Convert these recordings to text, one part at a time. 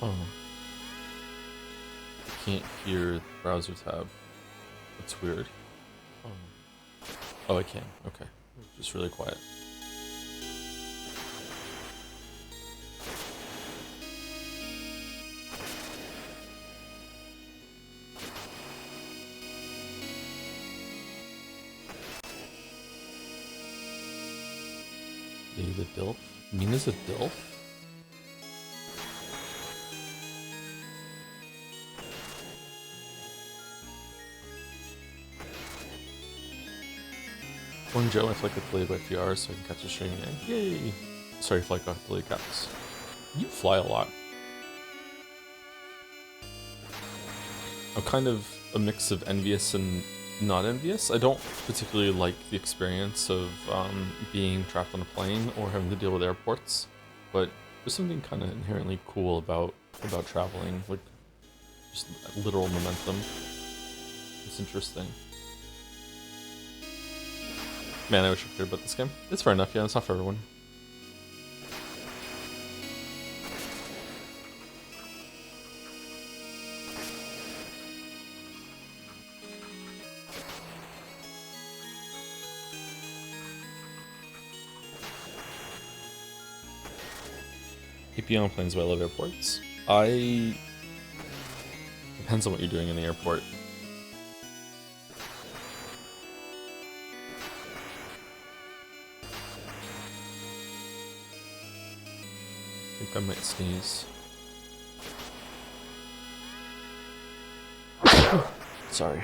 Oh. I can't hear the browser tab. That's weird. Oh, I can. Okay. Just really quiet. Maybe the DILF? Mina's a DILF? One Joe, I feel like I delayed by a few hours so I can catch a stream again. Yay! Sorry if I got delayed, caps. You fly a lot. I'm kind of a mix of envious and not envious. I don't particularly like the experience of being trapped on a plane or having to deal with airports, but there's something kind of inherently cool about traveling, like just literal momentum. It's interesting. Man, I wish I cared about this game. It's fair enough, yeah, it's not for everyone. AP on planes, but I love airports. Depends on what you're doing in the airport. I think I might sneeze. Sorry.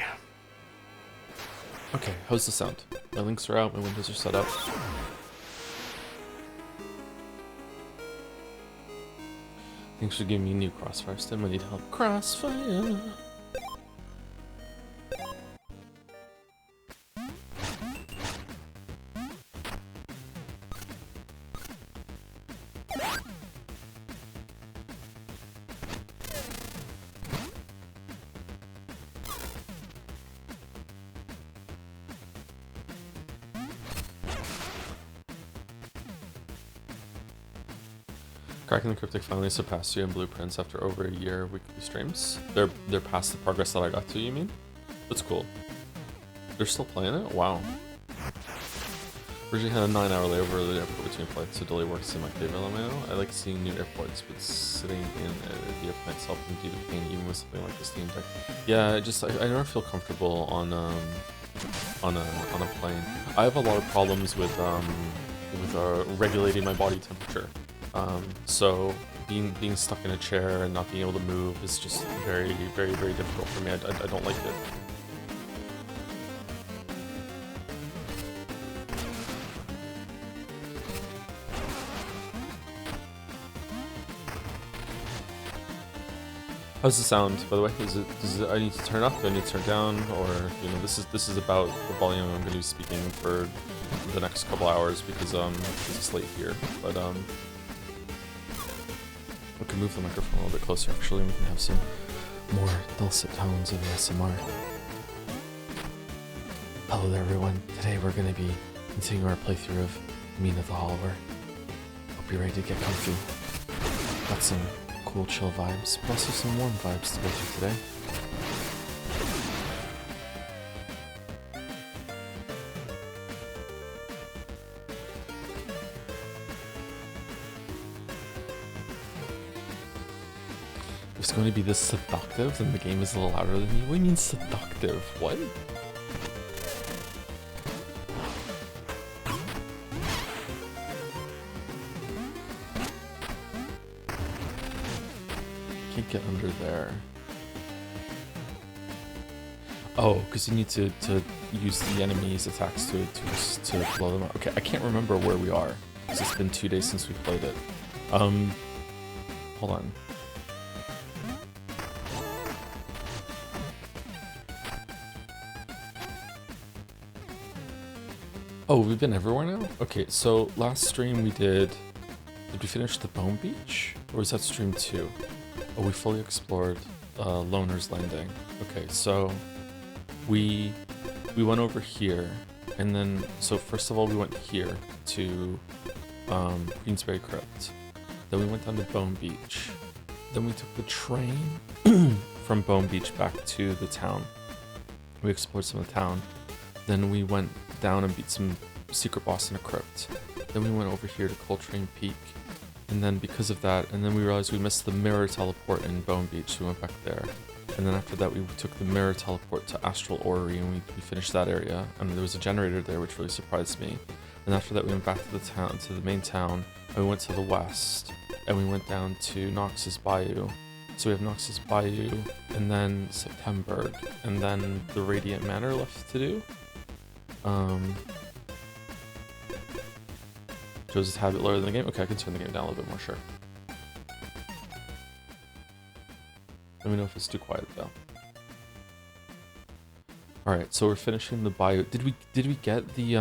Okay, how's the sound? My links are out, my windows are set up. Thanks for giving me a new crossfire stem. I need help. Crossfire! Cracking the Cryptic finally surpassed you in blueprints after over a year of weekly streams. They're past the progress that I got to, you mean? That's cool. They're still playing it? Wow. Originally had a 9-hour layover at the airport between flights, so delay works in my favor, LMAO. I like seeing new airports, but sitting in the airplane itself can do the pain even with something like the Steam Deck. Yeah, I never feel comfortable on a plane. I have a lot of problems with regulating my body temperature. So being stuck in a chair and not being able to move is just very, very, very difficult for me. I don't like it. How's the sound, by the way? Does it I need to turn up? Do I need to turn down? Or, you know, this is about the volume I'm going to be speaking for the next couple hours because it's late here. But we can move the microphone a little bit closer actually, and we can have some more dulcet tones of ASMR. Hello there everyone. Today we're going to be continuing our playthrough of Mina the Hollower. Hope you're ready to get comfy. Got some cool chill vibes, but also some warm vibes to go through today. If it's going to be this seductive, then the game is a little louder than me. What do you mean seductive? What? Can't get under there. Oh, because you need to use the enemy's attacks to blow them up. Okay, I can't remember where we are because it's been 2 days since we played it. Hold on. Oh, we've been everywhere now? Okay, so last stream we did Did we finish the Bone Beach? Or was that stream 2? Oh, we fully explored Loner's Landing. Okay, so we went over here, and then, so first of all we went here to Queensberry Crypt. Then we went down to Bone Beach. Then we took the train from Bone Beach back to the town. We explored some of the town. Then we went down and beat some secret boss in a crypt. Then we went over here to Coltrane Peak. And then because of that, and then we realized we missed the mirror teleport in Bone Beach, so we went back there. And then after that we took the mirror teleport to Astral Orrery, and we finished that area. And there was a generator there which really surprised me. And after that we went back to the town, to the main town, and we went to the west, and we went down to Nox's Bayou. So we have Nox's Bayou, and then September, and then the Radiant Manor left to do. Shows a tad bit lower than the game. Okay, I can turn the game down a little bit more, sure. Let me know if it's too quiet though. Alright, so we're finishing the Bayou. Did we get the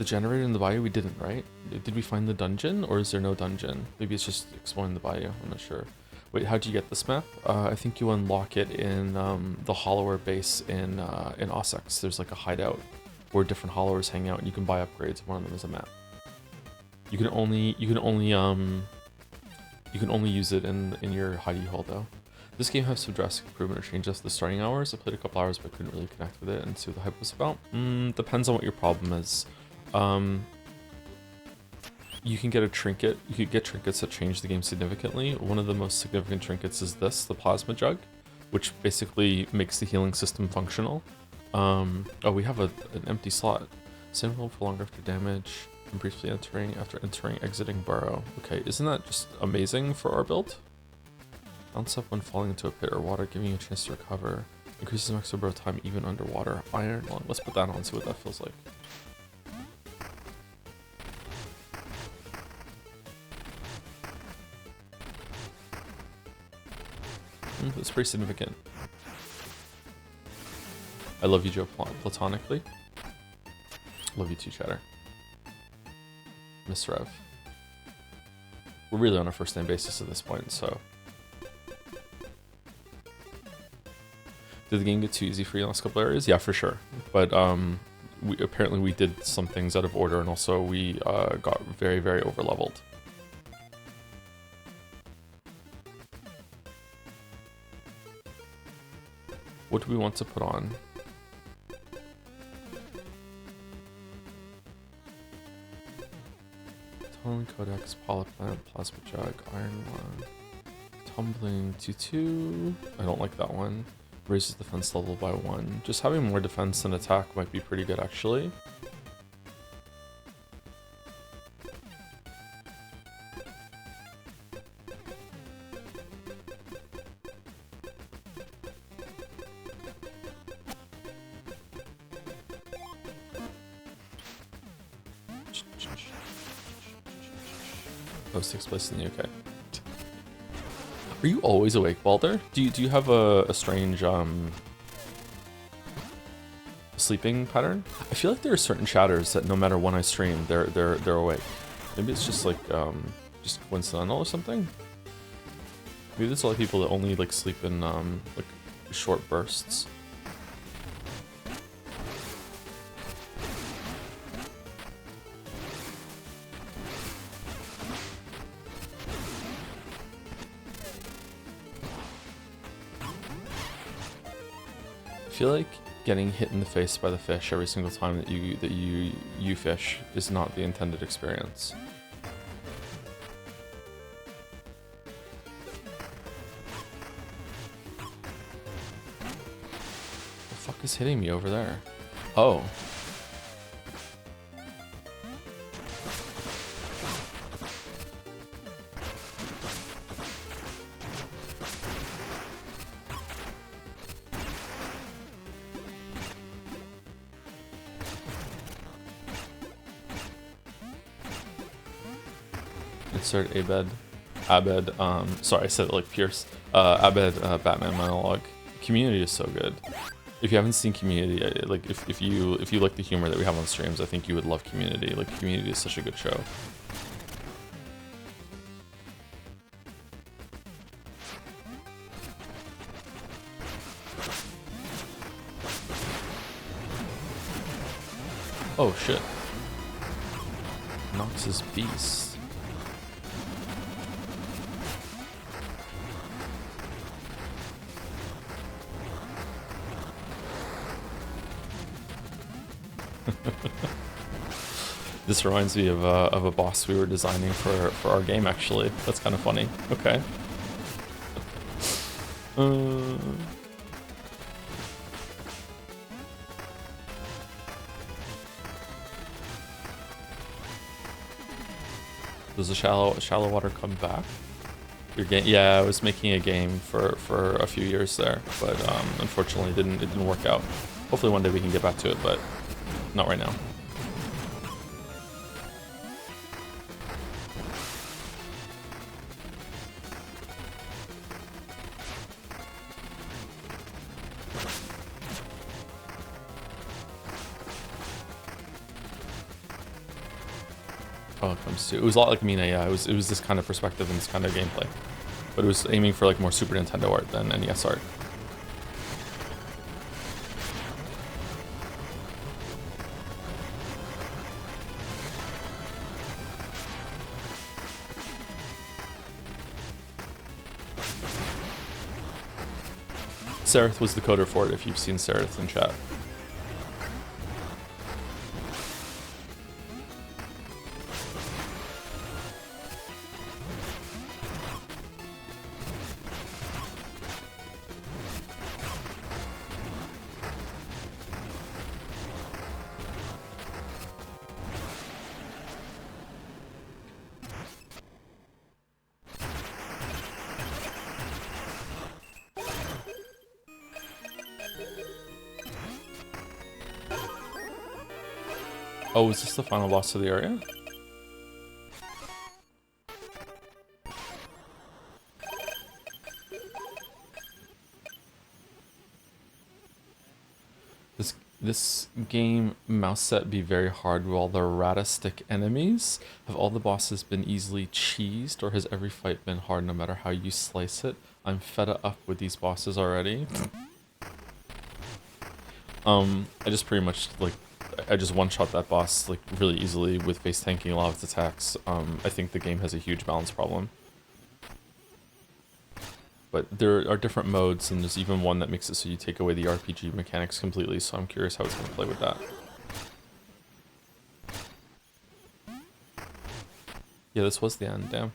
generator in the Bayou? We didn't, right? Did we find the dungeon, or is there no dungeon? Maybe it's just exploring the Bayou, I'm not sure. Wait, how'd you get this map? I think you unlock it in the Hollower base in Ossex. There's like a hideout where different Hollowers hang out, and you can buy upgrades. One of them is a map. You can only use it in your hidey hole though. This game has some drastic improvement or changes to the starting hours. I played a couple hours but couldn't really connect with it and see what the hype was about. Depends on what your problem is. You can get a trinket. You could get trinkets that change the game significantly. One of the most significant trinkets is this, the plasma jug, which basically makes the healing system functional. Oh, we have an empty slot. Simple for longer after damage, and briefly after entering, exiting burrow. Okay, isn't that just amazing for our build? Bounce up when falling into a pit or water, giving you a chance to recover. Increases maximum burrow time even underwater. Iron lung. Let's put that on and see what that feels like. That's pretty significant. I love you, Joe, platonically. Love you too, Chatter. Miss Rev. We're really on a first name basis at this point, so. Did the game get too easy for you in the last couple areas? Yeah, for sure. But apparently we did some things out of order, and also we got very, very over leveled. What do we want to put on? Tunneling Codex, Polyplant, Plasma Jug, Iron Lung, Tumbling 2-2. I don't like that one. Raises defense level by 1. Just having more defense than attack might be pretty good, actually. Oh, this takes place in the UK. Are you always awake, Balder? Do you have a strange sleeping pattern? I feel like there are certain chatters that no matter when I stream, they're awake. Maybe it's just like just coincidental or something. Maybe there's a lot of people that only like sleep in like short bursts. I feel like getting hit in the face by the fish every single time that you fish is not the intended experience. The fuck is hitting me over there? Oh. Insert Abed, sorry, I said it like Pierce. Abed, Batman monologue. Community is so good. If you haven't seen Community, like if you like the humor that we have on streams, I think you would love Community. Like Community is such a good show. Oh shit. Nox's Beast. This reminds me of a boss we were designing for our game, actually. That's kind of funny. Okay. Does the shallow water come back? Your game? Yeah, I was making a game for a few years there, but unfortunately it didn't work out. Hopefully one day we can get back to it, but not right now. Oh, it comes to. It was a lot like Mina, yeah. It was this kind of perspective and this kind of gameplay, but it was aiming for like more Super Nintendo art than NES art. Sereth was the coder for it, if you've seen Sereth in chat. Oh, is this the final boss of the area? This game mouse set be very hard. Will all the rata-stick enemies? Have all the bosses been easily cheesed, or has every fight been hard no matter how you slice it? I'm fed up with these bosses already. I just pretty much like I just one-shot that boss like really easily with face tanking a lot of its attacks. I think the game has a huge balance problem. But there are different modes, and there's even one that makes it so you take away the RPG mechanics completely, so I'm curious how it's going to play with that. Yeah, this was the end, damn.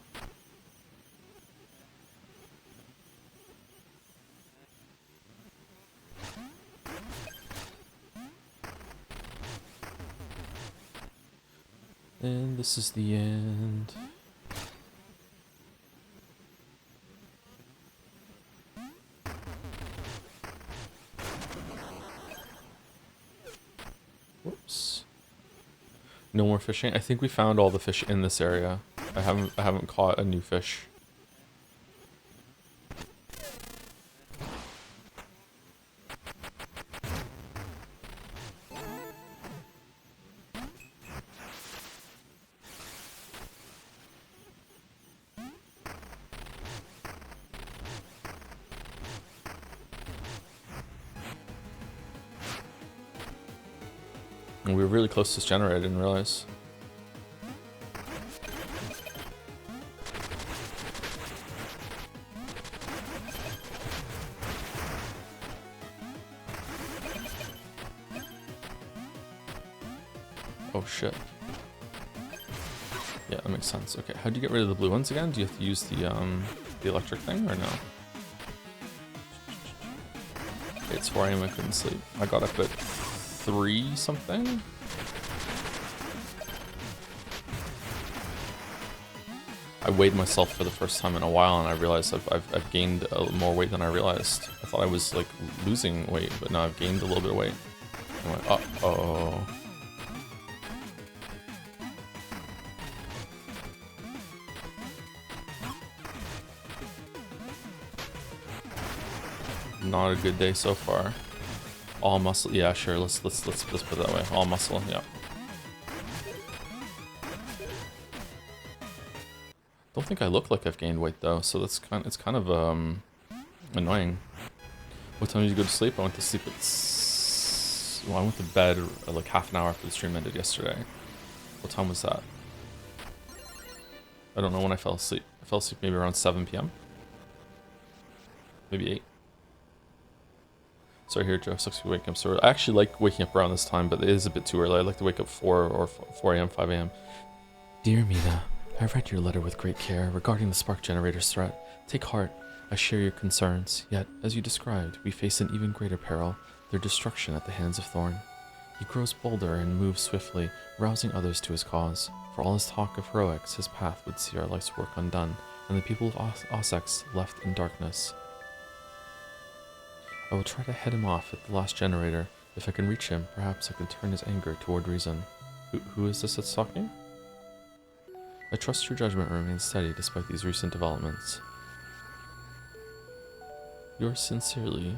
And this is the end. Whoops. No more fishing. I think we found all the fish in this area. I haven't caught a new fish. And we were really close to this generator, I didn't realize. Oh shit. Yeah, that makes sense. Okay, how do you get rid of the blue ones again? Do you have to use the electric thing or no? Okay, it's 4 AM, I couldn't sleep. I got up at 3 something? I weighed myself for the first time in a while and I realized I've gained more weight than I realized. I thought I was like losing weight, but now I've gained a little bit of weight. I went, uh-oh. Not a good day so far. All muscle. Yeah, sure. Let's put it that way. All muscle. Yeah. Don't think I look like I've gained weight though, so it's kind of annoying. What time did you go to sleep? I went to sleep at well, I went to bed like half an hour after the stream ended yesterday. What time was that? I don't know when I fell asleep. I fell asleep maybe around 7 p.m. Maybe 8. Sorry, here, Joe. Sucks to be waking up so early. I actually like waking up around this time, but it is a bit too early. I like to wake up 4 or 4 a.m., 5 a.m. Dear Mina, I read your letter with great care regarding the spark generator's threat. Take heart. I share your concerns. Yet, as you described, we face an even greater peril, their destruction at the hands of Thorn. He grows bolder and moves swiftly, rousing others to his cause. For all his talk of heroics, his path would see our life's work undone, and the people of Ossex left in darkness. I will try to head him off at the last generator. If I can reach him, perhaps I can turn his anger toward reason. Who is this that's talking? I trust your judgment remains steady despite these recent developments. Yours sincerely.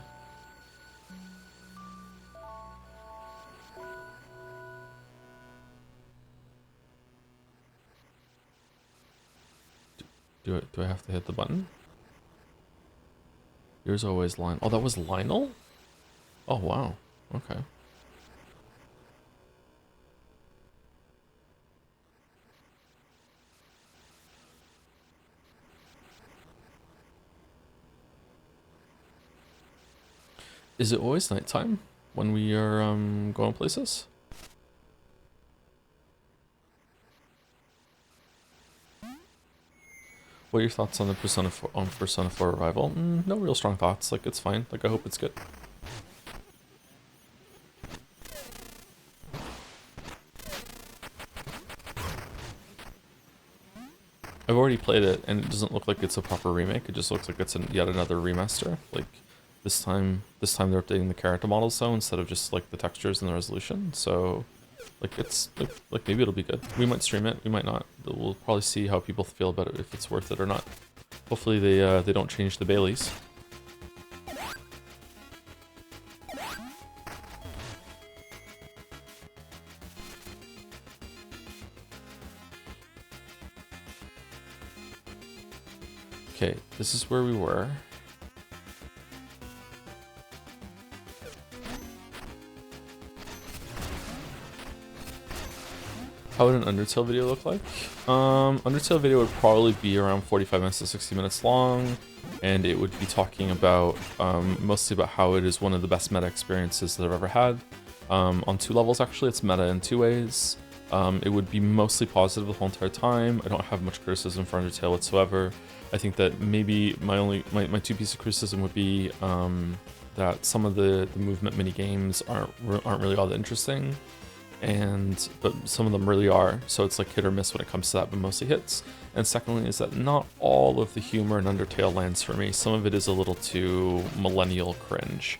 Do I have to hit the button? Yours always, Lionel. Oh, that was Lionel? Oh, wow. Okay. Is it always nighttime when we are going places? What are your thoughts on the Persona 4 Arrival? No real strong thoughts. Like, it's fine. Like, I hope it's good. I've already played it, and it doesn't look like it's a proper remake. It just looks like it's yet another remaster. Like, this time they're updating the character models though, instead of just like the textures and the resolution. So, like, it's like maybe it'll be good. We might stream it, we might not. We'll probably see how people feel about it, if it's worth it or not. Hopefully they don't change the Baileys. Okay, this is where we were. How would an Undertale video look like? Undertale video would probably be around 45 minutes to 60 minutes long, and it would be talking about, mostly about how it is one of the best meta experiences that I've ever had. On 2 levels actually, it's meta in 2 ways. It would be mostly positive the whole entire time. I don't have much criticism for Undertale whatsoever. I think that maybe my 2 pieces of criticism would be that some of the movement mini games aren't really all that interesting. But some of them really are, so it's like hit or miss when it comes to that, but mostly hits. And secondly is that not all of the humor in Undertale lands for me. Some of it is a little too millennial cringe.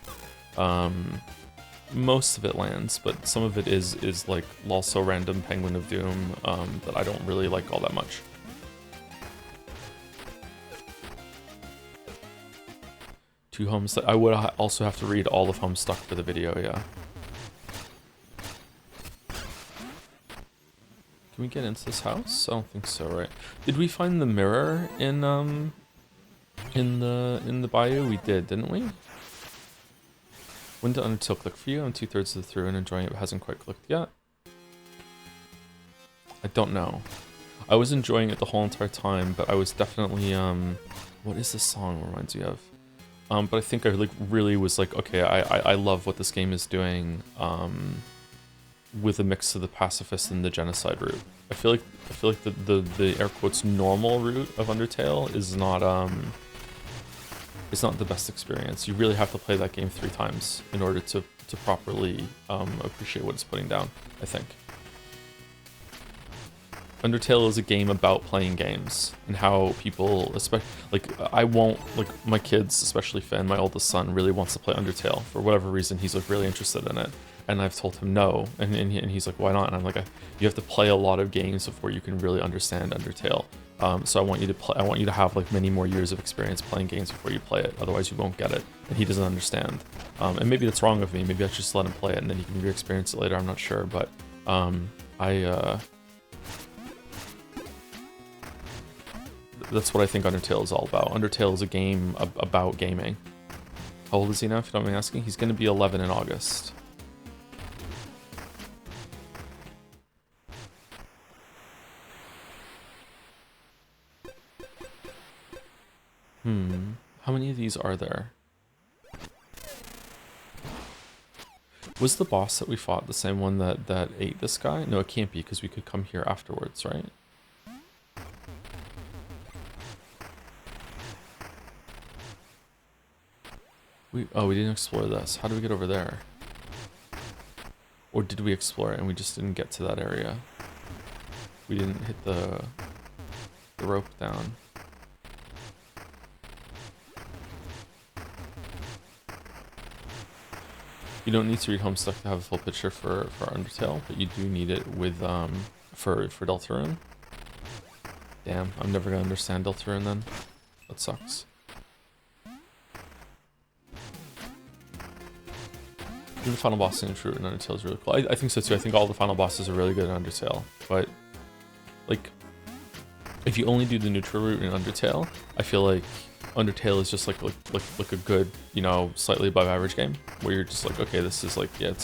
Most of it lands, but some of it is like also random Penguin of Doom that I don't really like all that much. Two Homestuck. I would also have to read all of Homestuck for the video, yeah. Can we get into this house? I don't think so, right? Did we find the mirror in the bayou? We did, didn't we? When did Undertale click for you? I'm 2/3 of the through and enjoying it, but hasn't quite clicked yet. I don't know. I was enjoying it the whole entire time, but I was definitely what is this song reminds you of? But I think I like really was like, okay, I love what this game is doing. With a mix of the pacifist and the genocide route. I feel like the air quotes normal route of Undertale is not it's not the best experience. You really have to play that game 3 times in order to properly appreciate what it's putting down, I think. Undertale is a game about playing games and how people, especially like my kids, especially Finn, my oldest son, really wants to play Undertale for whatever reason. He's like really interested in it, And I've told him no, and he's like, why not? And I'm like, you have to play a lot of games before you can really understand Undertale. So I want you to play. I want you to have like many more years of experience playing games before you play it. Otherwise, you won't get it. And he doesn't understand. And maybe that's wrong of me. Maybe I should just let him play it, and then he can re-experience it later. I'm not sure, but that's what I think Undertale is all about. Undertale is a game about gaming. How old is he now, if you don't mind me asking? He's going to be 11 in August. How many of these are there? Was the boss that we fought the same one that ate this guy? No, it can't be, because we could come here afterwards, right? We didn't explore this. How do we get over there? Or did we explore it and we just didn't get to that area? We didn't hit the rope down. You don't need to read Homestuck to have a full picture for Undertale, but you do need it with for Deltarune. Damn, I'm never gonna understand Deltarune then. That sucks. The final boss in True and Undertale is really cool. I think so too. I think all the final bosses are really good in Undertale, but like if you only do the neutral route in Undertale, I feel like Undertale is just like a good, you know, slightly above average game where you're just like, okay, this is like, yeah,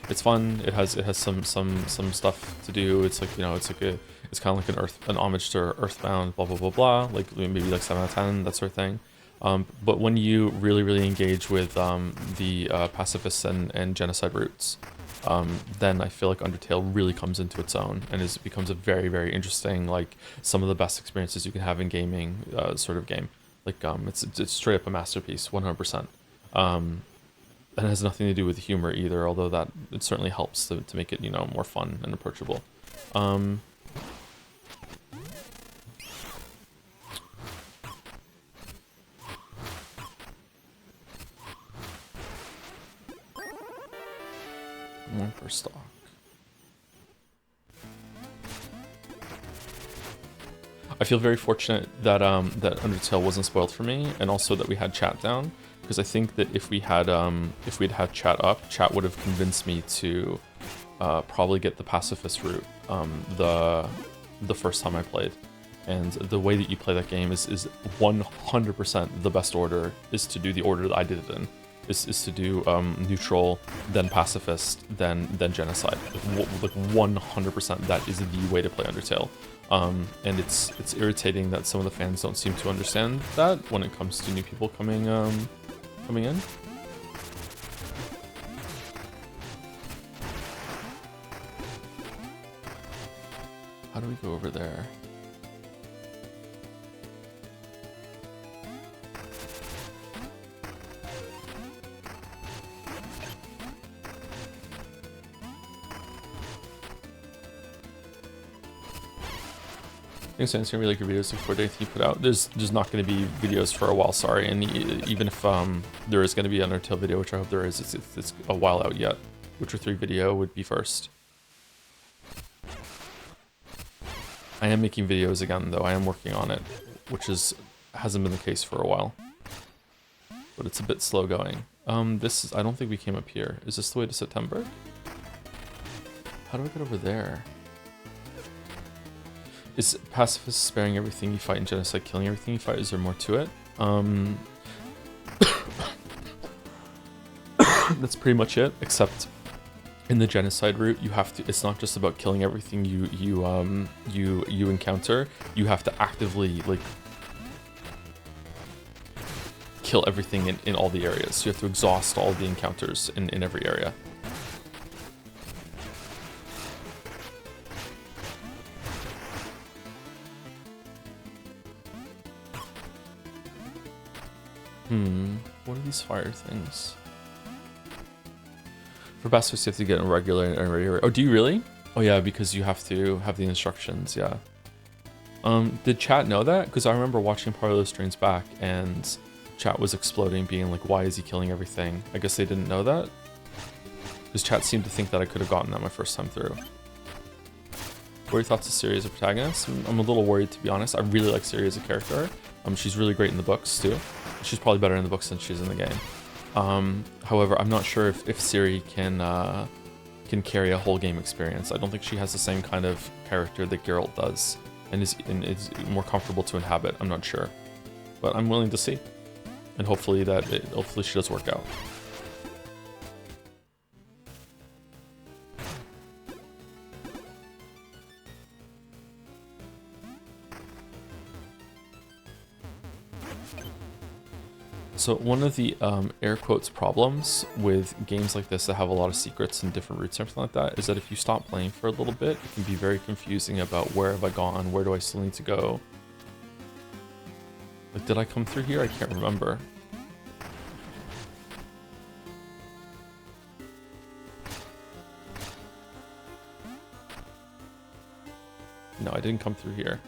it's fun. It has some stuff to do. It's like, you know, it's kind of like an homage to Earthbound, blah blah blah blah, like maybe like 7 out of 10, that sort of thing. But when you really engage with the pacifist and genocide routes, then I feel like Undertale really comes into its own and becomes a very interesting, like some of the best experiences you can have in gaming sort of game. Like it's straight up a masterpiece, 100%. And it has nothing to do with humor either, although that it certainly helps to make it, you know, more fun and approachable. One per stock. I feel very fortunate that that Undertale wasn't spoiled for me, and also that we had chat down, because I think that if we'd had chat up, chat would have convinced me to probably get the pacifist route the first time I played. And the way that you play that game is 100% the best order, is to do the order that I did it in. Is to do neutral, then pacifist, then genocide. Like 100%, that is the way to play Undertale. And it's irritating that some of the fans don't seem to understand that when it comes to new people coming in. How do we go over there? Thanks, it's gonna be like your videos before anything you put out. There's not gonna be videos for a while, sorry. And even if there is gonna be an Undertale video, which I hope there is, it's a while out yet. Witcher 3 video would be first. I am making videos again though. I am working on it, which hasn't been the case for a while. But it's a bit slow going. I don't think we came up here. Is this the way to September? How do I get over there? Is pacifist sparing everything you fight and genocide killing everything you fight? Is there more to it? That's pretty much it, except in the genocide route, you have to, it's not just about killing everything you encounter. You have to actively like kill everything in all the areas. So you have to exhaust all the encounters in every area. What are these fire things? For pacifist, you have to get in regular and regular. Oh, do you really? Oh yeah, because you have to have the instructions, yeah. Did chat know that? Because I remember watching part of those streams back and chat was exploding, being like, why is he killing everything? I guess they didn't know that? Because chat seemed to think that I could have gotten that my first time through. What are your thoughts of Siri as a protagonist? I'm a little worried, to be honest. I really like Siri as a character. She's really great in the books too. She's probably better in the books than she's in the game. However, I'm not sure if Siri can carry a whole game experience. I don't think she has the same kind of character that Geralt does, and is more comfortable to inhabit. I'm not sure, but I'm willing to see, and hopefully she does work out. So one of the air quotes problems with games like this that have a lot of secrets and different routes and everything like that is that if you stop playing for a little bit, it can be very confusing about where have I gone, where do I still need to go. Like, did I come through here? I can't remember. No, I didn't come through here.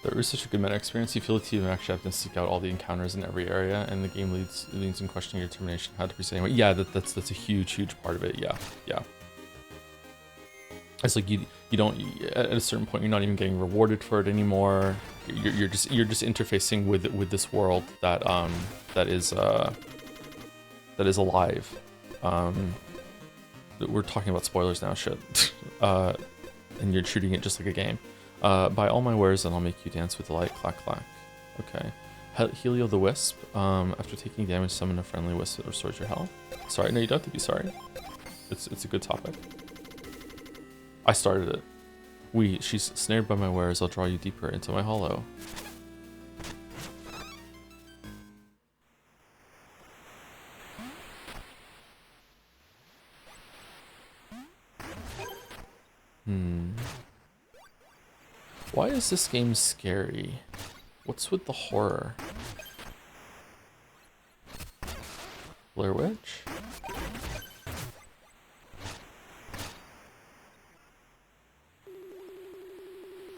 There is such a good meta experience. You feel like you actually have to seek out all the encounters in every area, and the game leads in questioning your determination how to proceed anyway. Yeah, that's a huge part of it. Yeah. It's like you don't, at a certain point you're not even getting rewarded for it anymore. You're just interfacing with this world that is alive. We're talking about spoilers now, shit. And you're treating it just like a game. Buy all my wares and I'll make you dance with delight. Clack clack. Okay. Helio the Wisp. After taking damage, summon a friendly wisp that restores your health. Sorry, no, you don't have to be sorry. It's a good topic. I started it. She's snared by my wares. I'll draw you deeper into my hollow. Why is this game scary? What's with the horror? Blair Witch?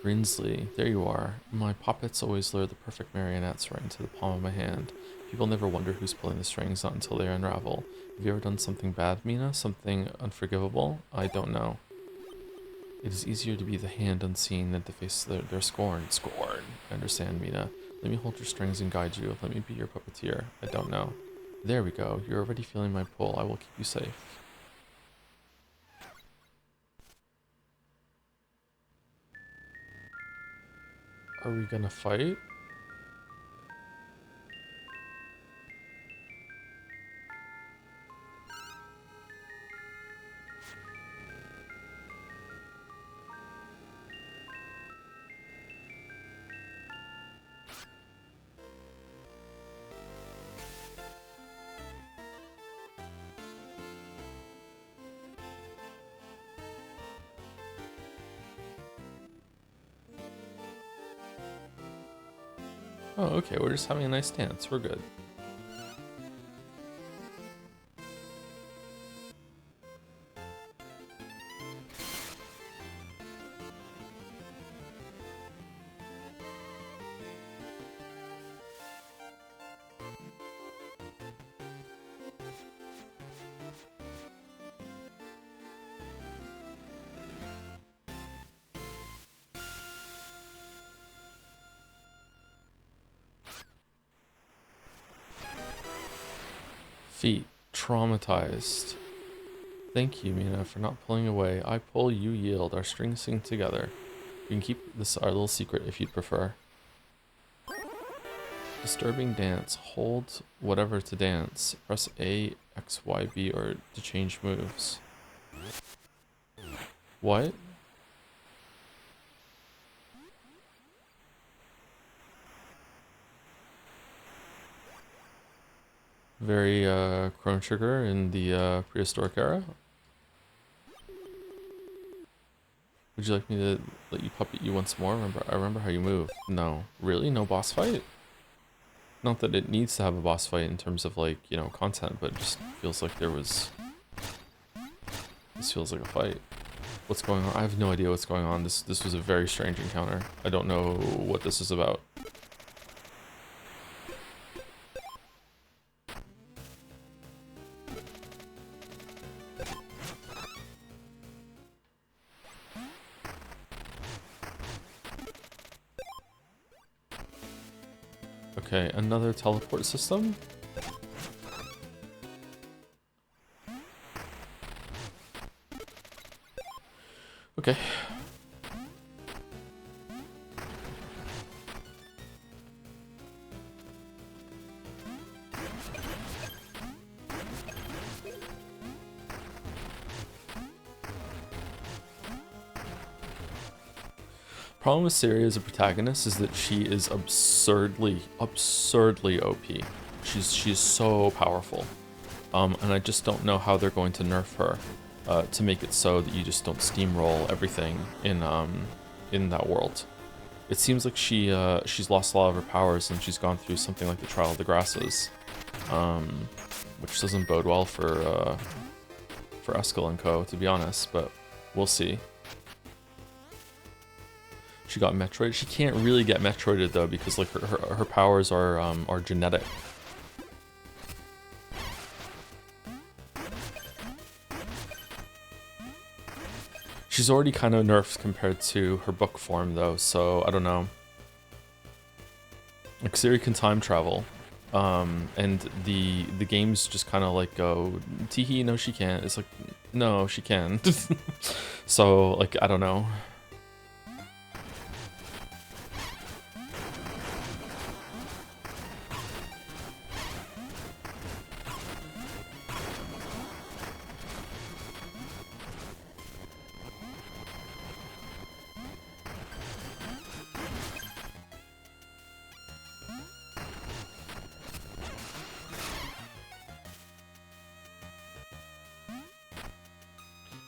Grinsley, there you are. My puppets always lure the perfect marionettes right into the palm of my hand. People never wonder who's pulling the strings, not until they unravel. Have you ever done something bad, Mina? Something unforgivable? I don't know. It is easier to be the hand unseen than to face their scorn. Scorn! I understand, Mina. Let me hold your strings and guide you. Let me be your puppeteer. I don't know. There we go. You're already feeling my pull. I will keep you safe. Are we gonna fight? Oh, okay, we're just having a nice dance. We're good. Feet traumatized. Thank you, Mina, for not pulling away. I pull, you yield. Our strings sing together. We can keep this our little secret if you'd prefer. Disturbing dance. Hold whatever to dance. Press A, X, Y, B, or to change moves. What? Very Chrono Trigger in the prehistoric era. Would you like me to let you puppet you once more? I remember how you move. No. Really? No boss fight? Not that it needs to have a boss fight in terms of, like, you know, content, but it just feels like there was... This feels like a fight. What's going on? I have no idea what's going on. This was a very strange encounter. I don't know what this is about. Okay, another teleport system? Okay. Problem with Siri as a protagonist is that she is absurdly OP. She's so powerful. And I just don't know how they're going to nerf her to make it so that you just don't steamroll everything in that world. It seems like she's lost a lot of her powers and she's gone through something like the Trial of the Grasses, which doesn't bode well for Eskel and Co, to be honest, but we'll see. She got Metroid. She can't really get Metroided though because like her powers are genetic. She's already kind of nerfed compared to her book form though, so I don't know. Like Siri can time travel, and the games just kind of like go, teehee, no she can't. It's like, no she can. So like I don't know.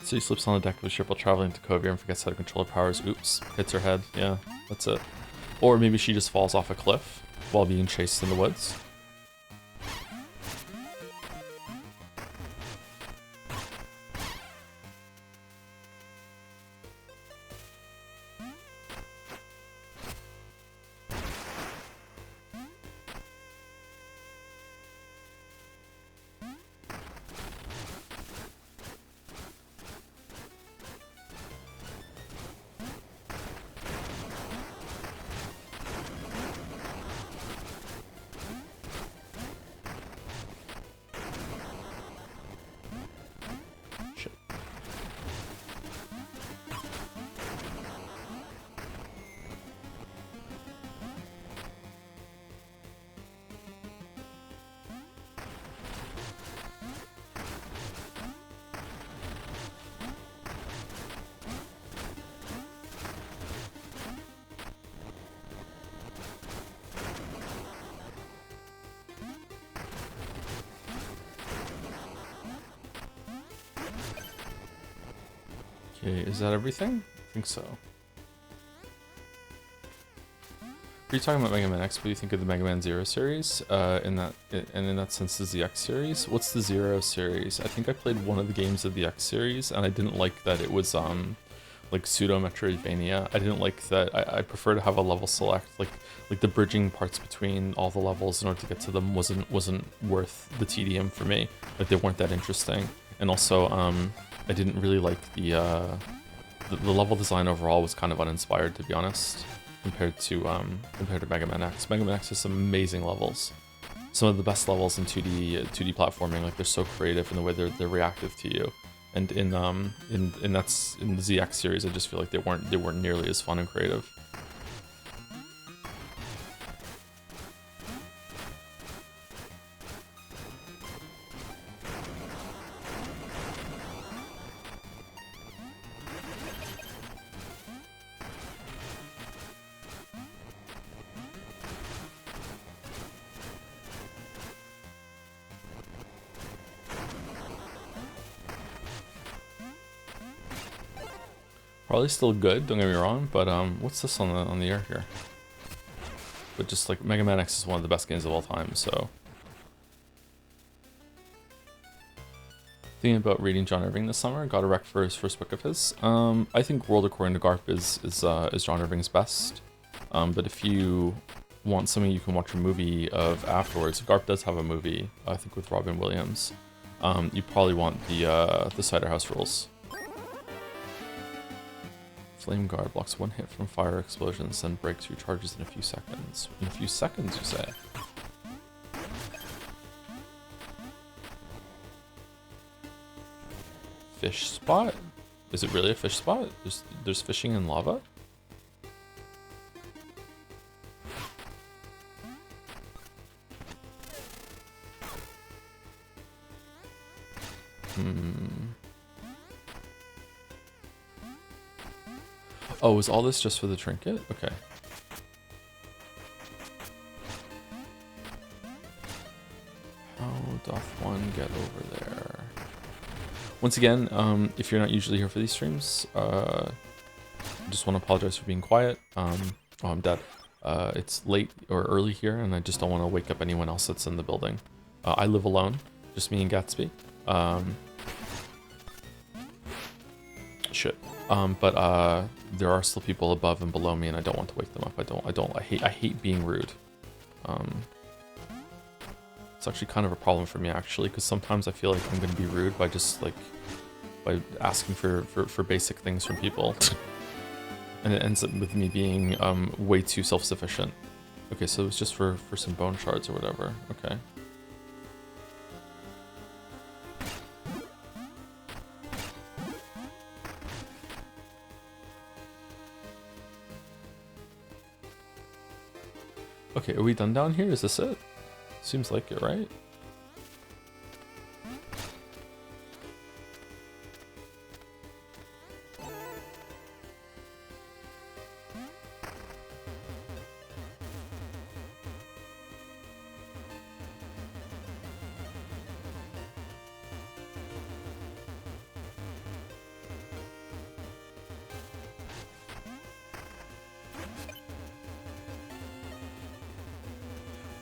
So he slips on the deck of a ship while traveling to Kovir and forgets how to control her powers. Oops, hits her head. Yeah, that's it. Or maybe she just falls off a cliff while being chased in the woods. Okay, is that everything? I think so. Are you talking about Mega Man X? What do you think of the Mega Man Zero series? In that sense, is the X series? What's the Zero series? I think I played one of the games of the X series, and I didn't like that it was like pseudo Metroidvania. I didn't like that. I prefer to have a level select. Like the bridging parts between all the levels in order to get to them wasn't worth the tedium for me. Like they weren't that interesting, and also I didn't really like the level design overall was kind of uninspired, to be honest, compared to Mega Man X. Mega Man X has some amazing levels, some of the best levels in 2D platforming. Like they're so creative in the way they're reactive to you. And in that's in the ZX series, I just feel like they weren't nearly as fun and creative. Probably still good, don't get me wrong, but what's this on the air here? But just like Mega Man X is one of the best games of all time, so. Thinking about reading John Irving this summer, got a rec for his first book of his. I think World According to Garp is John Irving's best. But if you want something you can watch a movie of afterwards, Garp does have a movie, I think with Robin Williams. You probably want the Cider House Rules. Flame Guard blocks one hit from fire explosions, then breaks through charges in a few seconds. In a few seconds, you say? Fish spot? Is it really a fish spot? There's fishing in lava? Oh, is all this just for the trinket? Okay. How doth one get over there? Once again, if you're not usually here for these streams, I just want to apologize for being quiet. Oh, I'm dead. It's late or early here, and I just don't want to wake up anyone else that's in the building. I live alone, just me and Gatsby. Shit. But there are still people above and below me, and I don't want to wake them up. I hate being rude. It's actually kind of a problem for me, actually, because sometimes I feel like I'm going to be rude by just like by asking for basic things from people, and it ends up with me being way too self-sufficient. Okay, so it's just for some bone shards or whatever. Okay. Okay, are we done down here? Is this it? Seems like it, right?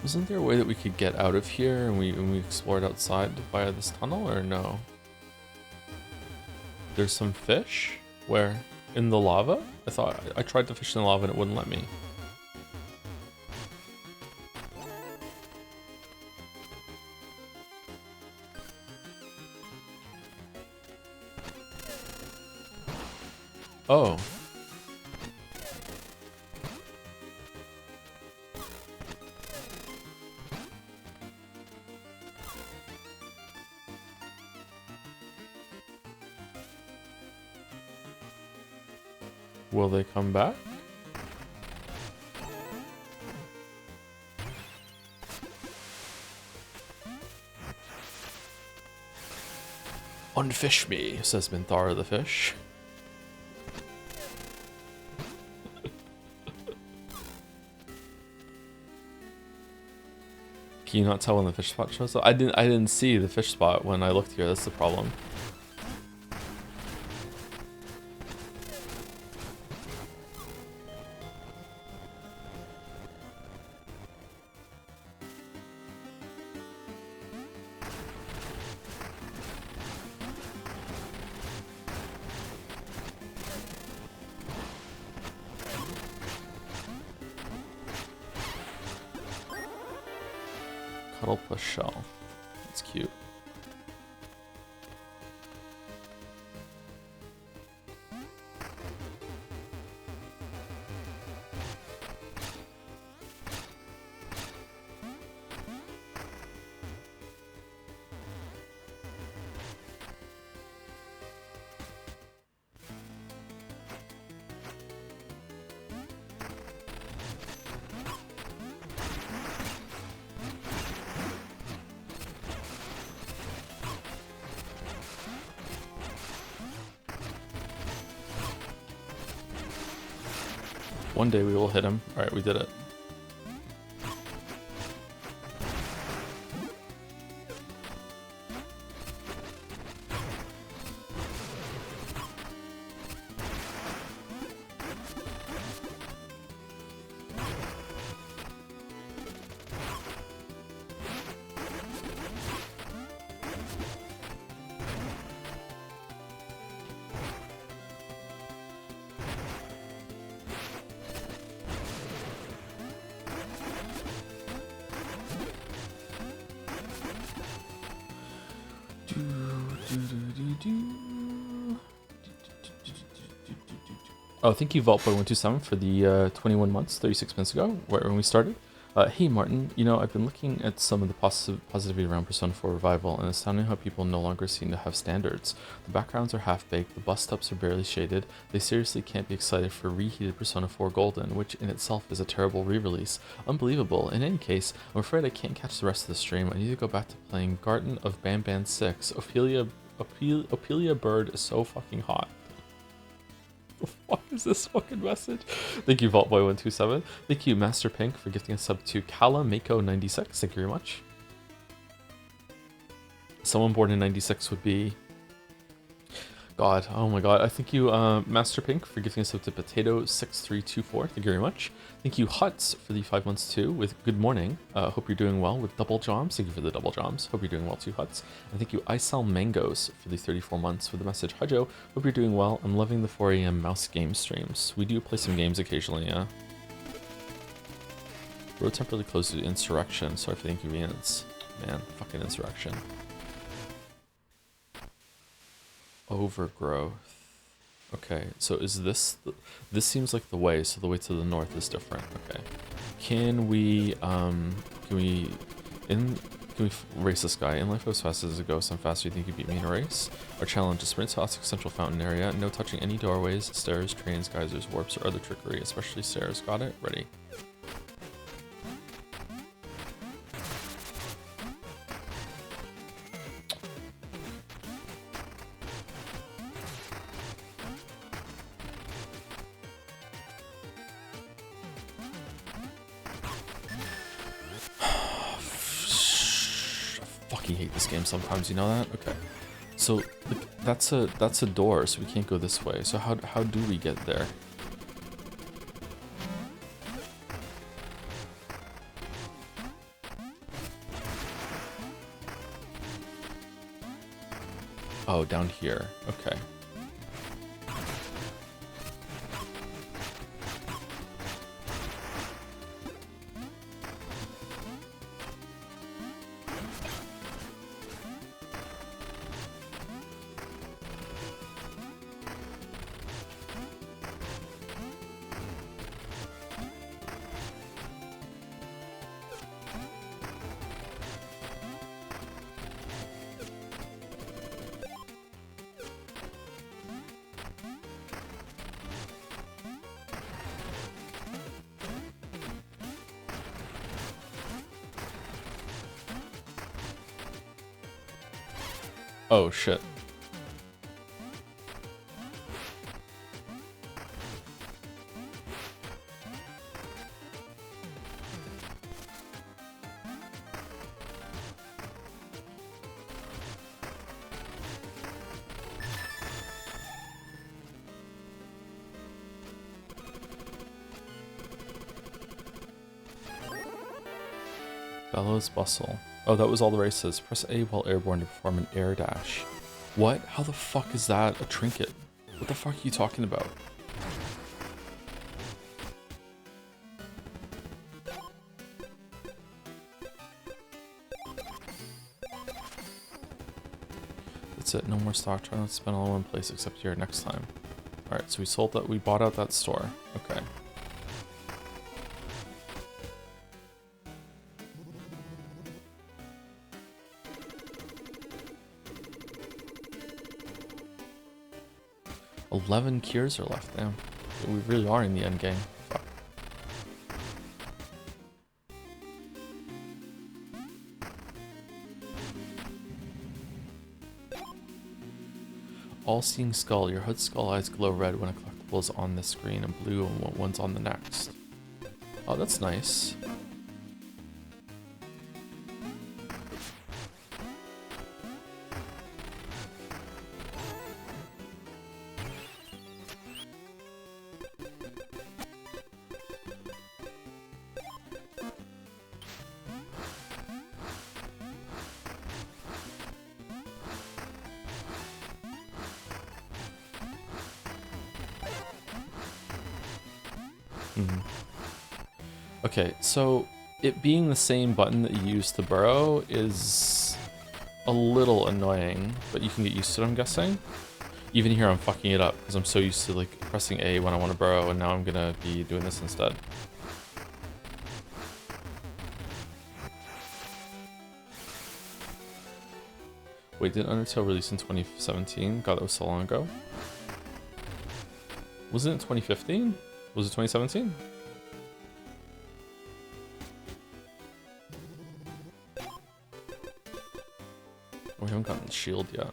Wasn't there a way that we could get out of here and we explored outside via this tunnel, or no? There's some fish? Where? In the lava? I thought I tried to fish in the lava and it wouldn't let me. Oh. Will they come back? Unfish me, says Minthara the fish. Can you not tell when the fish spot shows up? I didn't see the fish spot when I looked here. That's the problem. Cuttlepuss shell. That's cute. One day we will hit him. Alright, we did it. Oh, thank you, VaultBoy127, for the 21 months, 36 minutes ago, when we started. Hey, Martin, you know, I've been looking at some of the positivity around Persona 4 Revival, and it's astounding how people no longer seem to have standards. The backgrounds are half-baked, the bus-stops are barely shaded, they seriously can't be excited for reheated Persona 4 Golden, which in itself is a terrible re-release. Unbelievable. In any case, I'm afraid I can't catch the rest of the stream. I need to go back to playing Garden of Banban 6. Ophelia Bird is so fucking hot. What is this fucking message? Thank you, VaultBoy127. Thank you, Master Pink, for gifting a sub to Kalamako96. Thank you very much. Someone born in 96 would be... God, oh my god. I thank you, Master Pink, for gifting a sub to Potato6324. Thank you very much. Thank you, Huts, for the 5 months too, with good morning. Hope you're doing well with double joms. Thank you for the double joms. Hope you're doing well too, Huts. And thank you, Isal Mangoes, for the 34 months with the message. Hi, Joe. Hope you're doing well. I'm loving the 4 a.m. mouse game streams. We do play some games occasionally, yeah. Road temporarily closed due to insurrection. Sorry for the inconvenience. Man, fucking insurrection. Overgrowth. Okay, so is this... This seems like the way, so the way to the north is different. Okay. Can we race this guy? In life as fast as it goes, some faster you think you beat me in a race? Our challenge is sprint to Classic Central Fountain area. No touching any doorways, stairs, trains, geysers, warps, or other trickery, especially stairs. Got it? Ready. Hate this game sometimes, you know that? Okay, so that's a door, so we can't go this way. So how do we get there? Oh, down here. Okay. Oh shit. Bellows Bustle. Oh, that was all the races. Press A while airborne to perform an air dash. What? How the fuck is that a trinket? What the fuck are you talking about? That's it. No more stock. Try not to spend all in one place except here next time. Alright, so we sold that. We bought out that store. Okay. $11 cures are left now. We really are in the end game. Fuck. All-seeing skull. Your hood skull eyes glow red when I collect purple is on this screen and blue and one's on the next. Oh, that's nice. Okay, so it being the same button that you use to burrow is a little annoying, but you can get used to it, I'm guessing. Even here I'm fucking it up because I'm so used to like pressing A when I want to burrow, and now I'm gonna be doing this instead. Wait, did Undertale release in 2017? God, that was so long ago. Wasn't it 2015? Was it 2017? We haven't gotten the shield yet.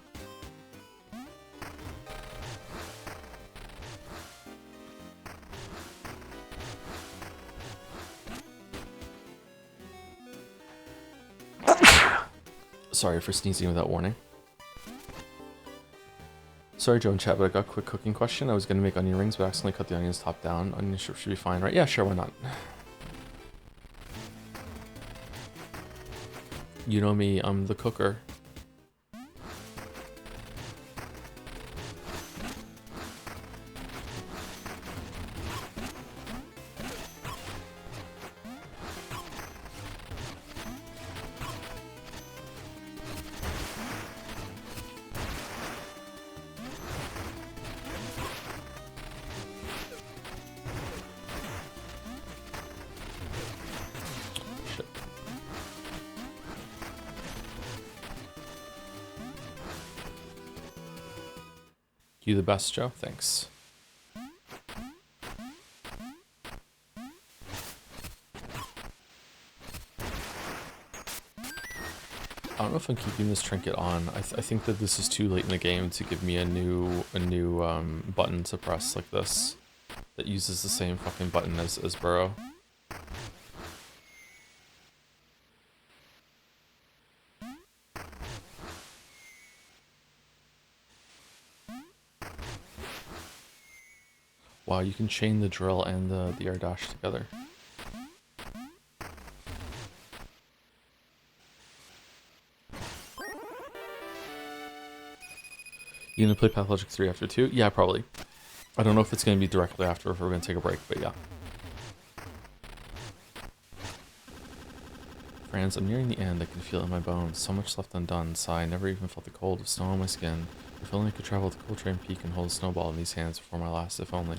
Sorry for sneezing without warning. Sorry, Joe and chat, but I got a quick cooking question. I was gonna make onion rings, but accidentally cut the onions top down. Onion strip should be fine, right? Yeah, sure, why not? You know me, I'm the cooker. You the best, Joe. Thanks. I don't know if I'm keeping this trinket on. I think that this is too late in the game to give me a new button to press like this that uses the same fucking button as Burrow. Wow, you can chain the drill and the air dash together. You gonna play Pathologic 3 after 2? Yeah, probably. I don't know if it's gonna be directly after or if we're gonna take a break, but yeah. Friends, I'm nearing the end. I can feel it in my bones. So much left undone. Sigh, I never even felt the cold of snow on my skin. If only I could travel to Coltrane Peak and hold a snowball in these hands before my last, if only.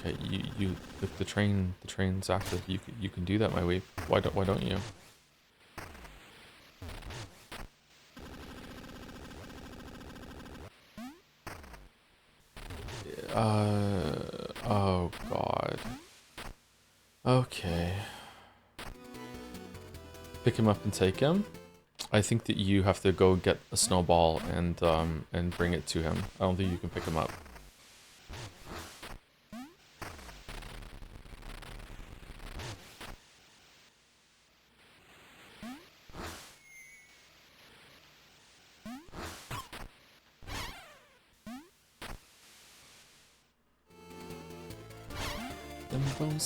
Okay, the train's active. You can do that, my weep. Why don't you? Oh god. Okay. Pick him up and take him. I think that you have to go get a snowball and bring it to him. I don't think you can pick him up.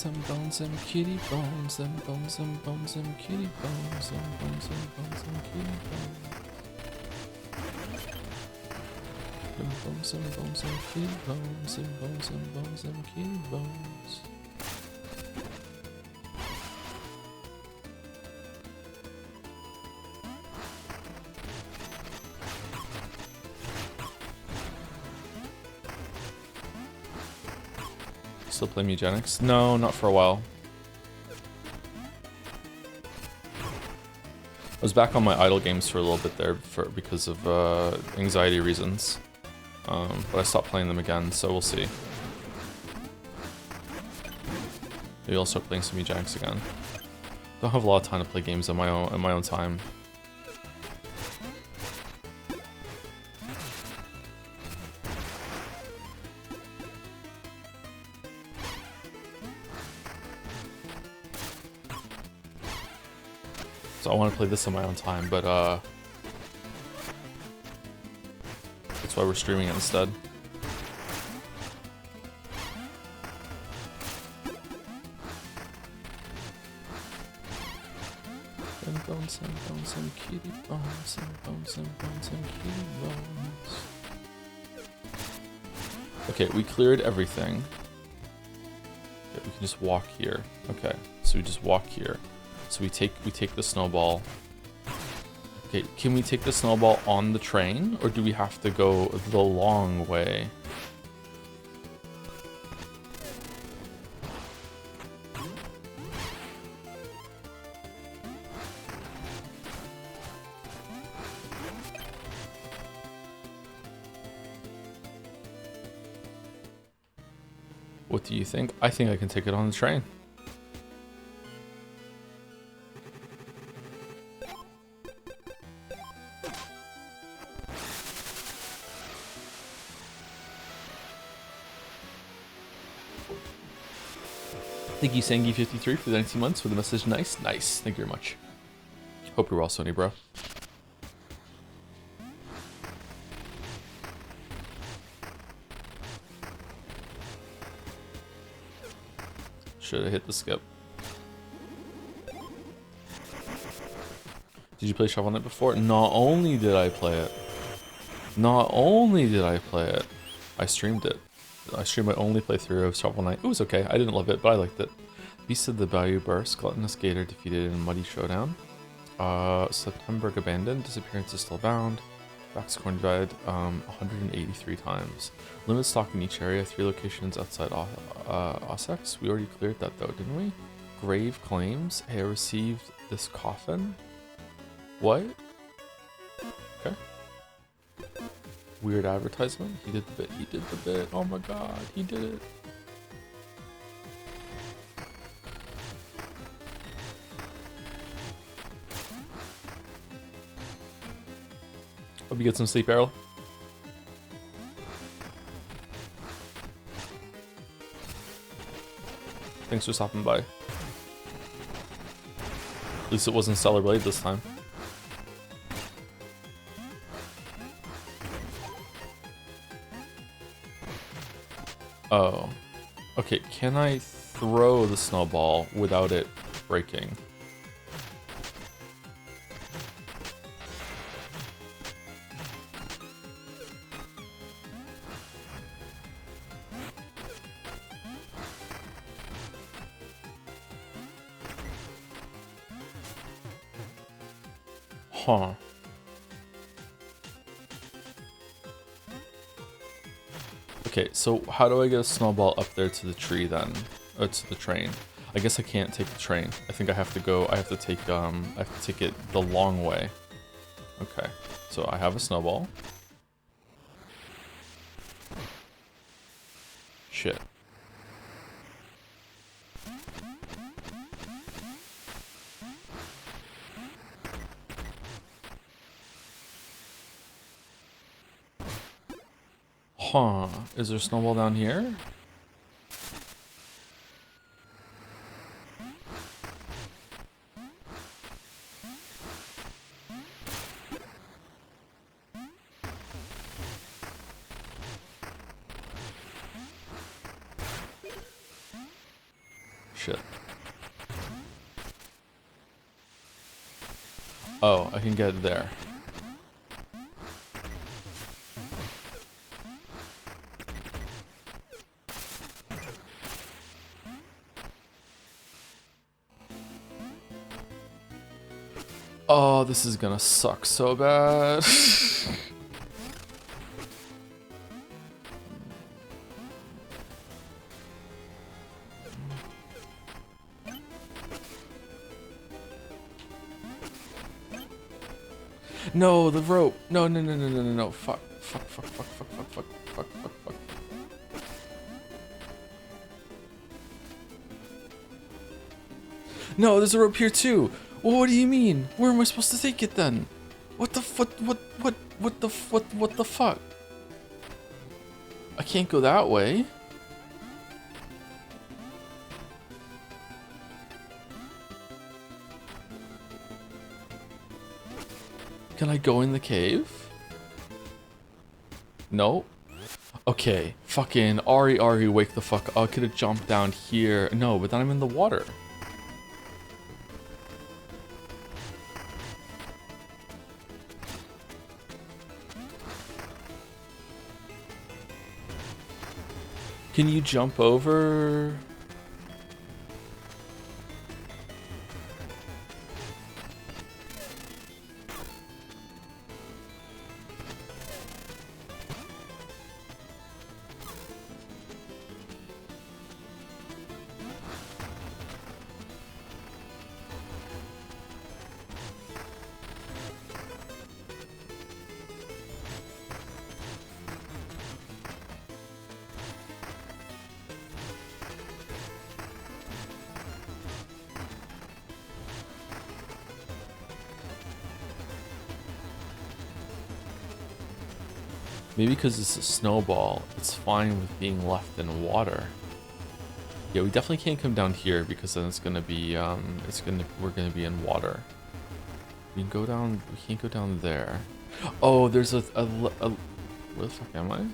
Them bones, them kitty bones, them bones, them bones, them kitty bones, them bones, them bones, them kitty bones. Them bones, them bones, them kitty bones, them bones, them bones, them kitty bones. Still play Eugenics? No, not for a while. I was back on my idle games for a little bit there because of anxiety reasons. But I stopped playing them again, so we'll see. Maybe I'll start playing some Eugenics again. Don't have a lot of time to play games on my own time. So I want to play this on my own time, but that's why we're streaming it instead. Bones and bones and kitty bones and bones and bones and kitty bones. Okay, we cleared everything. Okay, we can just walk here. Okay, so we just walk here. So we take the snowball. Okay, can we take the snowball on the train, or do we have to go the long way? What do you think? I think I can take it on the train. Thank you, Sangi53, for the 19 months for the message. Nice, nice. Thank you very much. Hope you're well, Sony, bro. Should have hit the skip. Did you play Shovel Knight before? Not only did I play it, I streamed it. I streamed my only playthrough of Shovel Knight. It was okay. I didn't love it, but I liked it. Beast of the Bayou Burst, Gluttonous Gator defeated in a muddy showdown. September Abandoned, Disappearance is still bound. Baxcorn died 183 times. Limit stock in each area, 3 locations outside Ossex. We already cleared that though, didn't we? Grave Claims. Hey, I received this coffin. What? Okay. Weird advertisement. He did the bit. He did the bit. Oh my god, he did it. Hope you get some sleep, Errol. Thanks for stopping by. At least it wasn't Stellar Blade this time. Oh. Okay, can I throw the snowball without it breaking? Huh. Okay, so how do I get a snowball up there to the tree then? To the train. I guess I can't take the train. I think I have to go, I have to take it the long way. Okay, so I have a snowball. Shit. Huh, is there a snowball down here? Shit. Oh, I can get it there. Oh, this is gonna suck so bad. No, the rope. No, no, no, no, no, no, no. Fuck, fuck, fuck, fuck, fuck, fuck, fuck, fuck, fuck, fuck. No, there's a rope here too. Well, what do you mean? Where am I supposed to take it then? What the fuck? What the fuck? I can't go that way. Can I go in the cave? No. Okay, fucking Ari, wake the fuck up. I could have jumped down here. No, but then I'm in the water. Can you jump over? Maybe because it's a snowball, it's fine with being left in water. Yeah, we definitely can't come down here because then it's gonna be, we're gonna be in water. We can go down, we can't go down there. Oh, there's a where the fuck am I?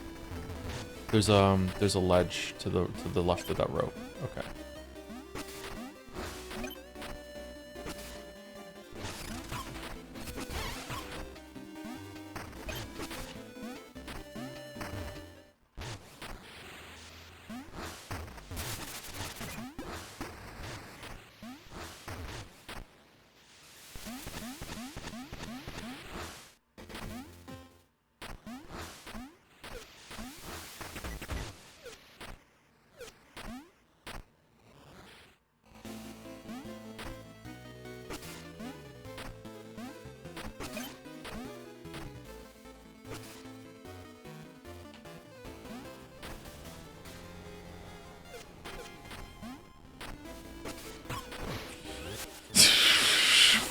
There's a ledge to the left of that rope. Okay.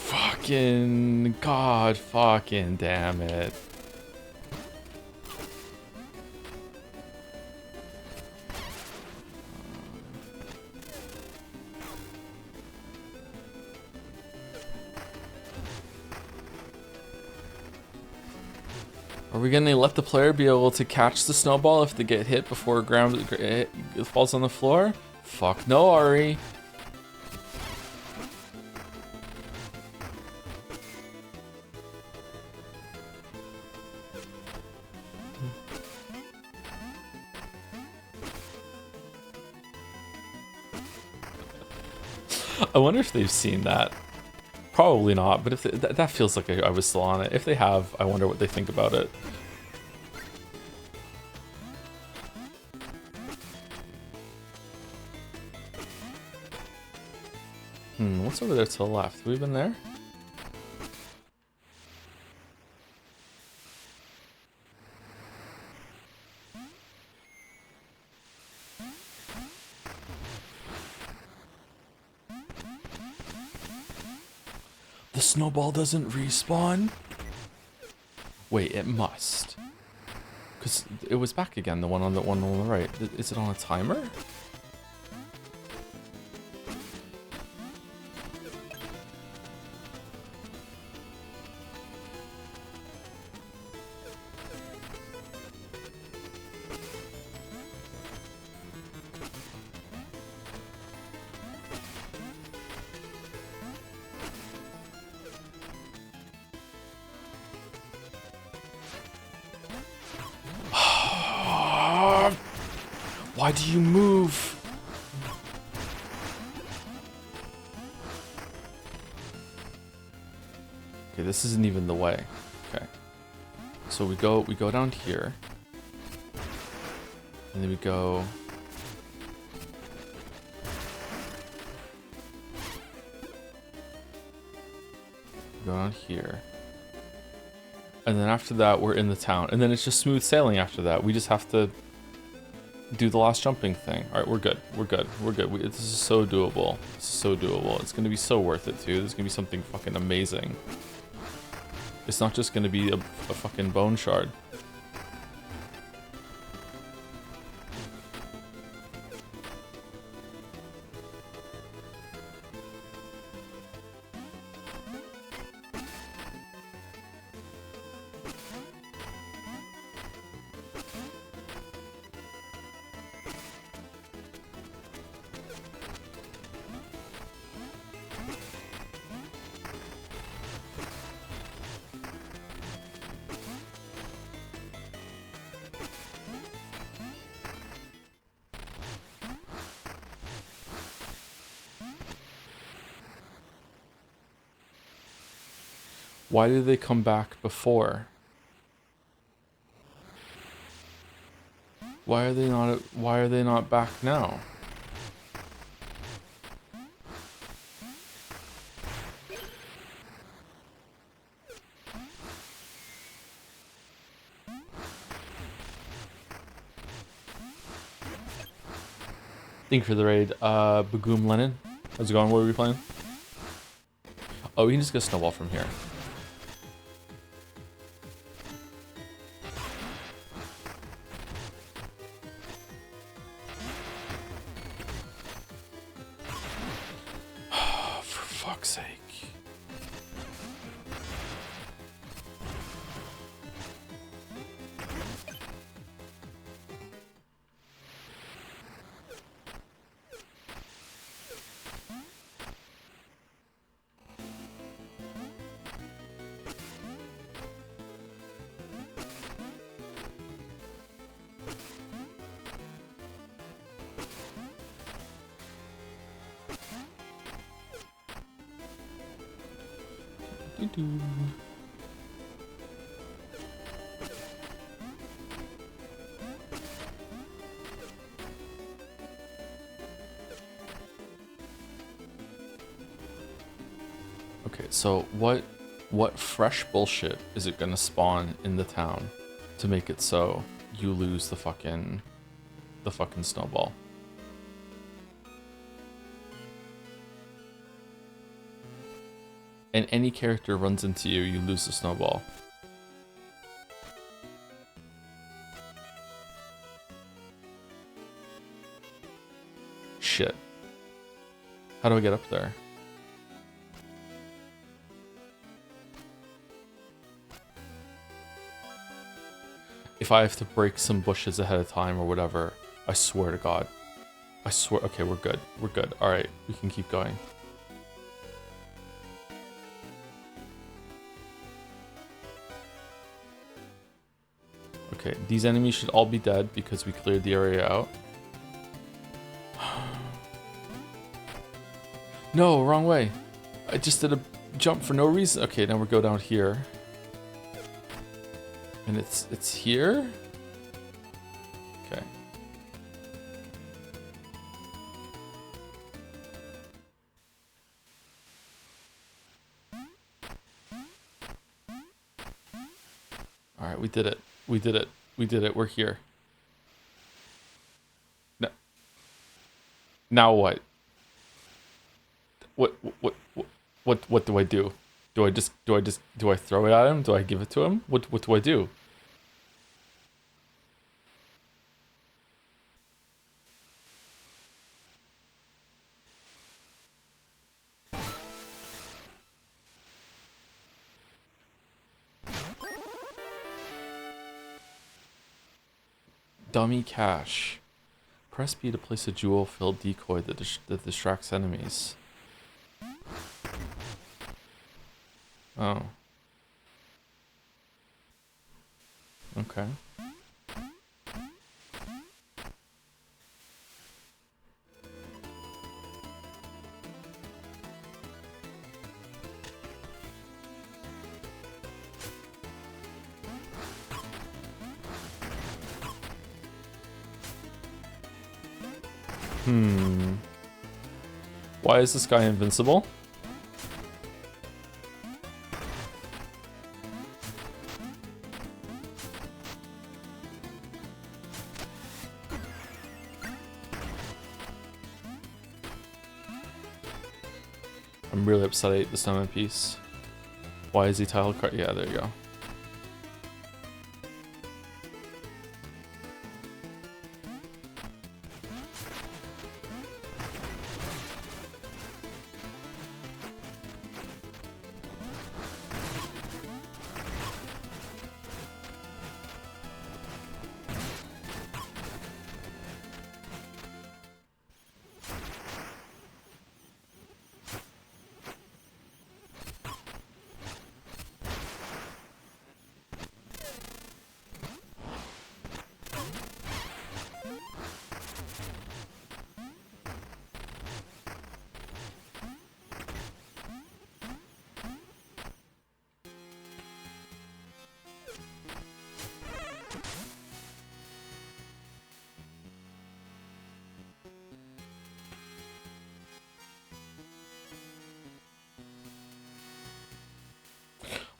Fucking God, fucking damn it. Are we gonna let the player be able to catch the snowball if they get hit before it falls on the floor? Fuck no, Ari. I wonder if they've seen that. Probably not, but if that feels like I was still on it. If they have, I wonder what they think about it. What's over there to the left? Have we been there? The snowball doesn't respawn? Wait, it must. Because it was back again, the one on the right. Is it on a timer? Why do you move? Okay, this isn't even the way. Okay. So we go down here. And then we go down here. And then after that we're in the town. And then it's just smooth sailing after that. We just have to do the last jumping thing. All right, we're good. We're good. We're good. This is so doable. It's so doable. It's going to be so worth it, too. This is going to be something fucking amazing. It's not just going to be a fucking bone shard. Why did they come back before? Why are they not back now? Thank you for the raid. Bagoom Lennon. How's it going? What are we playing? Oh, we can just get a snowball from here. For fuck's sake. Okay, so what fresh bullshit is it gonna spawn in the town to make it so you lose the fucking snowball? And any character runs into you, you lose the snowball. Shit. How do I get up there? If I have to break some bushes ahead of time or whatever, I swear to God. I swear. Okay, we're good. We're good. All right, we can keep going. Okay, these enemies should all be dead because we cleared the area out. No, wrong way. I just did a jump for no reason. Okay, now we go down here. And it's here? Okay. All right, we did it. We did it. We did it. We're here. No. Now what? What do I do? Do I throw it at him? Do I give it to him? What do I do? Dummy cache. Press B to place a jewel-filled decoy that distracts enemies. Oh. Okay. Why is this guy invincible? I'm really upset I ate the snowman piece. Why is he title card? Yeah, there you go.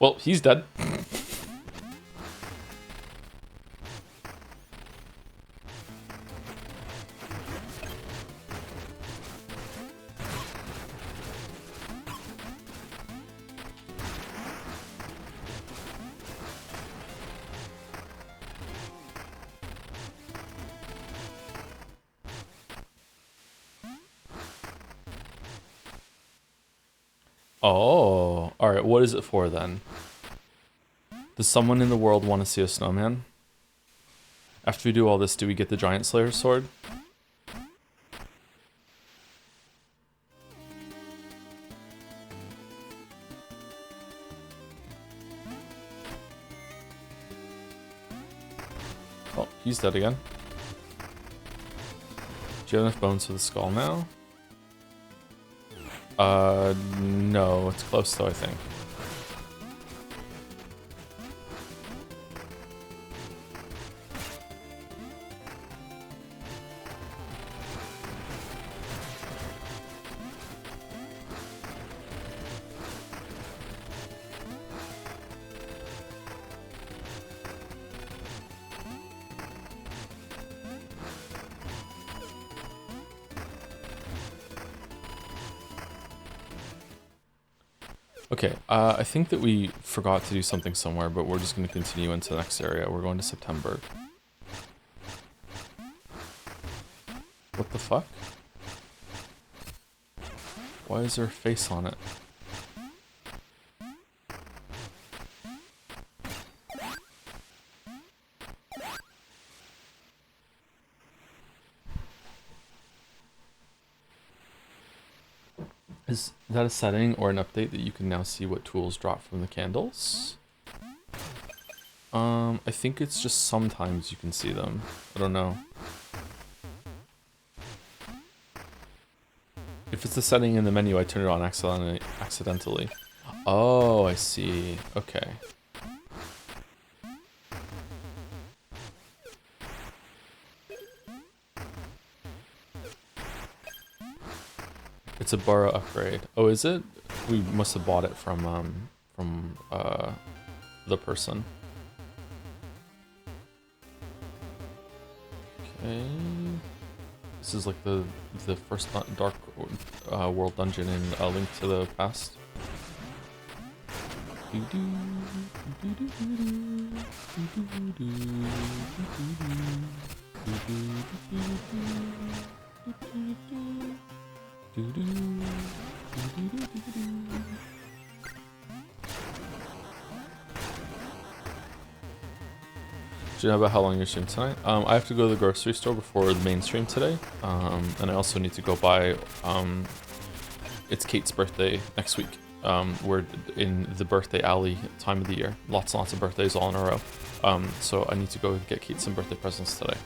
Well, he's dead. Oh, alright, what is it for then? Does someone in the world want to see a snowman? After we do all this, do we get the Giant Slayer sword? Oh, he's dead again. Do you have enough bones for the skull now? No, it's close though, I think. Okay, I think that we forgot to do something somewhere, but we're just going to continue into the next area. We're going to September. What the fuck? Why is there a face on it? Is that a setting or an update that you can now see what tools drop from the candles? I think it's just sometimes you can see them. I don't know. If it's a setting in the menu, I turn it on accidentally. Oh, I see. Okay. It's a Burrow upgrade. Oh, is it? We must have bought it from the person. Okay. This is like the first Dark World dungeon in A Link to the Past. Do you know about how long you're streaming tonight? I have to go to the grocery store before the main stream today, and I also need to go buy. It's Kate's birthday next week. We're in the birthday alley time of the year. Lots and lots of birthdays all in a row. So I need to go get Kate some birthday presents today.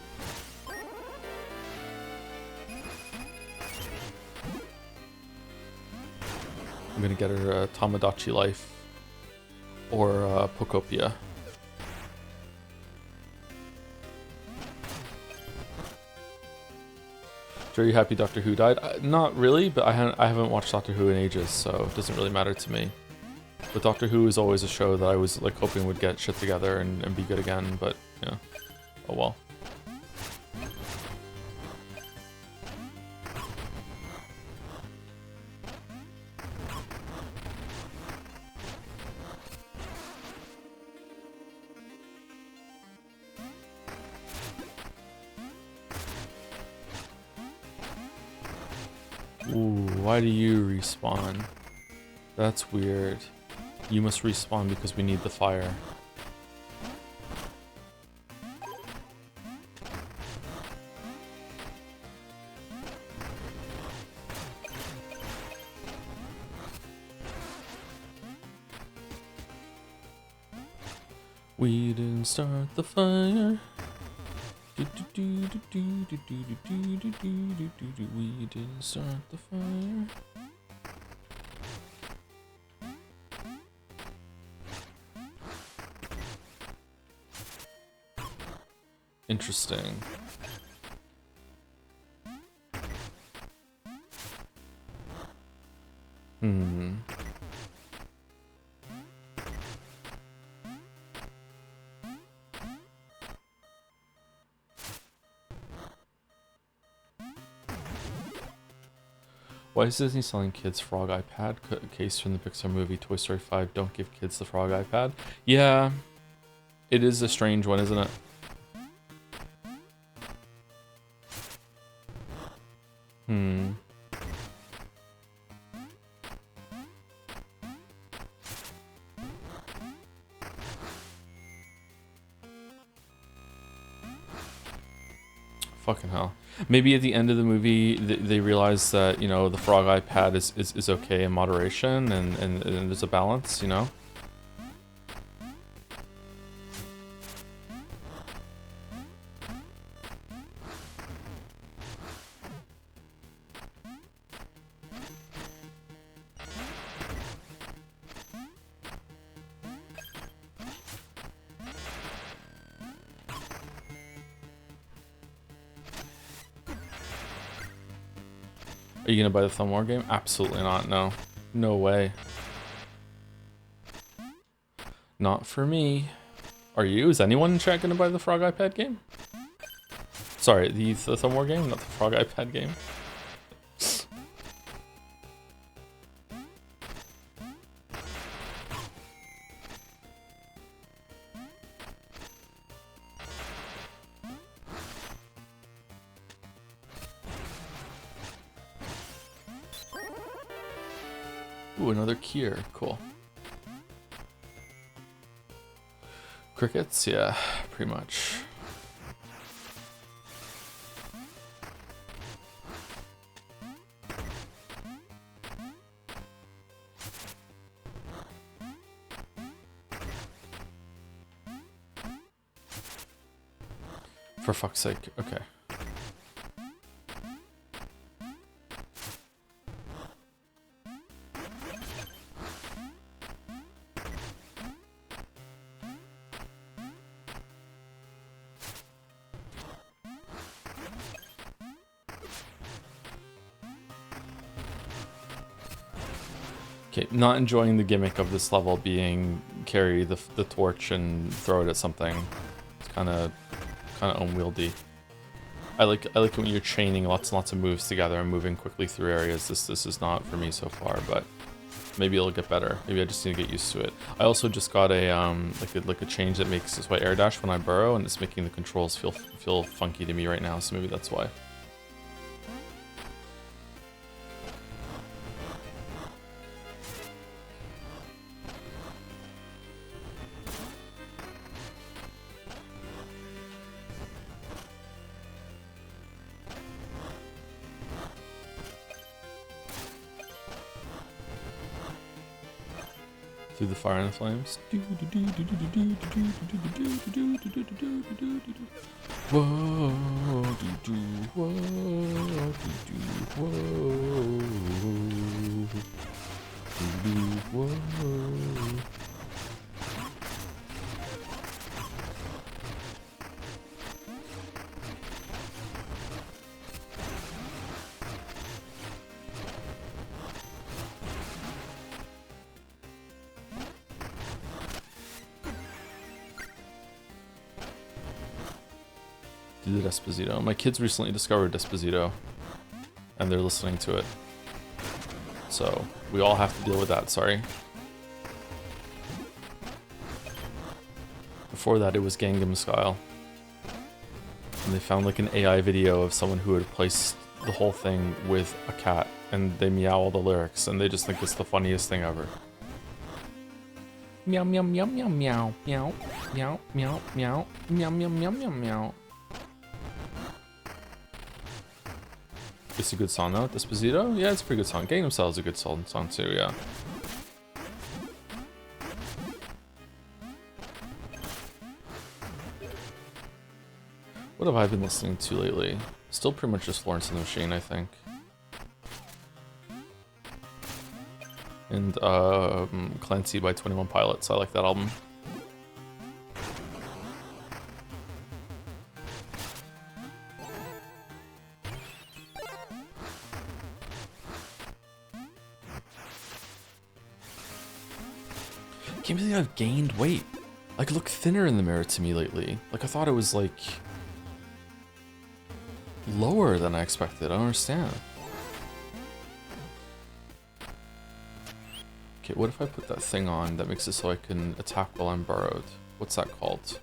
I'm gonna get her a Tamagotchi Life or Pokopia. Are you happy Doctor Who died? Not really, but I haven't watched Doctor Who in ages, so it doesn't really matter to me. But Doctor Who is always a show that I was like hoping would get shit together and be good again, but yeah. Oh well. Ooh, why do you respawn? That's weird. You must respawn because we need the fire. We didn't start the fire. We didn't start the fire. Interesting. Why is Disney selling kids frog iPad? Case from the Pixar movie Toy Story 5. Don't give kids the frog iPad. Yeah, it is a strange one, isn't it? Fucking hell. Maybe at the end of the movie, they realize that, you know, the frog iPad is okay in moderation and there's a balance, you know? Are you gonna buy the Thumb War game? Absolutely not, no. No way. Not for me. Are you? Is anyone in chat gonna buy the Frog iPad game? Sorry, the Thumb War game, not the Frog iPad game. Ooh, another Kier. Cool. Crickets? Yeah, pretty much. For fuck's sake. Okay. Okay, not enjoying the gimmick of this level being carry the torch and throw it at something. It's kind of unwieldy. I like it when you're chaining lots and lots of moves together and moving quickly through areas. This is not for me so far, but maybe it'll get better. Maybe I just need to get used to it. I also just got a like a change that makes this way air dash when I burrow, and it's making the controls feel funky to me right now. So maybe that's why. Through the fire and the flames. Whoa, whoa, whoa, whoa. Do the Despacito. My kids recently discovered Despacito, and they're listening to it. So we all have to deal with that. Sorry. Before that, it was Gangnam Style, and they found like an AI video of someone who had replaced the whole thing with a cat, and they meow all the lyrics, and they just think it's the funniest thing ever. Meow meow meow meow meow meow meow meow meow meow meow meow meow meow. It's a good song though. Despacito? Yeah, it's a pretty good song. Gangnam Style is a good song too, yeah. What have I been listening to lately? Still pretty much just Florence and the Machine, I think. And Clancy by 21 Pilots. I like that album. I can't believe I've gained weight. Like, I look thinner in the mirror to me lately. Like, I thought it was, like, lower than I expected. I don't understand. Okay, what if I put that thing on that makes it so I can attack while I'm burrowed? What's that called?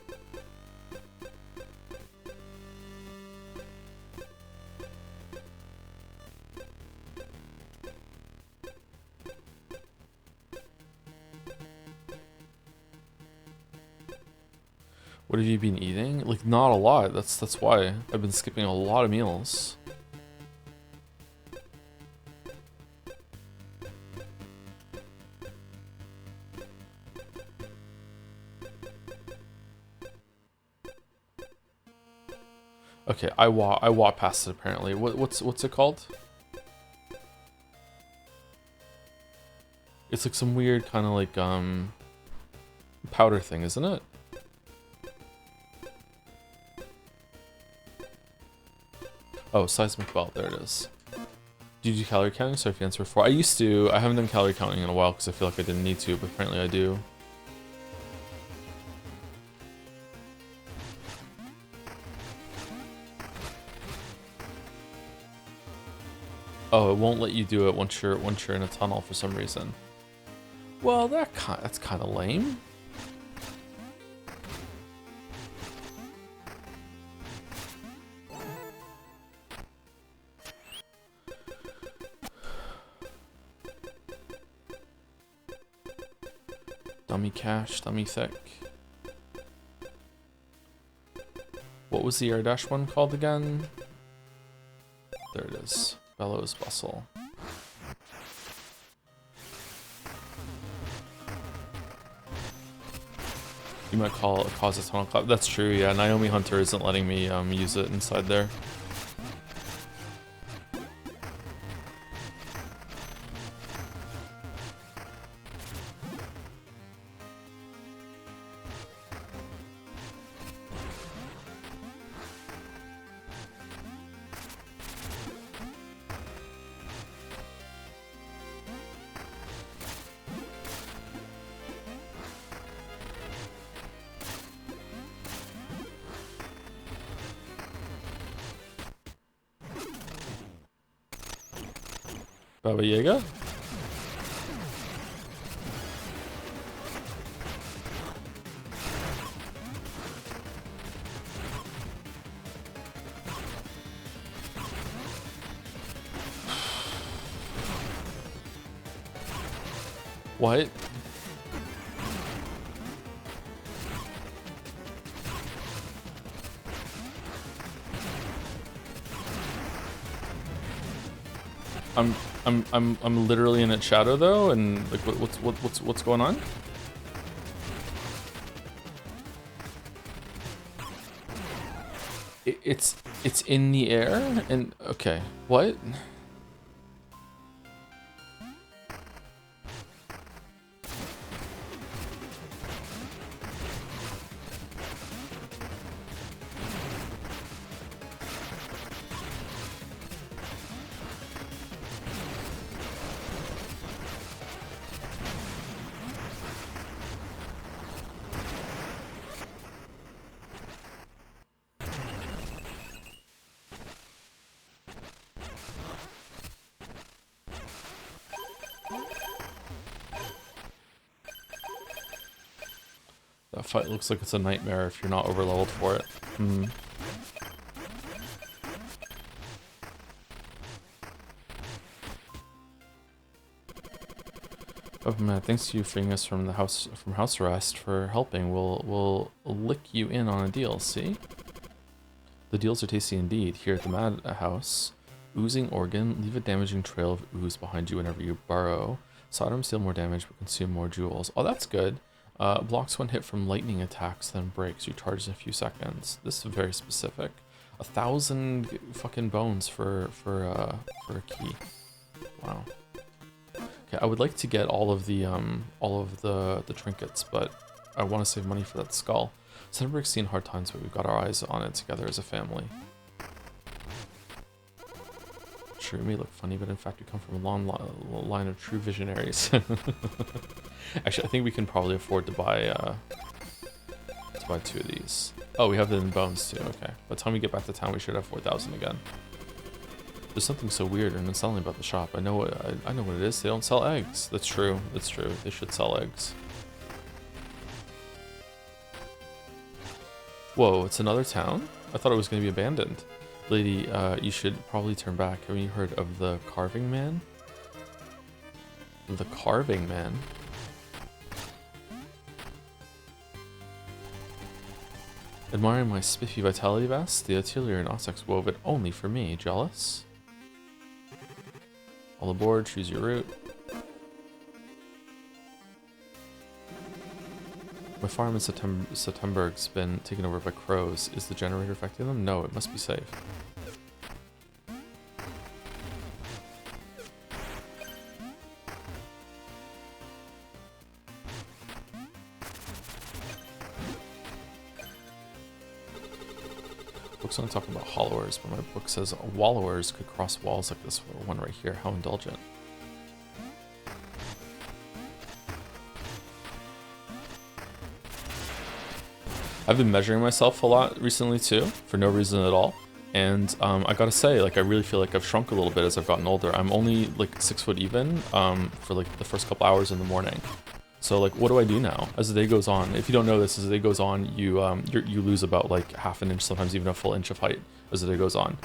What have you been eating? Like, not a lot. That's why I've been skipping a lot of meals. Okay, I walk past it apparently. What's it called? It's like some weird kind of like powder thing, isn't it? Oh, seismic belt, there it is. Do you do calorie counting? Sorry if you answered before. I used to. I haven't done calorie counting in a while because I feel like I didn't need to, but apparently I do. Oh, it won't let you do it once you're in a tunnel for some reason. Well, that's kind of lame. Dummy cash, dummy thick. What was the air dash one called again? There it is. Bellows bustle. You might cause a tunnel clap. That's true, yeah. Naomi Hunter isn't letting me use it inside there. Baba Yaga? What? I'm literally in its shadow though, and like what's going on? It's in the air, and okay, what? That fight looks like it's a nightmare if you're not overleveled for it. Hmm. Oh man, thanks to you freeing us from house arrest for helping. We'll lick you in on a deal, see? The deals are tasty indeed. Here at the Madhouse, oozing organ, leave a damaging trail of ooze behind you whenever you burrow. Items deal more damage but consume more jewels. Oh, that's good. Blocks when hit from lightning attacks, then breaks. Recharges in a few seconds. This is very specific. 1,000 fucking bones for a key. Wow. Okay, I would like to get all of the trinkets, but I want to save money for that skull. Sunbreak's seen hard times, but we've got our eyes on it together as a family. Sure, it may look funny, but in fact we come from a long line of true visionaries. Actually, I think we can probably afford to buy 2 of these. Oh, we have them in bones too, okay. By the time we get back to town, we should have 4,000 again. There's something so weird and unsettling about the shop. I know I know what it is. They don't sell eggs. That's true. That's true. They should sell eggs. Whoa, it's another town? I thought it was going to be abandoned. Lady, you should probably turn back. Have you heard of the Carving Man? The Carving Man? Admiring my spiffy vitality vest, the atelier in Ossex wove it only for me. Jealous? All aboard, choose your route. My farm in Septemberg's been taken over by crows. Is the generator affecting them? No, it must be safe. Book's not talking about hollowers, but my book says wallowers could cross walls like this one right here. How indulgent. I've been measuring myself a lot recently too, for no reason at all. And I gotta say, like, I really feel like I've shrunk a little bit as I've gotten older. I'm only like 6 foot even for like the first couple hours in the morning. So like, what do I do now as the day goes on? If you don't know this, as the day goes on, you lose about like half an inch, sometimes even a full inch of height as the day goes on.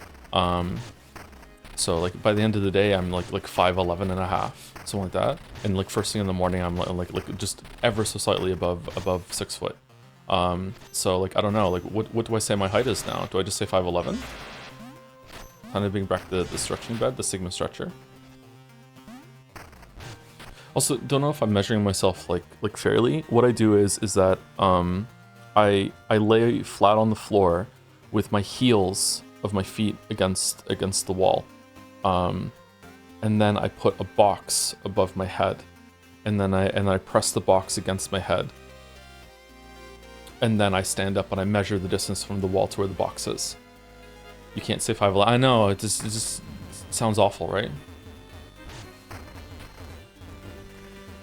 So like by the end of the day, I'm like 5'11" and a half, something like that. And like first thing in the morning, I'm like just ever so slightly above 6 foot. So like, I don't know, like what do I say my height is now? Do I just say 5'11"? Time to bring back the stretching bed, the Sigma stretcher. Also, don't know if I'm measuring myself like fairly. What I do is that I lay flat on the floor with my heels of my feet against the wall, and then I put a box above my head, and then I press the box against my head, and then I stand up and I measure the distance from the wall to where the box is. You can't say 5'11". I know, it just sounds awful, right?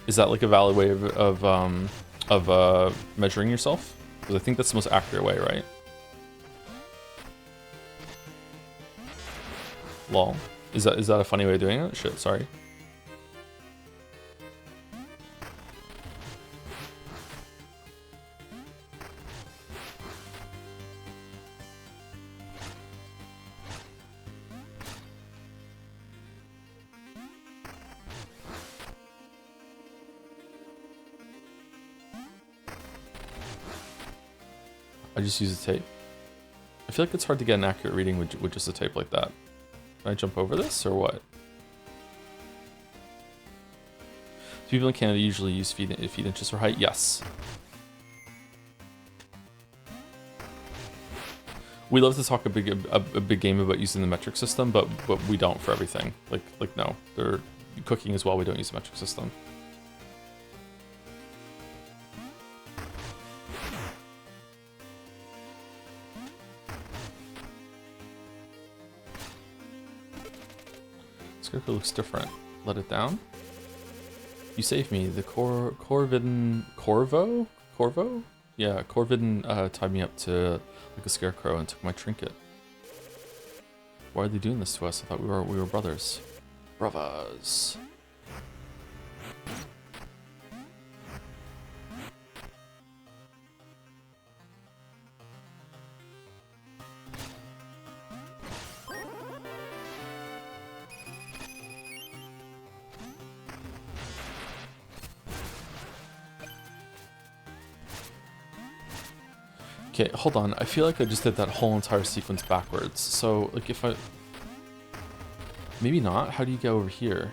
Is that like a valid way of measuring yourself? Because I think that's the most accurate way, right? Lol. Is that a funny way of doing it? Shit, sorry. I just use a tape. I feel like it's hard to get an accurate reading with just a tape like that. Can I jump over this or what? Do people in Canada usually use feet inches for height? Yes. We love to talk a big game about using the metric system, but we don't for everything. Like no, they're cooking as well. We don't use the metric system. Scarecrow looks different. Let it down. You saved me. The Corvo? Yeah, Corvidden tied me up to like a scarecrow and took my trinket. Why are they doing this to us? I thought we were brothers. Brothers. Okay, hold on. I feel like I just did that whole entire sequence backwards. So, like, if I... Maybe not. How do you get over here?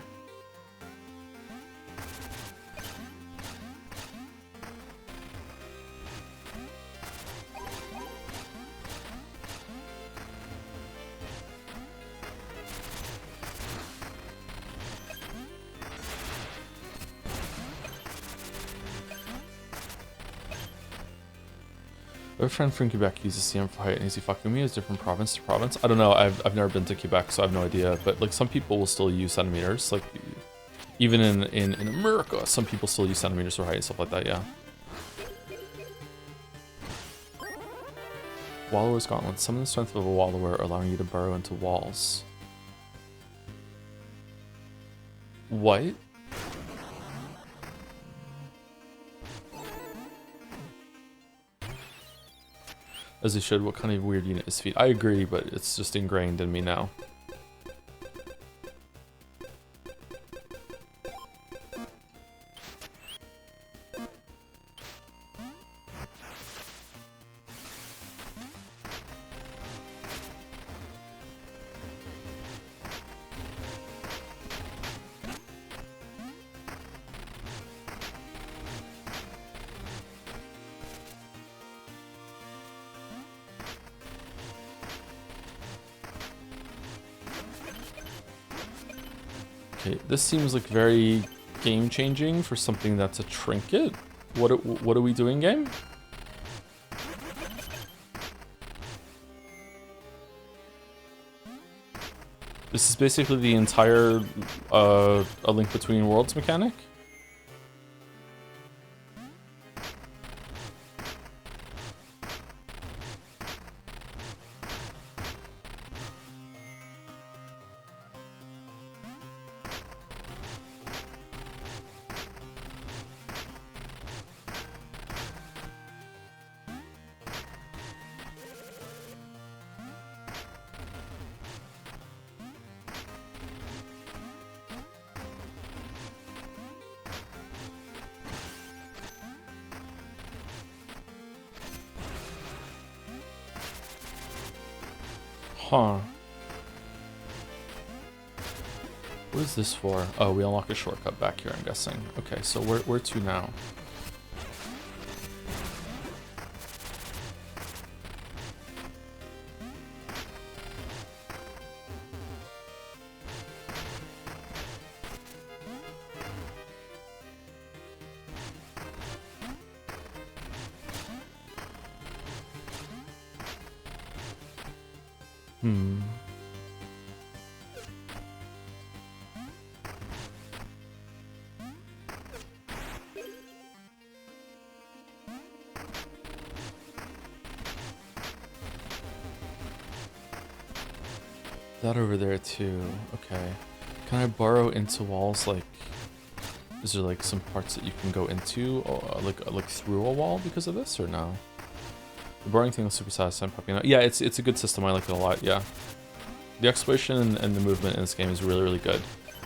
My friend from Quebec uses CM for height, and is he fucking me? Is different province to province? I don't know. I've never been to Quebec, so I have no idea. But like, some people will still use centimeters. Like, even in America, some people still use centimeters for height and stuff like that. Yeah. Wallower's Gauntlet. Summon the strength of a wallower, allowing you to burrow into walls. What? As he should. What kind of weird unit is feet? I agree, but it's just ingrained in me now. Okay, this seems like very game-changing for something that's a trinket. What are we doing, game? This is basically the entire A Link Between Worlds mechanic. Huh. What is this for? Oh, we unlock a shortcut back here, I'm guessing. Okay, so where to now? That over there too. Okay. Can I burrow into walls? Like, is there like some parts that you can go into, or like through a wall because of this, or no? The burrowing thing was super satisfying. Popping out. Yeah, it's a good system. I like it a lot. Yeah. The exploration and the movement in this game is really, really good.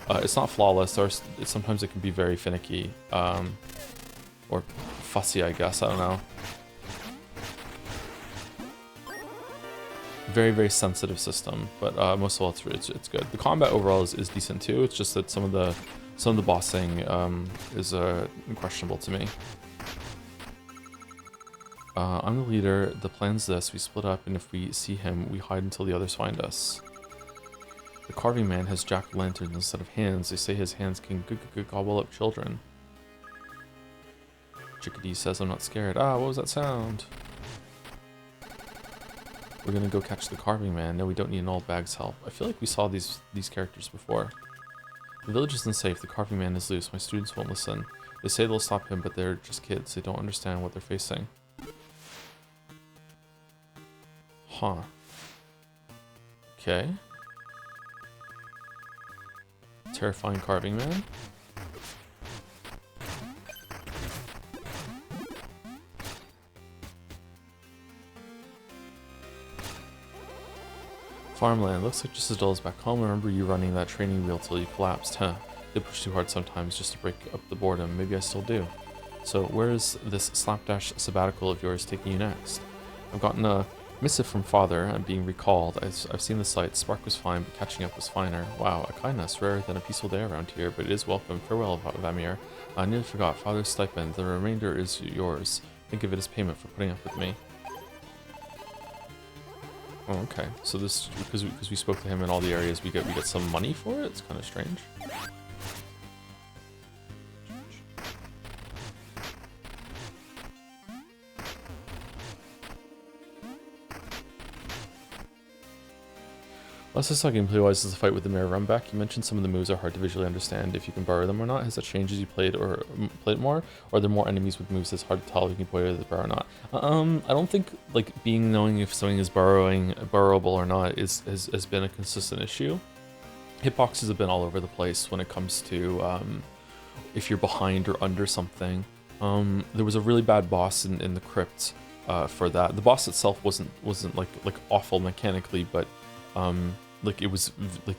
It's not flawless. Sometimes it can be very finicky, or fussy, I guess. I don't know. Very, very sensitive system, but most of all, it's good. The combat overall is decent too. It's just that some of the bossing is questionable to me. I'm the leader. The plan's this: we split up, and if we see him, we hide until the others find us. The carving man has jack-o'-lanterns instead of hands. They say his hands can gobble up children. Chickadee says, "I'm not scared." Ah, what was that sound? We're gonna go catch the carving man. No, we don't need an old bag's help. I feel like we saw these characters before. The village isn't safe. The carving man is loose. My students won't listen. They say they'll stop him, but they're just kids. They don't understand what they're facing. Huh. Okay. Terrifying carving man. Farmland. Looks like just as dull as back home. I remember you running that training wheel till you collapsed. Huh. They push too hard sometimes just to break up the boredom. Maybe I still do. So where is this slapdash sabbatical of yours taking you next? I've gotten a missive from father. I'm being recalled. I've seen the sights. Spark was fine, but catching up was finer. Wow, a kindness rarer than a peaceful day around here, but it is welcome. Farewell, Vamir. I nearly forgot. Father's stipend. The remainder is yours. Think of it as payment for putting up with me. Oh, okay. So this, because we spoke to him in all the areas, we get some money for it. It's kind of strange. Last I saw gameplay-wise is the fight with the Mirror Runback. You mentioned some of the moves are hard to visually understand if you can borrow them or not. Has that changed as you played more? Or are there more enemies with moves that's hard to tell if you can play with the borrow or not? I don't think like knowing if something is borrowable or not has been a consistent issue. Hitboxes have been all over the place when it comes to if you're behind or under something. There was a really bad boss in the crypt for that. The boss itself wasn't like awful mechanically, but like it was like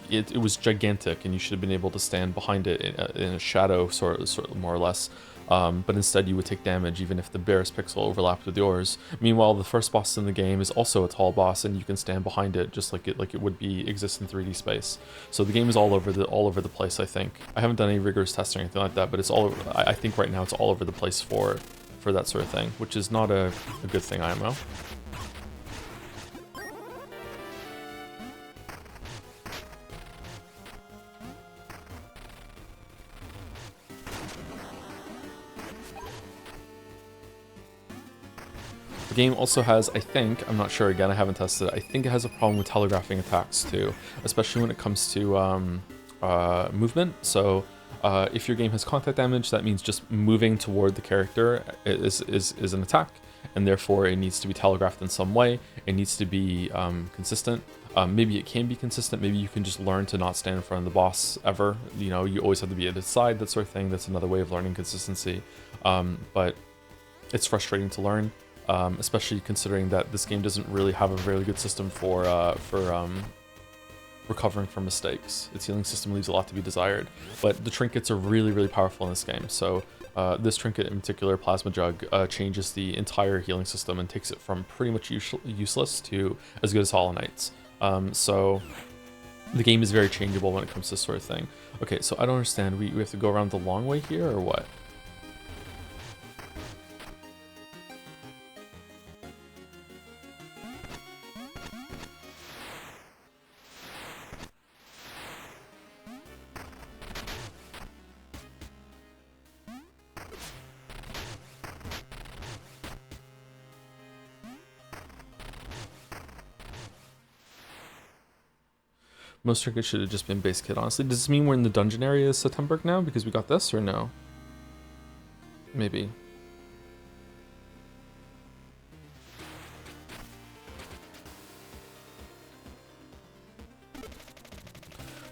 it was gigantic, and you should have been able to stand behind it in a shadow, sort of more or less. But instead you would take damage even if the barest pixel overlapped with yours. Meanwhile, the first boss in the game is also a tall boss, and you can stand behind it just like it would be exist in 3D space. So the game is all over the place. I think I haven't done any rigorous testing or anything like that, but it's all over, I think right now it's all over the place for that sort of thing, which is not a good thing, IMO. The game also has, I think, I'm not sure, again, I haven't tested it, I think it has a problem with telegraphing attacks too, especially when it comes to movement. So if your game has contact damage, that means just moving toward the character is an attack, and therefore it needs to be telegraphed in some way. It needs to be consistent. Maybe it can be consistent, maybe you can just learn to not stand in front of the boss ever. You know, you always have to be at his side, that sort of thing. That's another way of learning consistency. But it's frustrating to learn. Especially considering that this game doesn't really have a very good system for recovering from mistakes. Its healing system leaves a lot to be desired, but the trinkets are really powerful in this game. So this trinket in particular, Plasma Jug, changes the entire healing system and takes it from pretty much useless to as good as Hollow Knight's. So the game is very changeable when it comes to this sort of thing. Okay, so I don't understand. We have to go around the long way here, or what? Most trinkets should have just been base kit, honestly. Does this mean we're in the dungeon area of Septemberg now because we got this, or no? Maybe.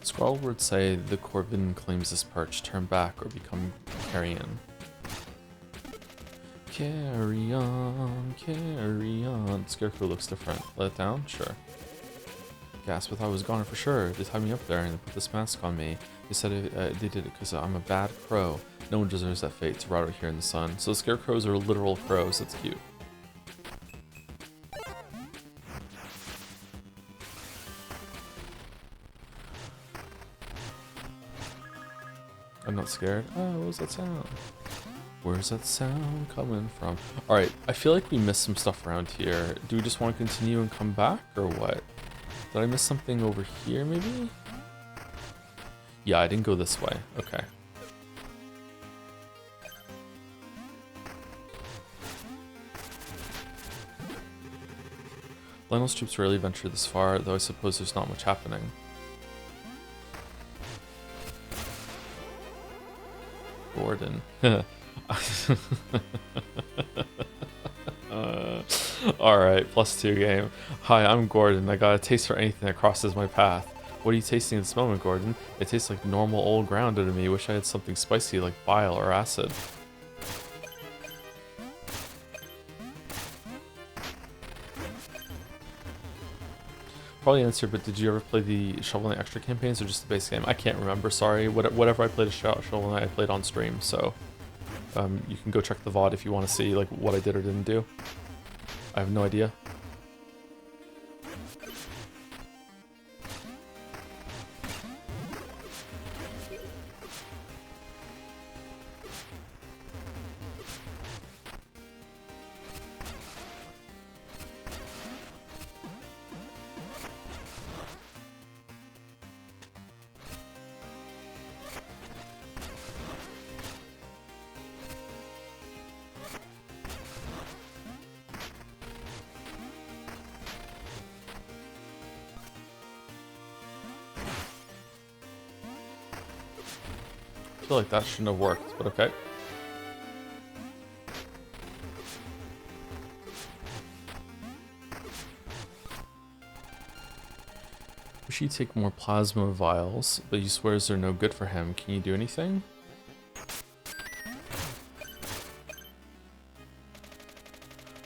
Scroll would say the Corbin claims this perch. Turn back or become carrion. Carry on, carry on. Scarecrow looks different. Let it down? Sure. Gasp, I thought I was gone for sure. They tied me up there and they put this mask on me. They said they did it because I'm a bad crow. No one deserves that fate to rot out here in the sun. So scarecrows are literal crows. That's cute. I'm not scared. Oh, what was that sound? Where's that sound coming from? Alright, I feel like we missed some stuff around here. Do we just want to continue and come back, or what? Did I miss something over here, maybe? Yeah, I didn't go this way. Okay. Lionel's troops rarely venture this far, though I suppose there's not much happening. Gordon. Alright, +2 game. Hi, I'm Gordon. I got a taste for anything that crosses my path. What are you tasting at this moment, Gordon? It tastes like normal old ground to me. Wish I had something spicy like bile or acid. Probably answer, but did you ever play the Shovel Knight Extra campaigns or just the base game? I can't remember, sorry. Whatever I played a Shovel Knight, I played on stream, so you can go check the VOD if you want to see like what I did or didn't do. I have no idea. I feel like that shouldn't have worked, but okay. Wish he'd take more plasma vials, but he swears they're no good for him. Can you do anything?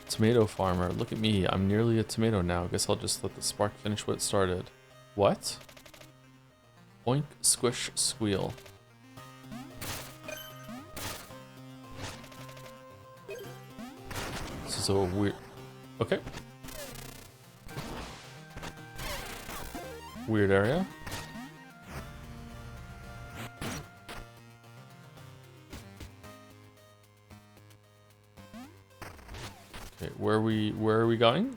Tomato farmer, look at me. I'm nearly a tomato now. Guess I'll just let the spark finish what it started. What? Oink, squish, squeal. This is a weird... Okay. Weird area. Okay, where are we going?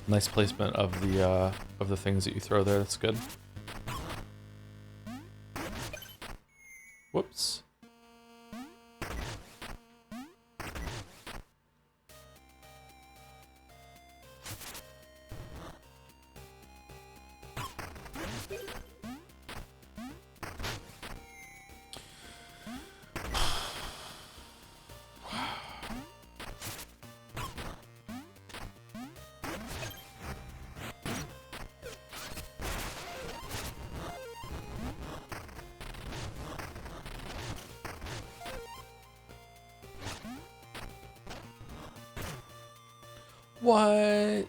Nice placement of the things that you throw there. That's good. Whoops. What?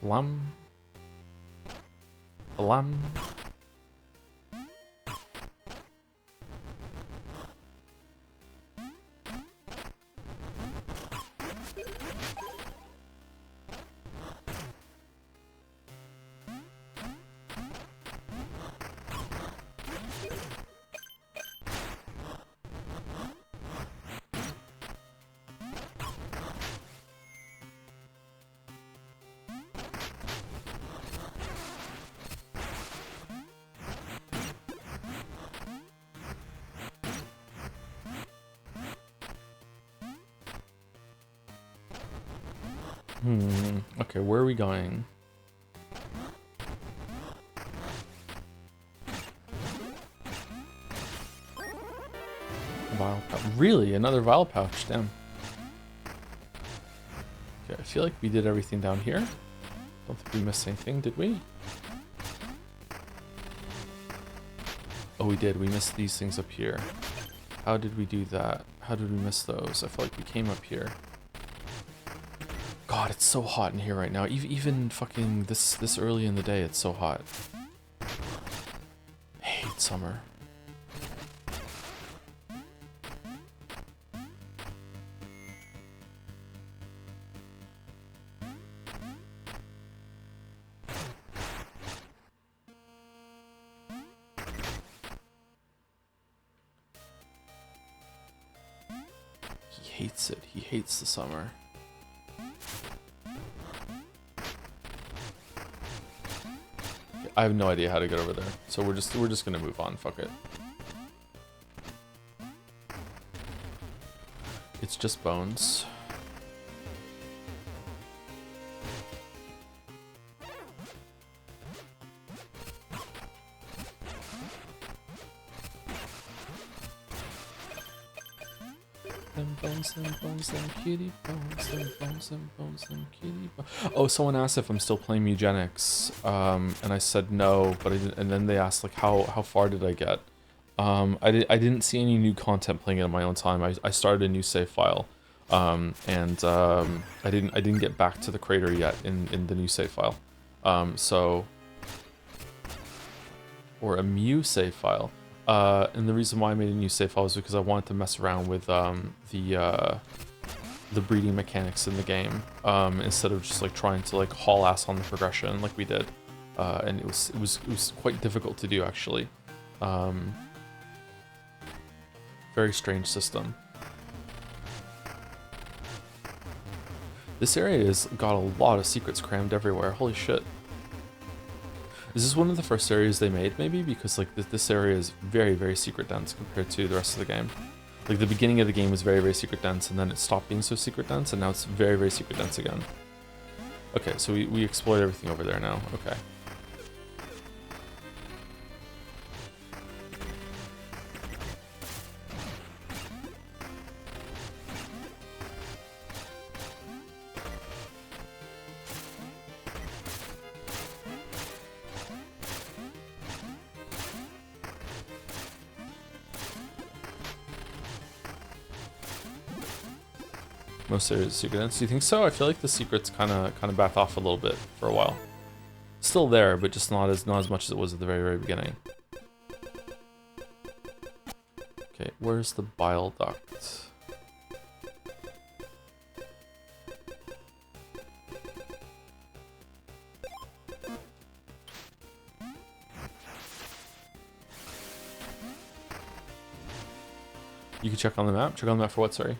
Lum. Lum. Okay, where are we going? Vial pouch. Really? Another vial pouch? Damn. Okay, I feel like we did everything down here. Don't think we missed anything, did we? Oh, we did. We missed these things up here. How did we do that? How did we miss those? I feel like we came up here. God, it's so hot in here right now. Even fucking this early in the day, it's so hot. I hate summer. He hates it. He hates the summer. I have no idea how to get over there, so we're just gonna move on. Fuck it. It's just bones. Them kitty bones, them kitty bones. Oh, someone asked if I'm still playing Eugenics, and I said no, but I didn't, and then they asked like how far did I get? I didn't see any new content playing it on my own time. I started a new save file, and I didn't get back to the crater yet in the new save file, or a mu save file. And the reason why I made a new save file was because I wanted to mess around with the breeding mechanics in the game, instead of just like trying to like haul ass on the progression like we did. and it was quite difficult to do actually. Very strange system. This area has got a lot of secrets crammed everywhere. Holy shit. Is this one of the first areas they made, maybe? Because like this area is very, very secret dense compared to the rest of the game. Like the beginning of the game was very, very secret dense, and then it stopped being so secret dense, and now it's very, very secret dense again. Okay, so we explored everything over there now. Okay. Most areas secret dense. Do you think so? I feel like the secrets kind of backed off a little bit for a while. Still there, but just not as much as it was at the very, very beginning. Okay, where's the bile duct? You can check on the map. Check on the map for what? Sorry.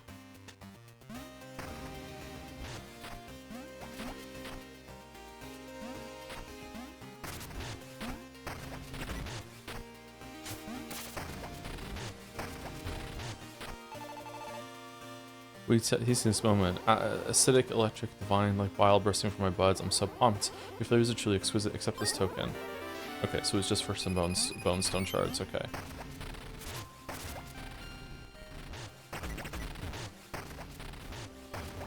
He's in this moment. Acidic, electric, divine, like bile bursting from my buds. I'm so pumped. Your flavors are truly exquisite. Accept this token. Okay, so it's just for some bone stone shards. Okay.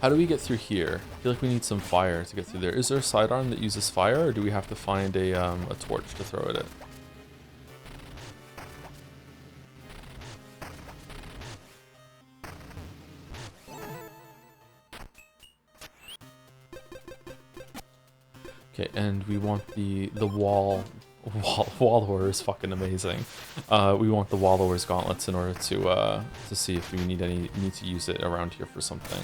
How do we get through here? I feel like we need some fire to get through there. Is there a sidearm that uses fire, or do we have to find a torch to throw at it? Okay, and we want the Wallower is fucking amazing. We want the Wallower's gauntlets in order to see if we need to use it around here for something.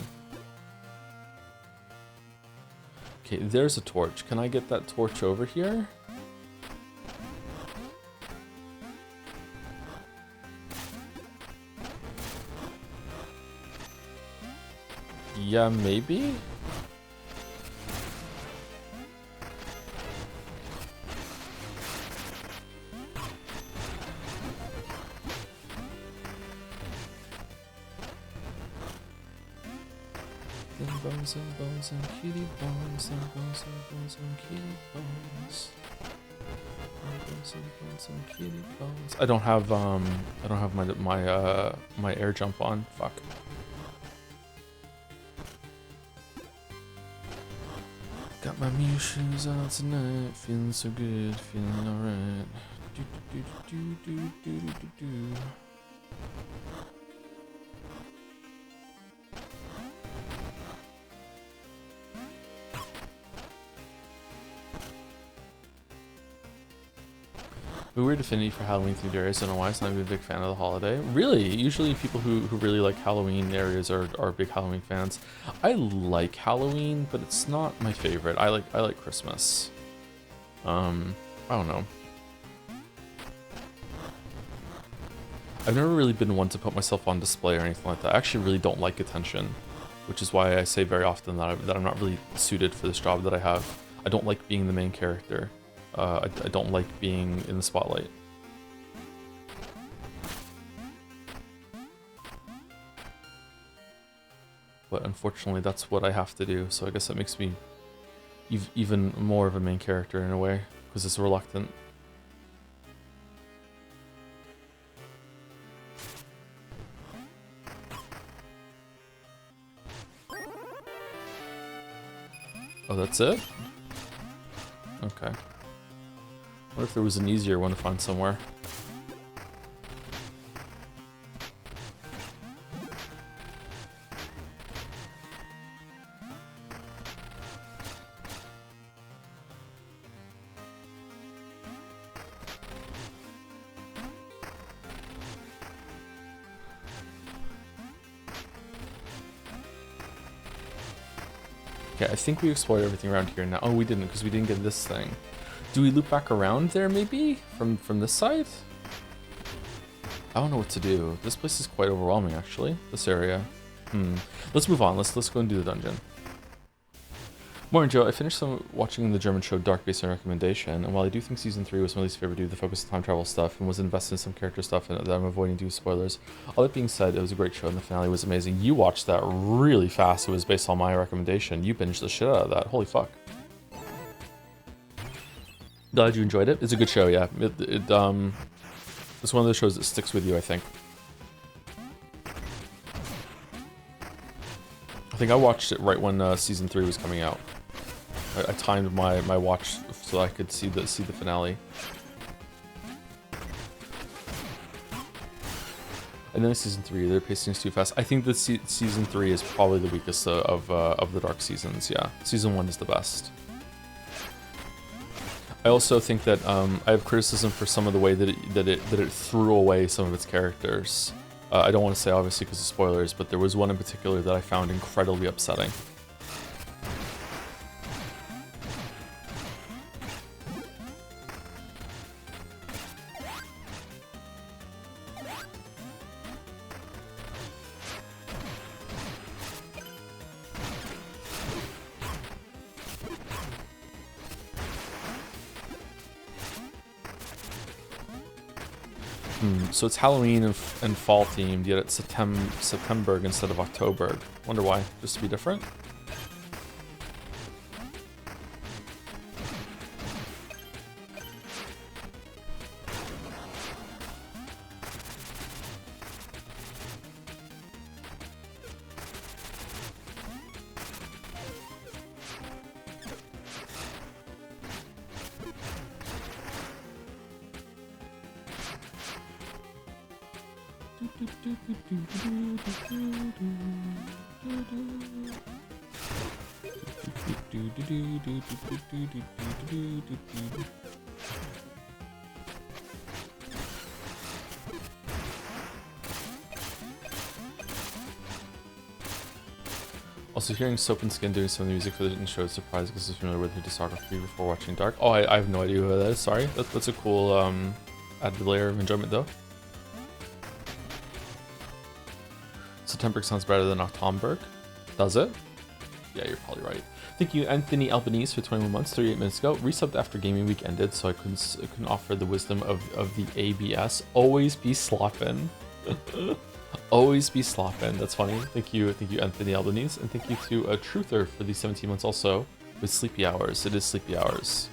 Okay, there's a torch. Can I get that torch over here? Yeah, maybe? Bones and kitty bones and bones and kitty bones. Bones and kitty bones. I don't have my air jump on. Fuck. Got my Mew shoes on tonight, feeling so good, feeling alright. Do. A weird affinity for Halloween themed areas. I don't know why. It's not even a big fan of the holiday. Really, usually people who really like Halloween areas are big Halloween fans. I like Halloween, but it's not my favorite. I like Christmas. I don't know. I've never really been one to put myself on display or anything like that. I actually really don't like attention, which is why I say very often that I'm not really suited for this job that I have. I don't like being the main character. I don't like being in the spotlight. But unfortunately, that's what I have to do, so I guess that makes me even more of a main character in a way, because it's reluctant. Oh, that's it? Okay. What if there was an easier one to find somewhere? Okay, I think we explored everything around here now. Oh, we didn't, because we didn't get this thing. Do we loop back around there maybe? From this side? I don't know what to do. This place is quite overwhelming actually, this area. Let's move on. Let's go and do the dungeon. Morning, Joe. I finished watching the German show Dark based on recommendation, and while I do think season 3 was my least favorite due to the focus on time travel stuff and was invested in some character stuff and that I'm avoiding due to spoilers, all that being said, it was a great show and the finale was amazing. You watched that really fast. It was based on my recommendation. You binged the shit out of that. Holy fuck. Glad you enjoyed it. It's a good show, yeah. It's one of those shows that sticks with you, I think. I think I watched it right when season 3 was coming out. I timed my watch so I could see the finale. And then season 3, their pacing is too fast. I think that season 3 is probably the weakest of the Dark seasons. Yeah, season 1 is the best. I also think that I have criticism for some of the way that it threw away some of its characters. I don't want to say obviously because of spoilers, but there was one in particular that I found incredibly upsetting. So it's Halloween and fall themed, yet it's September instead of October. Wonder why? Just to be different? Also, hearing Soap and Skin doing some of the music for the show is surprising because I'm familiar with her discography before watching Dark. Oh, I have no idea who that is, sorry. That's a cool added layer of enjoyment though. September sounds better than October. Does it? Yeah, you're probably right. Thank you, Anthony Albanese, for 21 months, 38 minutes ago. Resubbed after gaming week ended, so I couldn't offer the wisdom of the ABS. Always be sloppin'. Always be sloppin'. That's funny. Thank you, Anthony Albanese, and thank you to Truther for the 17 months also with Sleepy Hours. It is Sleepy Hours.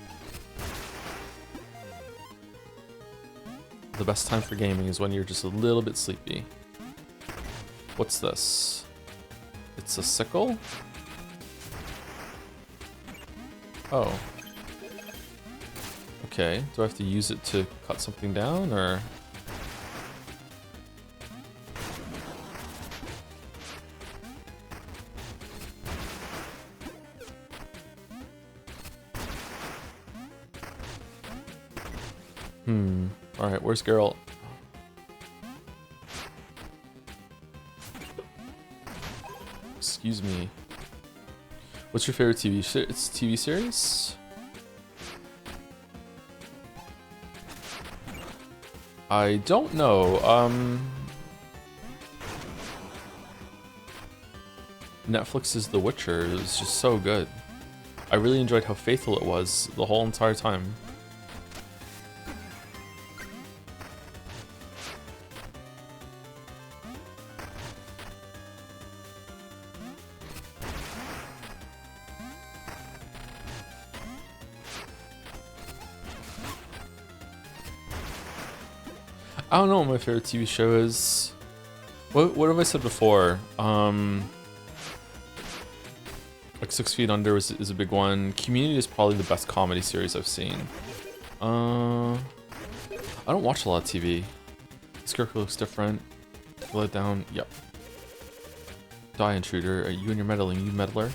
The best time for gaming is when you're just a little bit sleepy. What's this? It's a sickle? Oh. Okay, do I have to use it to cut something down, or...? Alright, where's Geralt? Excuse me. What's your favorite TV series? I don't know. Netflix's The Witcher is just so good. I really enjoyed how faithful it was the whole entire time. I don't know what my favorite TV show is. What have I said before? Like 6 Feet Under is a big one. Community is probably the best comedy series I've seen. I don't watch a lot of TV. Scarecrow looks different. Let down. Yep. Die Intruder. You and your meddling. You meddler.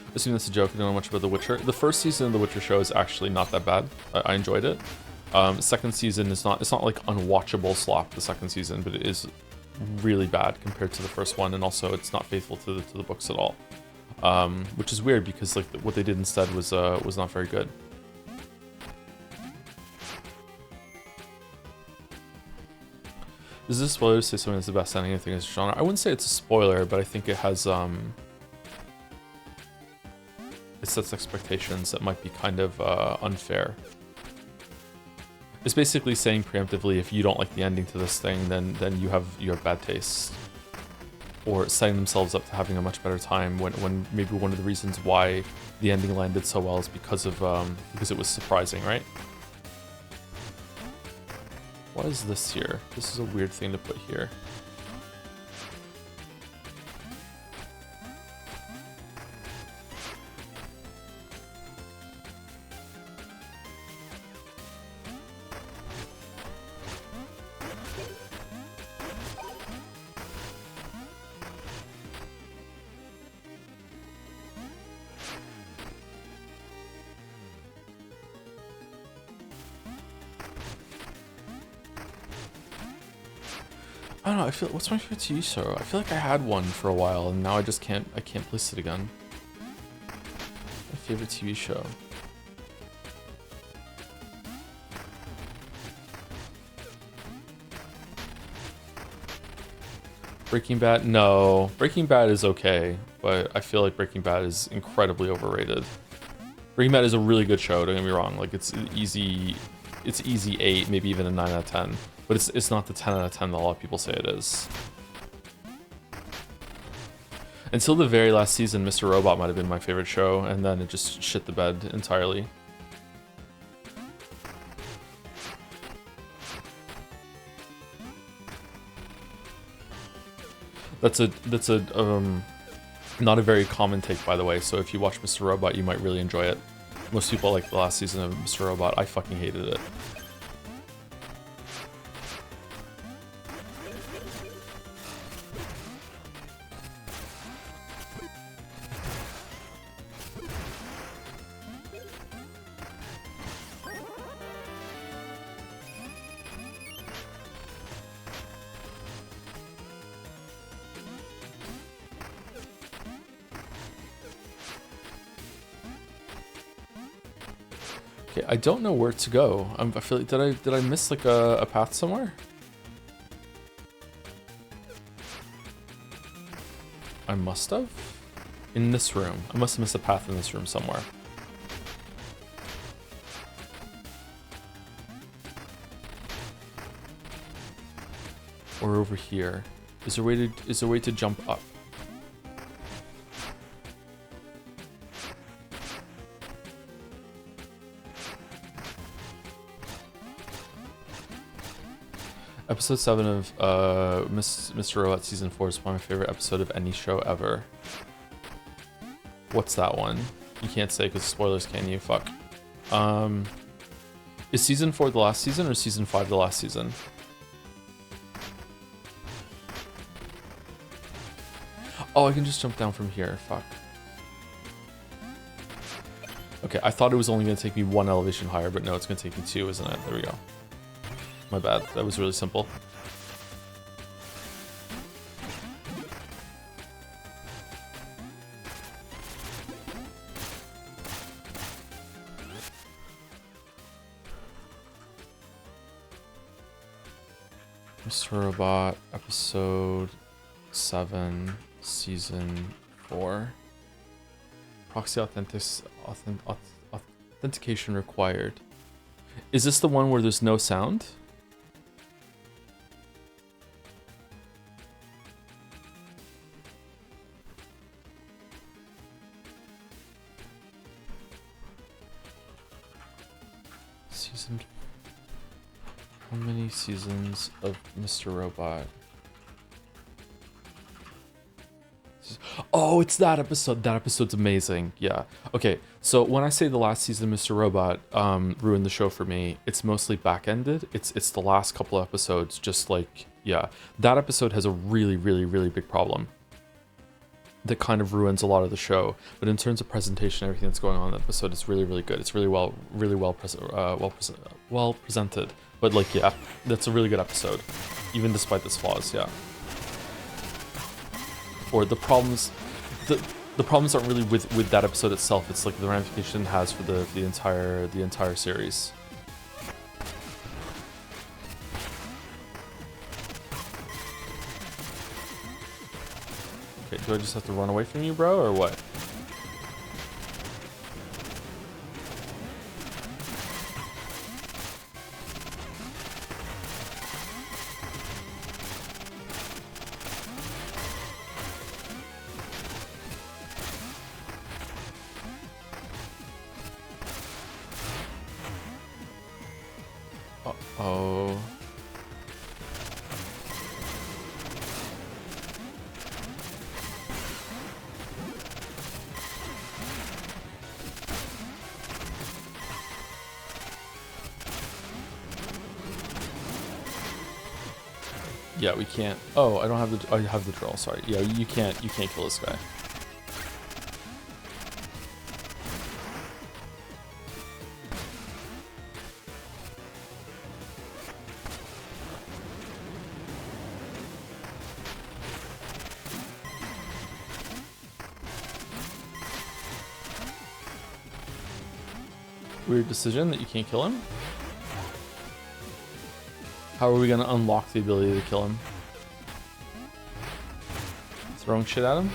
I assume that's a joke. I don't know much about The Witcher. The first season of The Witcher show is actually not that bad. I enjoyed it. Second season is not, it's not like unwatchable slop, the second season, but it is really bad compared to the first one, and also it's not faithful to the books at all. which is weird because like what they did instead was not very good. Is this a spoiler to say something that's the best ending I think is genre? I wouldn't say it's a spoiler, but I think it has it sets expectations that might be kind of unfair. It's basically saying preemptively, if you don't like the ending to this thing, then you have bad taste, or setting themselves up to having a much better time when maybe one of the reasons why the ending landed so well is because it was surprising, right? What is this here? This is a weird thing to put here. I don't know, I feel, what's my favorite TV show? I feel like I had one for a while and now I just can't place it again. My favorite TV show. Breaking Bad? No. Breaking Bad is okay, but I feel like Breaking Bad is incredibly overrated. Breaking Bad is a really good show, don't get me wrong. Like it's easy 8, maybe even a 9 out of 10. But it's not the 10 out of 10 that a lot of people say it is. Until the very last season, Mr. Robot might have been my favorite show, and then it just shit the bed entirely. That's not a very common take, by the way, so if you watch Mr. Robot, you might really enjoy it. Most people like the last season of Mr. Robot. I fucking hated it. Okay, I don't know where to go. I feel like, did I miss like a path somewhere? I must have? In this room. I must have missed a path in this room somewhere. Or over here. Is there a way to jump up? Episode 7 of Mr. Robot Season 4 is probably my favorite episode of any show ever. What's that one? You can't say because spoilers, can you? Fuck. Is Season 4 the last season or Season 5 the last season? Oh, I can just jump down from here. Fuck. Okay, I thought it was only going to take me 1 elevation higher, but no, it's going to take me 2, isn't it? There we go. My bad, that was really simple. Mr. Robot, episode 7, season 4. Proxy authentication required. Is this the one where there's no sound? How many seasons of Mr. Robot? Oh, it's that episode. That episode's amazing. Yeah. Okay, so when I say the last season of Mr. Robot ruined the show for me, it's mostly back-ended. It's the last couple episodes, just like, yeah. That episode has a really, really, really big problem that kind of ruins a lot of the show. But in terms of presentation, everything that's going on in the episode, it's really, really good. It's really well presented. But like, yeah, that's a really good episode, even despite its flaws. Yeah. Or the problems, the problems aren't really with that episode itself. It's like the ramification it has for the entire series. Okay, do I just have to run away from you, bro, or what? Uh-oh. Yeah, we can't. Oh, I don't have the. I have the drill. Sorry. Yeah, you can't kill this guy. Weird decision that you can't kill him. How are we gonna unlock the ability to kill him? Throwing shit at him?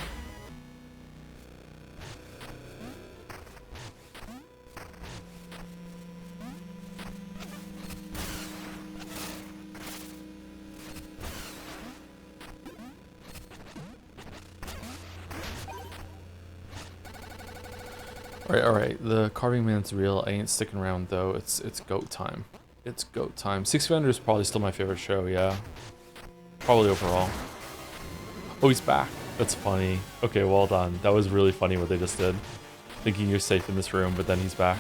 Alright, the carving man's real. I ain't sticking around though. It's goat time. It's goat time. Six Feet Under is probably still my favorite show, yeah. Probably overall. Oh, he's back. That's funny. Okay, well done. That was really funny what they just did. Thinking you're safe in this room, but then he's back.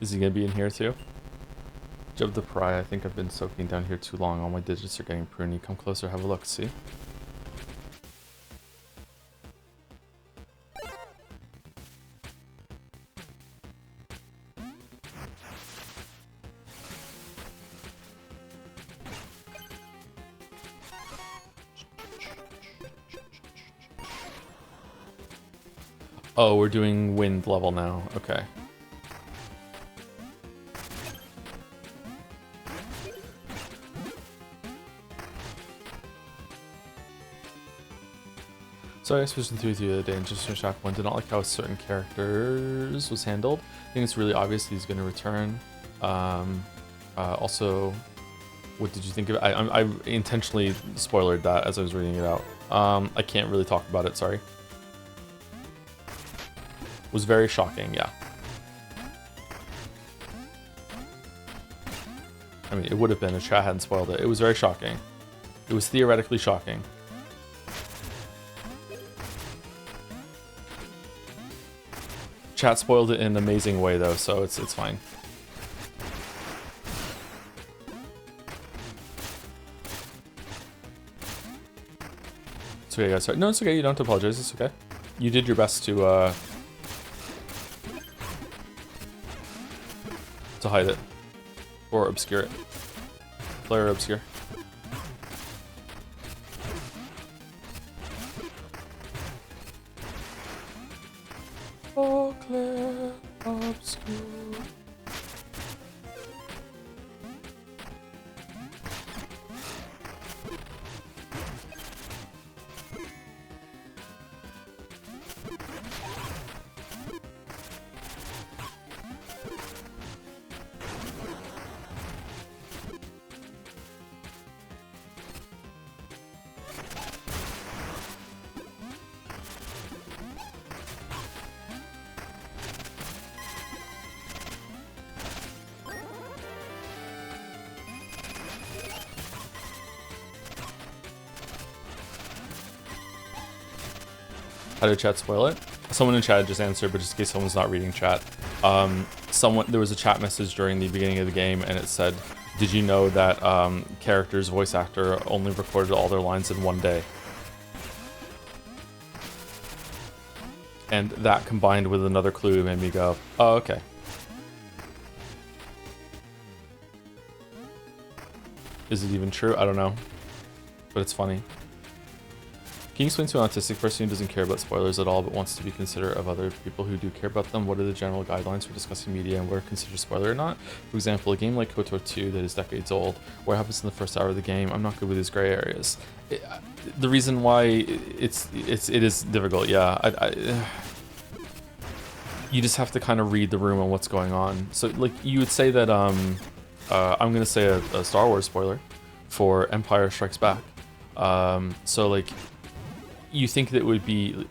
Is he gonna be in here too? Jub the Pry, I think I've been soaking down here too long. All my digits are getting pruny. Come closer, have a look, see? Oh, we're doing wind level now. Okay. So I switched through the other day and just finished Act 1. Did not like how certain characters was handled. I think it's really obvious he's going to return. Also, what did you think of it? I intentionally spoilered that as I was reading it out. I can't really talk about it, sorry. Was very shocking, yeah. I mean, it would have been if chat hadn't spoiled it. It was very shocking. It was theoretically shocking. Chat spoiled it in an amazing way though, so it's fine. It's okay, guys. No, it's okay. You don't have to apologize. It's okay. You did your best to hide it or obscure it. Flare or obscure. Oh, clear, obscure. How did chat spoil it? Someone in chat just answered, but just in case someone's not reading chat. There was a chat message during the beginning of the game and it said, Did you know that character's voice actor only recorded all their lines in one day? And that combined with another clue made me go, oh, okay. Is it even true? I don't know. But it's funny. Can you explain to an autistic person who doesn't care about spoilers at all but wants to be considerate of other people who do care about them? What are the general guidelines for discussing media and what are considered spoiler or not? For example, a game like KOTOR 2 that is decades old, what happens in the first hour of the game? I'm not good with these gray areas. The reason why it is difficult, yeah. You just have to kind of read the room on what's going on. So, like, you would say that, I'm gonna say a Star Wars spoiler for Empire Strikes Back. So, like, you think that it would be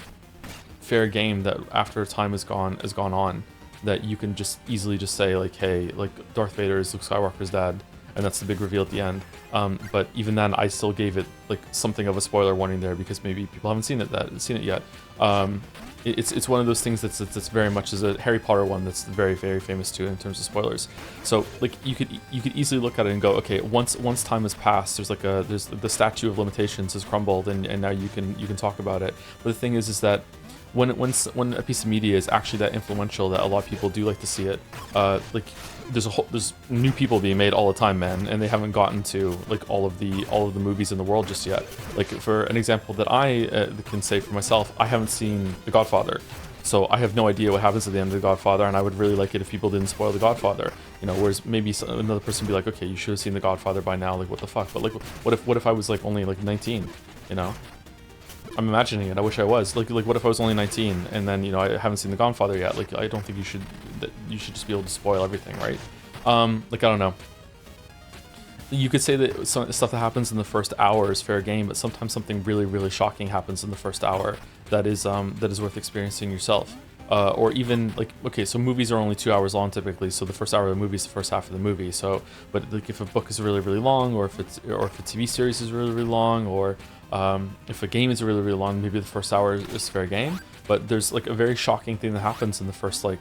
fair game that after time has gone on, that you can just easily just say, like, hey, like, Darth Vader is Luke Skywalker's dad, and that's the big reveal at the end. But even then, I still gave it, like, something of a spoiler warning there because maybe people haven't seen it yet. It's one of those things that's very much as a Harry Potter one that's very, very famous too in terms of spoilers. So, like, you could easily look at it and go, okay, once time has passed, there's the statute of limitations has crumbled, and now you can talk about it. But the thing is that when a piece of media is actually that influential that a lot of people do like to see it, like, there's new people being made all the time, man, and they haven't gotten to, like, all of the movies in the world just yet. Like, for an example that I can say for myself, I haven't seen The Godfather, so I have no idea what happens at the end of The Godfather, and I would really like it if people didn't spoil The Godfather, you know. Whereas maybe another person would be like, okay, you should have seen The Godfather by now, like, what the fuck. But, like, what if I was, like, only, like, 19, you know? I'm imagining it. I wish I was. Like, what if I was only 19 and then, you know, I haven't seen The Godfather yet? Like, I don't think you should just be able to spoil everything, right? Like, I don't know. You could say that some stuff that happens in the first hour is fair game, but sometimes something really, really shocking happens in the first hour that is worth experiencing yourself. Or even, like, okay, so movies are only 2 hours long typically, so the first hour of the movie is the first half of the movie. So, but, like, if a book is really, really long, or if a TV series is really, really long, or if a game is really, really long, maybe the first hour is fair game. But there's, like, a very shocking thing that happens in the first, like,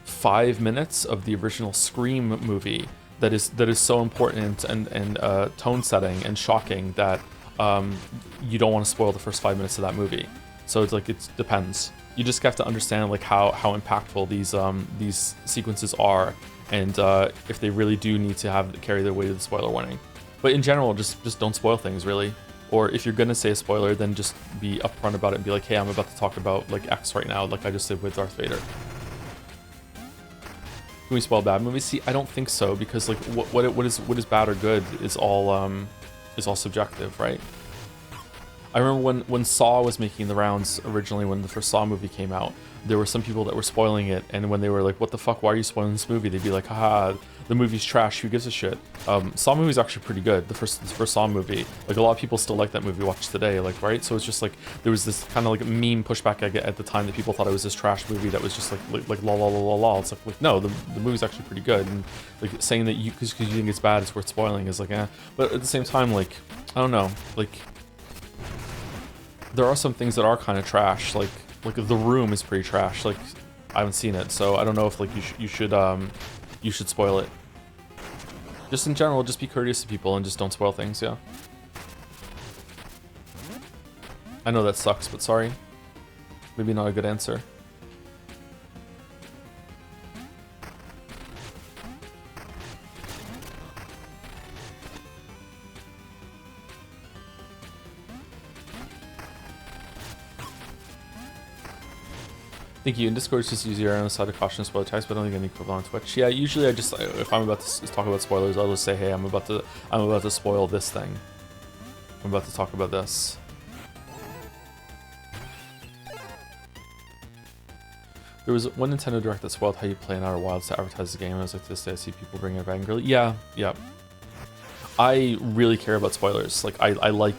5 minutes of the original Scream movie that is so important and tone setting and shocking that you don't want to spoil the first 5 minutes of that movie. So it's like, it depends. You just have to understand, like, how impactful these sequences are, and if they really do need to carry their weight of the spoiler warning. But in general, just don't spoil things, really. Or if you're gonna say a spoiler, then just be upfront about it and be like, hey, I'm about to talk about, like, X right now, like I just did with Darth Vader. Can we spoil bad movies? See, I don't think so, because, like, what is bad or good is all subjective, right? I remember when Saw was making the rounds originally, when the first Saw movie came out, there were some people that were spoiling it, and when they were like, what the fuck, why are you spoiling this movie? They'd be like, haha, the movie's trash, who gives a shit? Saw movie's actually pretty good, the first Saw movie. Like, a lot of people still like that movie watched today, like, right? So it's just like, there was this kind of, like, meme pushback at the time that people thought it was this trash movie that was just like la la la la la. It's like no, the movie's actually pretty good, and, like, saying that because you think it's bad, it's worth spoiling is like, eh. But at the same time, like, I don't know, like, there are some things that are kind of trash, like The Room is pretty trash. Like, I haven't seen it, so I don't know if, like, you should spoil it. Just in general, just be courteous to people and just don't spoil things, yeah. I know that sucks, but sorry. Maybe not a good answer. Thank you. In Discord, it's just easier on the side of caution spoiler text, but I don't think any equivalent on Twitch. Yeah, usually I just, if I'm about to talk about spoilers, I'll just say, hey, I'm about to spoil this thing. I'm about to talk about this. There was one Nintendo Direct that spoiled how you play in Outer Wilds to advertise the game. I was like, to this day, I see people bringing it back angrily. Yeah. I really care about spoilers. Like, I like...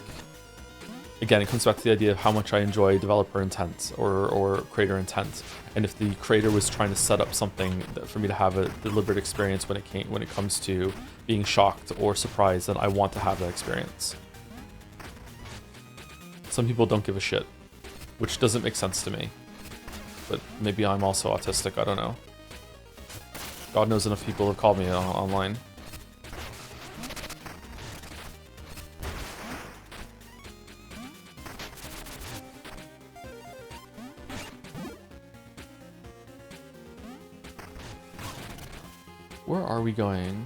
Again, it comes back to the idea of how much I enjoy developer intent or creator intent, and if the creator was trying to set up something for me to have a deliberate experience when it comes to being shocked or surprised, then I want to have that experience. Some people don't give a shit, which doesn't make sense to me, but maybe I'm also autistic. I don't know. God knows enough people have called me online. Where are we going?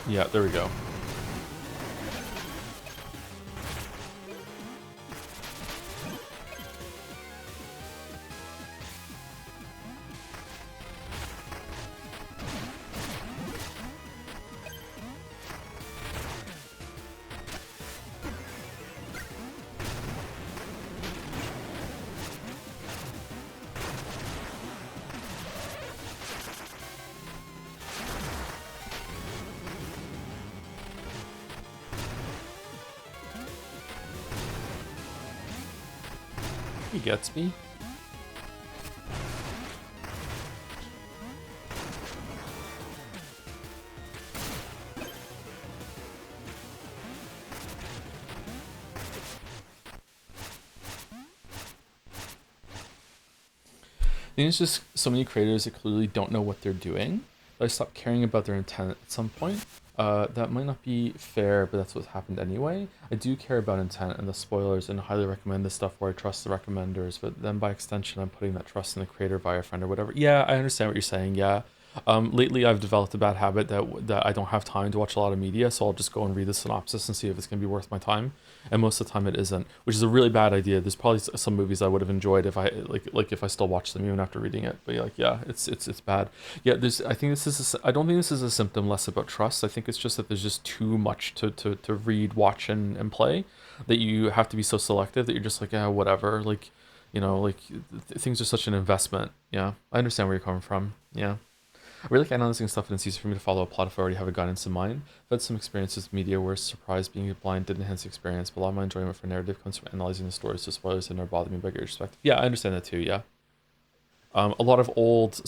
Yeah, there we go. He gets me. I think it's just so many creators that clearly don't know what they're doing. I stopped caring about their intent at some point. That might not be fair, but that's what happened anyway. I do care about intent and the spoilers and highly recommend the stuff where I trust the recommenders, but then by extension, I'm putting that trust in the creator via a friend or whatever. Yeah, I understand what you're saying, yeah. Lately, I've developed a bad habit that I don't have time to watch a lot of media, so I'll just go and read the synopsis and see if it's going to be worth my time. And most of the time, it isn't, which is a really bad idea. There's probably some movies I would have enjoyed if I like if I still watched them even after reading it. But like, yeah, it's bad. Yeah, I think this is. I don't think this is a symptom less about trust. I think it's just that there's just too much to read, watch, and play that you have to be so selective that you're just like, yeah, whatever. Like, things are such an investment. Yeah, I understand where you're coming from. Yeah. I really like analyzing stuff, and it's easy for me to follow a plot if I already have a guidance in mind. I've had some experiences with media where surprise being blind did enhance the experience, but a lot of my enjoyment for narrative comes from analyzing the stories, so spoilers did not bother me by your perspective. Yeah, I understand that too, yeah. A lot of older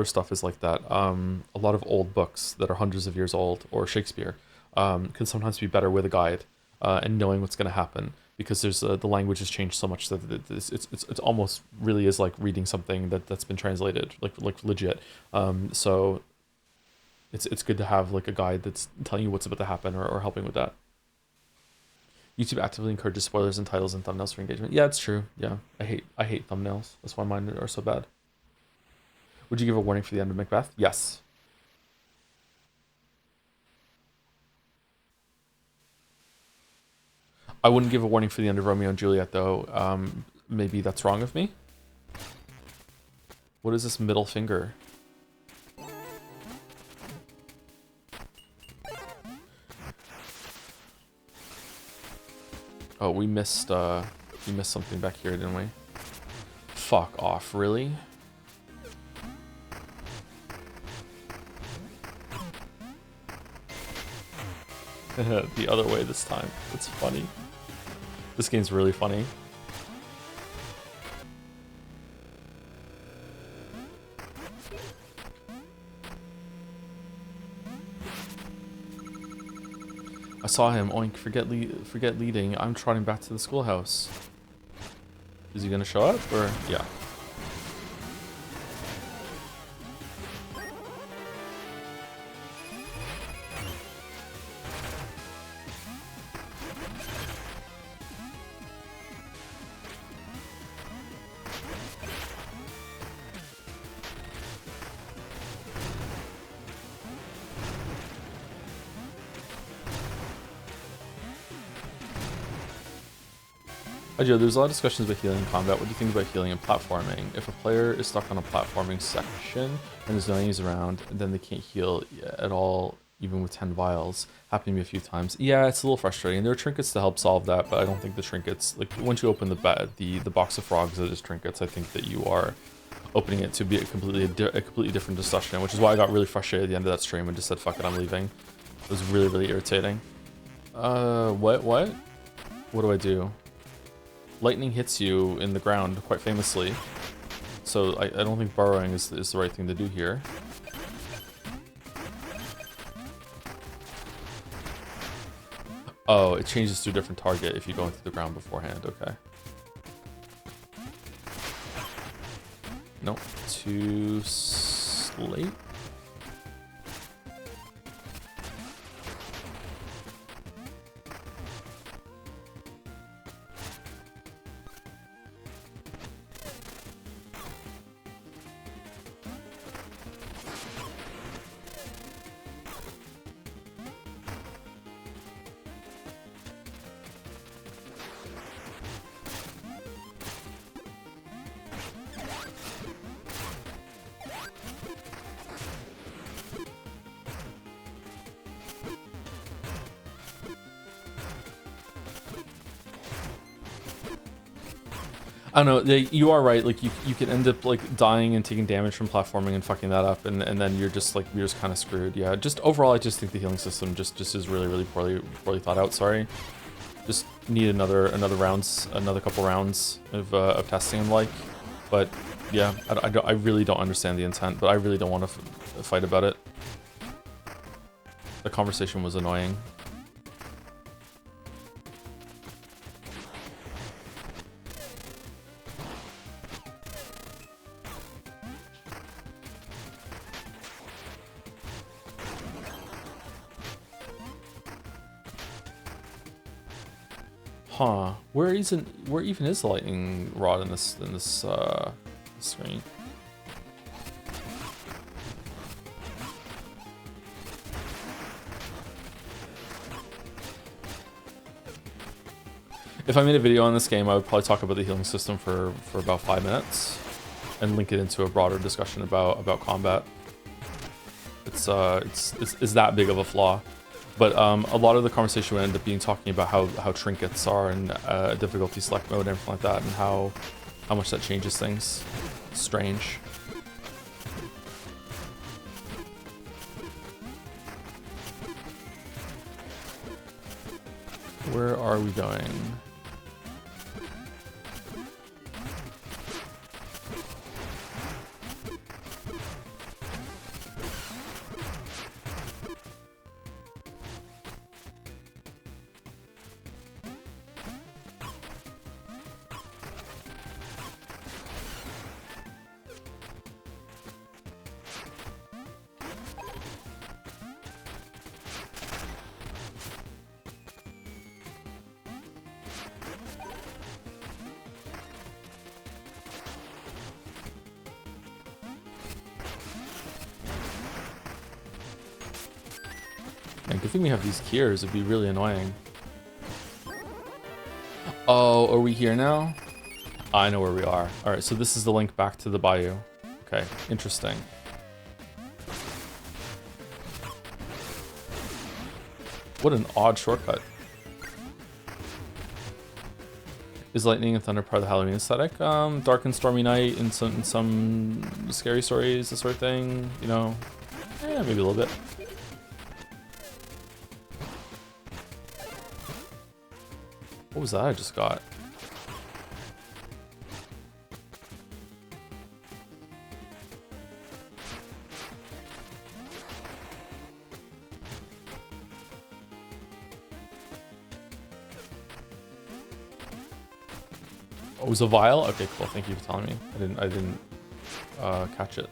stuff is like that. A lot of old books that are hundreds of years old, or Shakespeare, can sometimes be better with a guide and knowing what's going to happen because there's the language has changed so much that it's almost really is like reading something that's been translated like legit. So it's good to have like a guide that's telling you what's about to happen or helping with that. YouTube actively encourages spoilers and titles and thumbnails for engagement. Yeah, it's true. Yeah, I hate thumbnails. That's why mine are so bad. Would you give a warning for the end of Macbeth? Yes. I wouldn't give a warning for the end of Romeo and Juliet though. Maybe that's wrong of me. What is this middle finger? Oh, we missed something back here, didn't we? Fuck off, really? The other way this time. That's funny. This game's really funny. I saw him. Oink, forget leading. I'm trotting back to the schoolhouse. Is he gonna show up or yeah? Joe, there's a lot of discussions about healing in combat. What do you think about healing and platforming? If a player is stuck on a platforming section and there's no enemies around, then they can't heal at all, even with 10 vials. Happened to me a few times. Yeah, it's a little frustrating. There are trinkets to help solve that, but I don't think the trinkets, like once you open the box of frogs that is trinkets, I think that you are opening it to be a completely different discussion, which is why I got really frustrated at the end of that stream and just said, fuck it, I'm leaving. It was really, really irritating. What? What do I do? Lightning hits you in the ground, quite famously. So I don't think burrowing is the right thing to do here. Oh, it changes to a different target if you go into the ground beforehand, okay. Nope, too late. I don't know, you are right, like you can end up like dying and taking damage from platforming and fucking that up, and then you're just kind of screwed. Yeah, just overall I just think the healing system just is really poorly thought out. Sorry, just need another couple rounds of testing and like, but yeah, I really don't understand the intent, but I really don't want to fight about it. The conversation was annoying. Huh? Where even is the lightning rod in this screen? If I made a video on this game, I would probably talk about the healing system for about 5 minutes, and link it into a broader discussion about combat. It's that big of a flaw. But a lot of the conversation would end up being talking about how trinkets are and difficulty select mode and everything like that, and how much that changes things. Strange. Where are we going? Good thing we have these cures, it'd be really annoying. Oh, are we here now? I know where we are. Alright, so this is the link back to the bayou. Okay, interesting. What an odd shortcut. Is lightning and thunder part of the Halloween aesthetic? Dark and stormy night in some scary stories, this sort of thing, you know? Yeah, maybe a little bit. What was that I just got? Oh, it was a vial? Okay, cool. Thank you for telling me. I didn't catch it.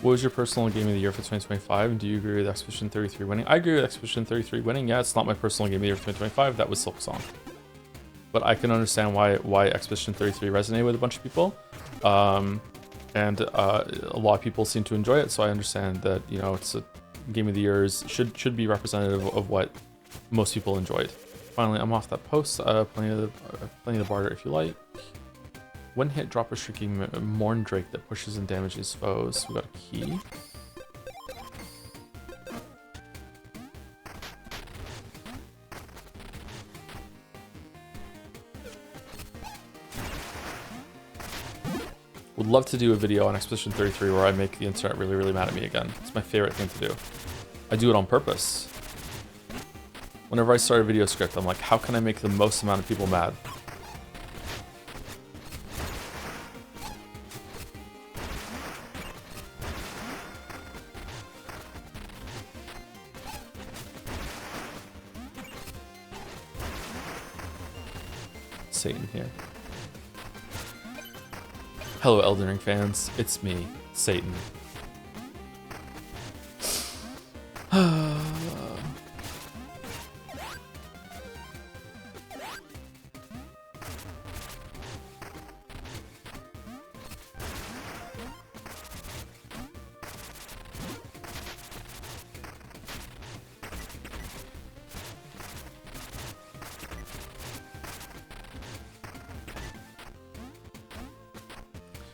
What was your personal game of the year for 2025? And do you agree with Expedition 33 winning? I agree with Expedition 33 winning. Yeah, it's not my personal game of the year for 2025. That was Silk Song. But I can understand why Expedition 33 resonated with a bunch of people. And a lot of people seem to enjoy it. So I understand that, you know, it's a game of the years should be representative of what most people enjoyed. Finally, I'm off that post. Plenty of the barter if you like. One hit, drop a shrieking Mourndrake that pushes and damages foes. We got a key. Would love to do a video on Expedition 33 where I make the internet really, really mad at me again. It's my favorite thing to do. I do it on purpose. Whenever I start a video script, I'm like, how can I make the most amount of people mad? Satan here. Hello, Elden Ring fans. It's me, Satan.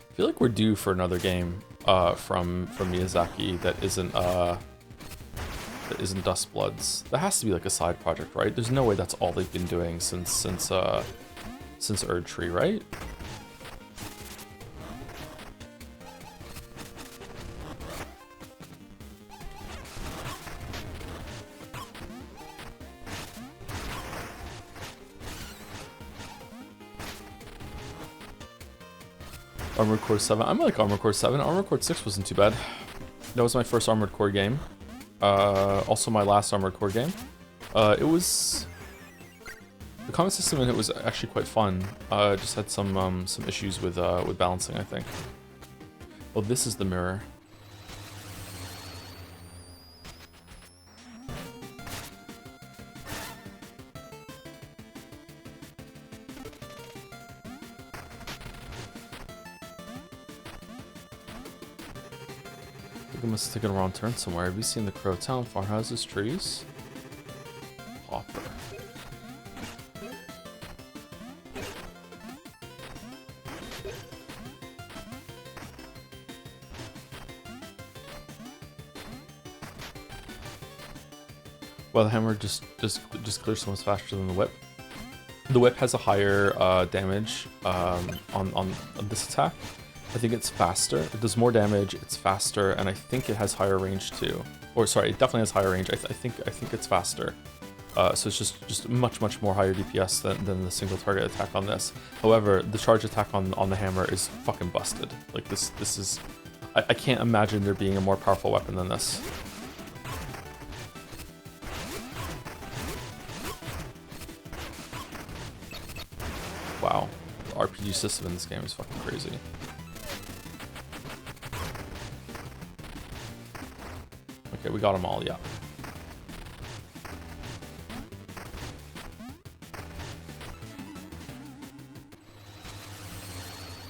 I feel like we're due for another game from Miyazaki that isn't Dust Bloods. That has to be like a side project, right? There's no way that's all they've been doing since Erd Tree, right? Armored Core 7. I like Armored Core 7. Armored Core 6 wasn't too bad. That was my first Armored Core game. Also my last Armored Core game. It was... The combat system in it was actually quite fun. Just had some issues with balancing, I think. Oh, this is the mirror. I must have taken a wrong turn somewhere. Have you seen the Crow Town? Farmhouses, trees? Hopper. Well, the hammer just clears so much faster than the whip. The whip has a higher damage on this attack. I think it's faster. It does more damage. It's faster, and I think it has higher range too. Or sorry, it definitely has higher range. I think it's faster. So it's just much more higher DPS than the single target attack on this. However, the charge attack on the hammer is fucking busted. Like this is, I can't imagine there being a more powerful weapon than this. Wow, the RPG system in this game is fucking crazy. Okay, we got them all, yeah.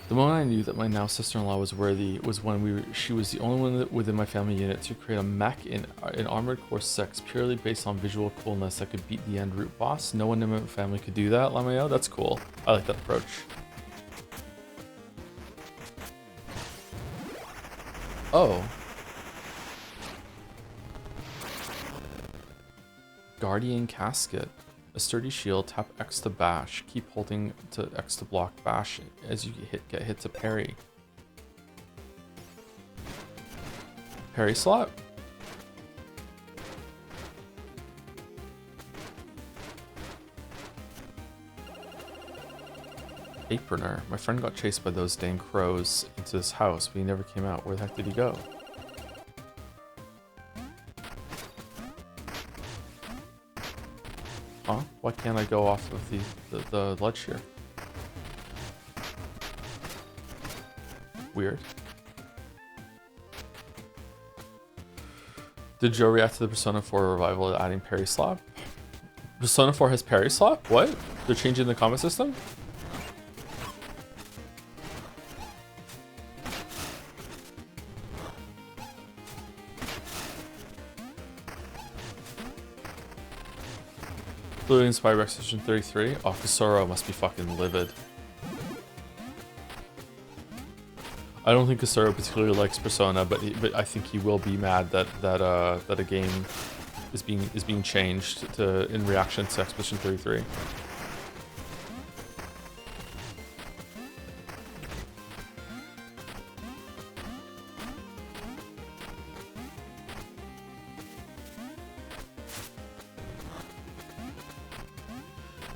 The moment I knew that my now sister-in-law was worthy was when she was the only one within my family unit to create a mech in Armored Core 6 purely based on visual coolness that could beat the end root boss. No one in my family could do that, Lameo. That's cool. I like that approach. Oh. Guardian Casket. A sturdy shield, tap X to bash. Keep holding to X to block bash as you get hit to parry. Parry slot? Aproner. My friend got chased by those dang crows into this house, but he never came out. Where the heck did he go? Huh? Why can't I go off of the ledge here? Weird. Did Joe react to the Persona 4 revival adding parry slap? Persona 4 has parry slap? What? They're changing the combat system? Blue inspired by Expedition 33? Oh, Kasoro must be fucking livid. I don't think Casero particularly likes Persona, but I think he will be mad that a game is being changed to in reaction to Expedition 33.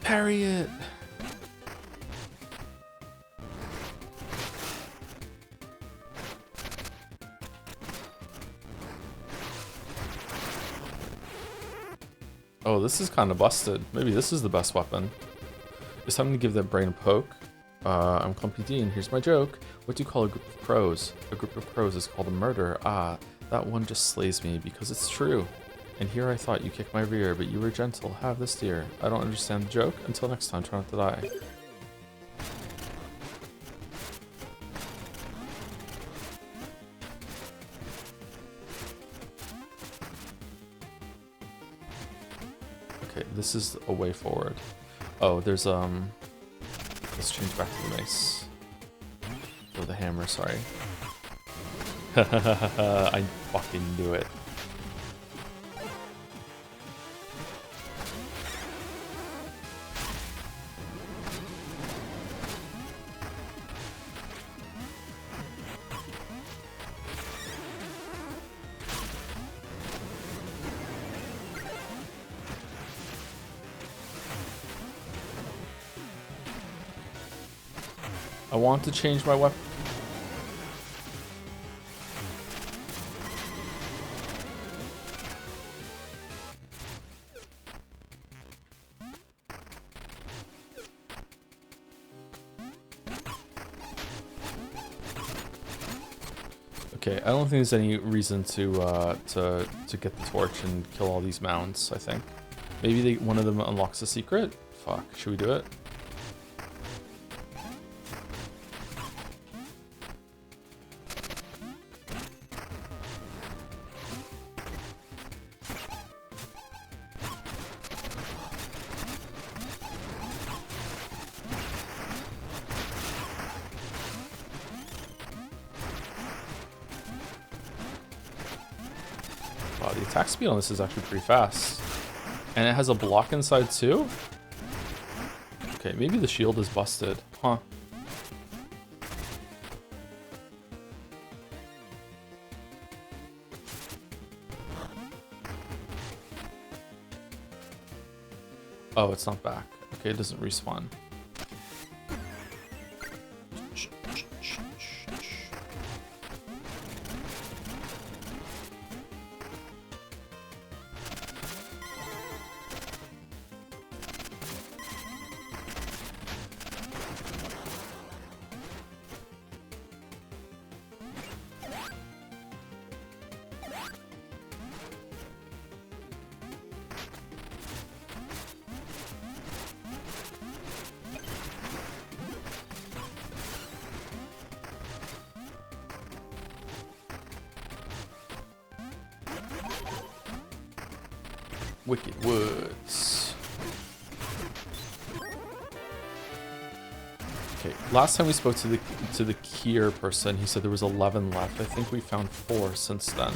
Parry it. Oh, this is kind of busted. Maybe this is the best weapon. It's time to give that brain a poke. I'm Clumpy Dean. Here's my joke. What do you call a group of crows? A group of crows is called a murder. Ah, that one just slays me because it's true. And here I thought you kicked my rear, but you were gentle. Have this, dear. I don't understand the joke. Until next time, try not to die. Okay, this is a way forward. Oh, there's let's change back to the mace. Or the hammer, sorry. I fucking knew it. I want to change my weapon. Okay, I don't think there's any reason to get the torch and kill all these mounds. I think maybe one of them unlocks a secret. Fuck, should we do it? Wow, the attack speed on this is actually pretty fast. And it has a block inside too? Okay, maybe the shield is busted. Huh. Oh, it's not back. Okay, it doesn't respawn. Wicked Woods. Okay, last time we spoke to the Kier person, he said there was 11 left. I think we found 4 since then.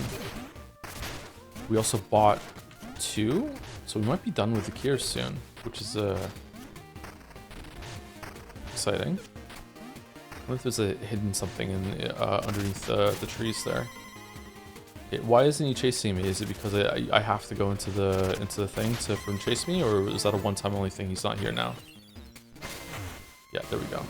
We also bought 2, so we might be done with the Kier soon, which is exciting. I wonder if there's a hidden something in underneath the trees there. Okay, why isn't he chasing me? Is it because I have to go into the thing for him to chase me, or is that a one-time only thing? He's not here now. Yeah, there we go.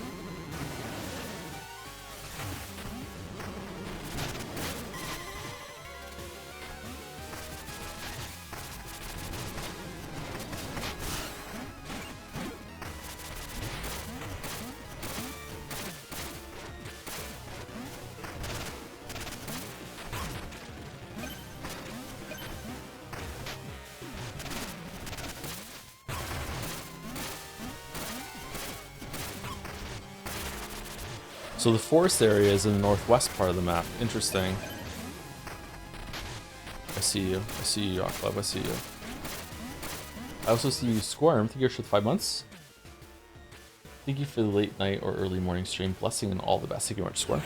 So the forest area is in the northwest part of the map. Interesting. I see you. I see you, Yacht Club. I see you. I also see you, Squirm. Thank you for the 5 months. Thank you for the late night or early morning stream. Blessing and all the best. Thank you much, Squirm.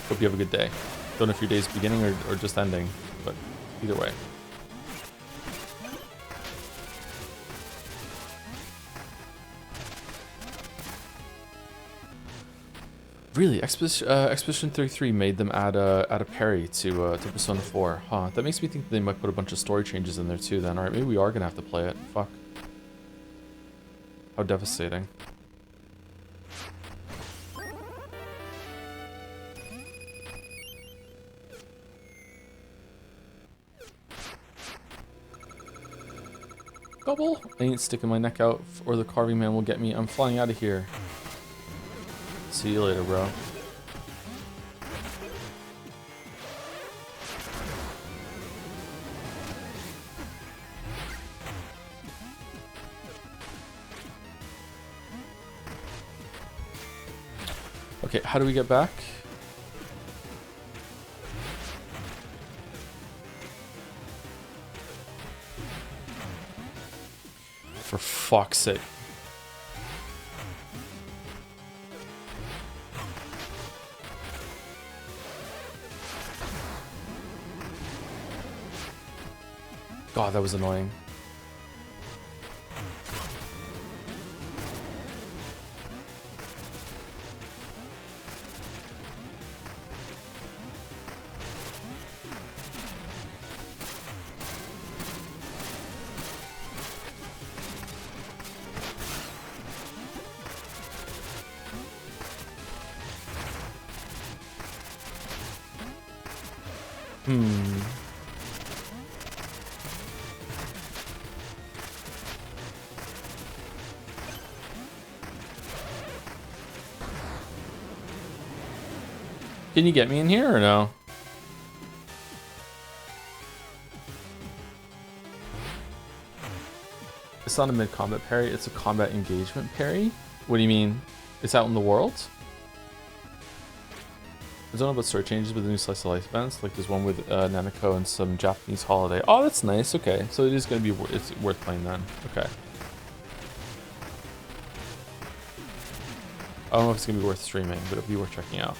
Hope you have a good day. Don't know if your day's beginning or just ending, but either way. Really, Expedition 33 made them add a parry to Persona 4. Huh, that makes me think they might put a bunch of story changes in there too then. Alright, maybe we are gonna have to play it. Fuck. How devastating. Gobble! I ain't sticking my neck out or the carving man will get me. I'm flying out of here. See you later, bro. Okay, how do we get back? For fuck's sake. God, that was annoying. Can you get me in here or no? It's not a mid-combat parry, it's a combat engagement parry? What do you mean? It's out in the world? I don't know about story changes with the new Slice of Life events, like there's one with Nanako and some Japanese holiday. Oh, that's nice, okay. So it is going to be, it's worth playing then, okay. I don't know if it's going to be worth streaming, but it'll be worth checking out.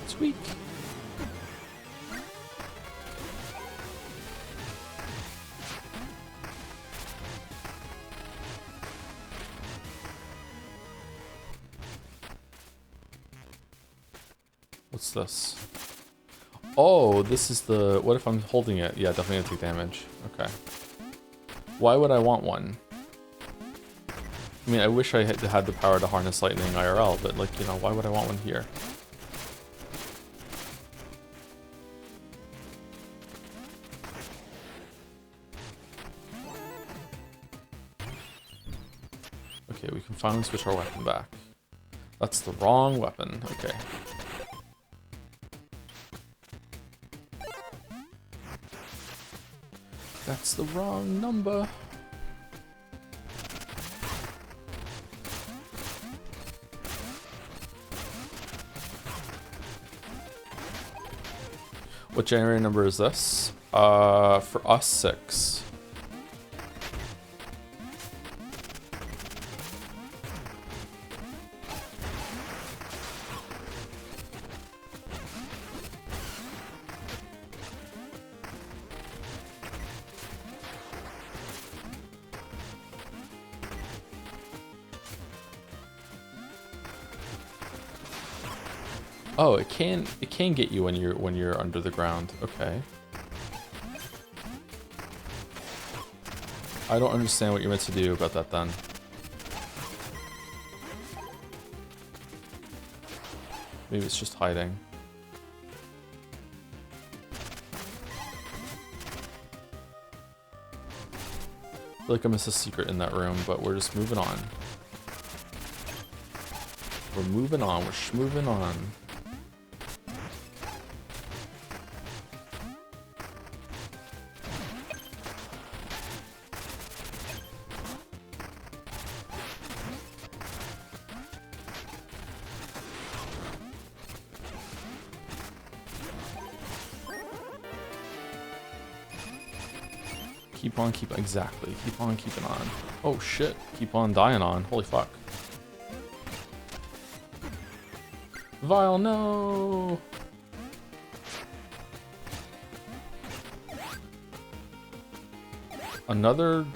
Sweet. What's this? Oh, this is the... What if I'm holding it? Yeah, definitely gonna take damage. Okay. Why would I want one? I mean, I wish I had the power to harness lightning IRL, but like, you know, why would I want one here? Okay, we can finally switch our weapon back. That's the wrong weapon. Okay. That's the wrong number. What generator number is this? For us, 6. Oh, it can get you when you're under the ground. Okay. I don't understand what you're meant to do about that then. Maybe it's just hiding. I feel like I missed a secret in that room, but we're just moving on. We're moving on. We're schmoving on. Keep on, exactly. Keep on keeping on. Oh shit, keep on dying on. Holy fuck. Vile, no! Another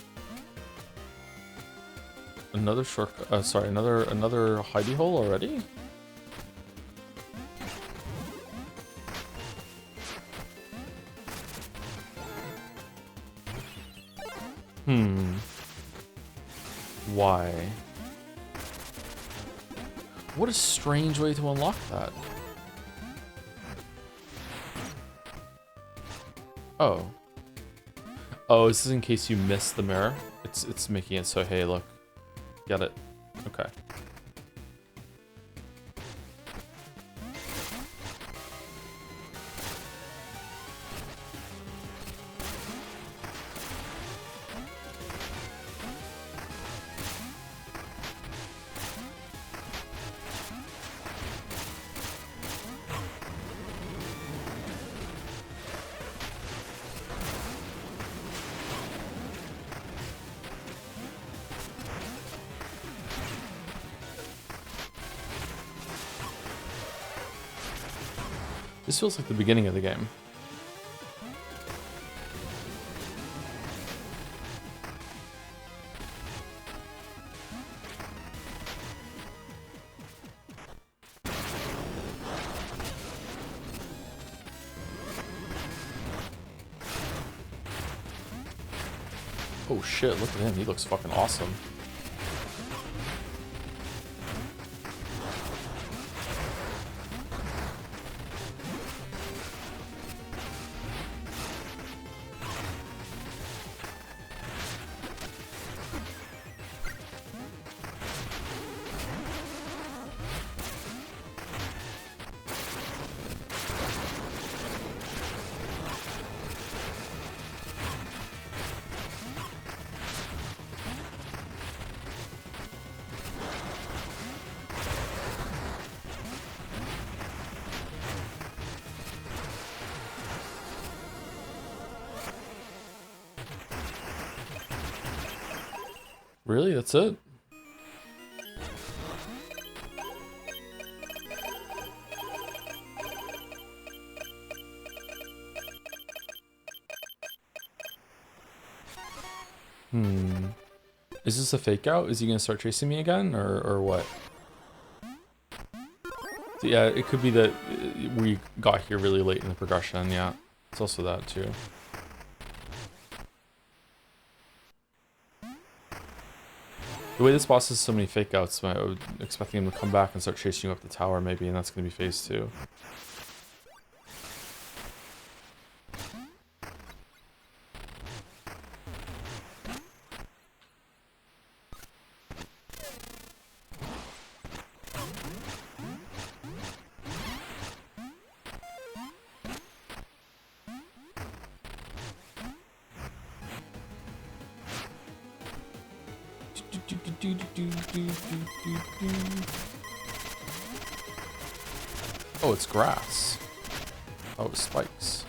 shortcut, sorry, another hidey hole already? Why? What a strange way to unlock that. Oh. Oh, this is in case you miss the mirror. It's making it so, hey, look. Get it. Okay. This feels like the beginning of the game. Oh shit, look at him, he looks fucking awesome. Really? That's it? Is this a fake out? Is he gonna start chasing me again, or what? So yeah, it could be that we got here really late in the progression, yeah. It's also that too. The way this boss has so many fake outs, I was expecting him to come back and start chasing you up the tower maybe, and that's gonna be phase 2. Oh, it's grass. Oh, it's spikes.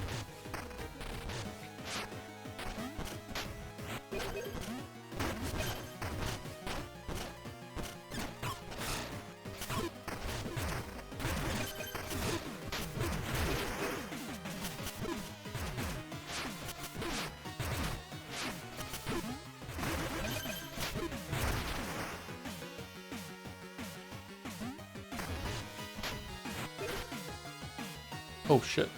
Oh shit.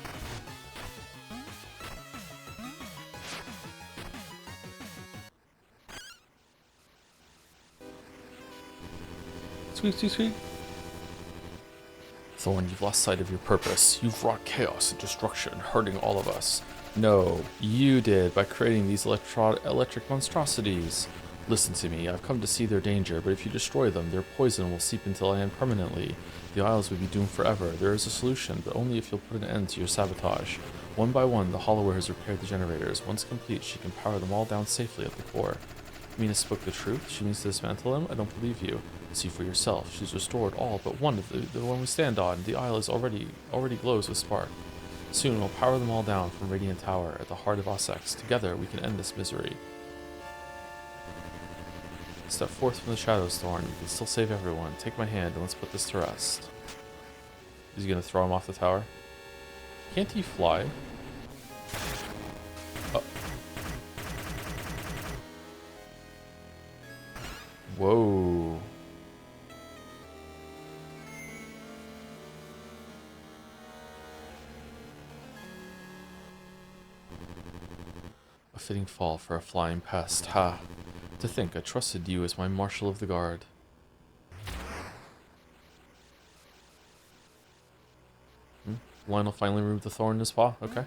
Sweet, sweet, sweet. Thorn, you've lost sight of your purpose. You've wrought chaos and destruction, hurting all of us. No, you did, by creating these electric monstrosities. Listen to me, I've come to see their danger, but if you destroy them, their poison will seep into land permanently. The Isles will be doomed forever. There is a solution, but only if you'll put an end to your sabotage. One by one, the Hollower has repaired the generators. Once complete, she can power them all down safely at the core. Mina spoke the truth. She needs to dismantle them. I don't believe you. See for yourself. She's restored all but one of the one we stand on. The Isle is already glows with spark. Soon we'll power them all down from Radiant Tower at the heart of Ossex. Together we can end this misery. Step forth from the shadows, Thorn. We can still save everyone. Take my hand and let's put this to rest. Is he gonna throw him off the tower? Can't he fly? Oh. Whoa. A fitting fall for a flying pest. Ha. To think I trusted you as my Marshal of the Guard. Lionel finally removed the thorn in his paw. Okay.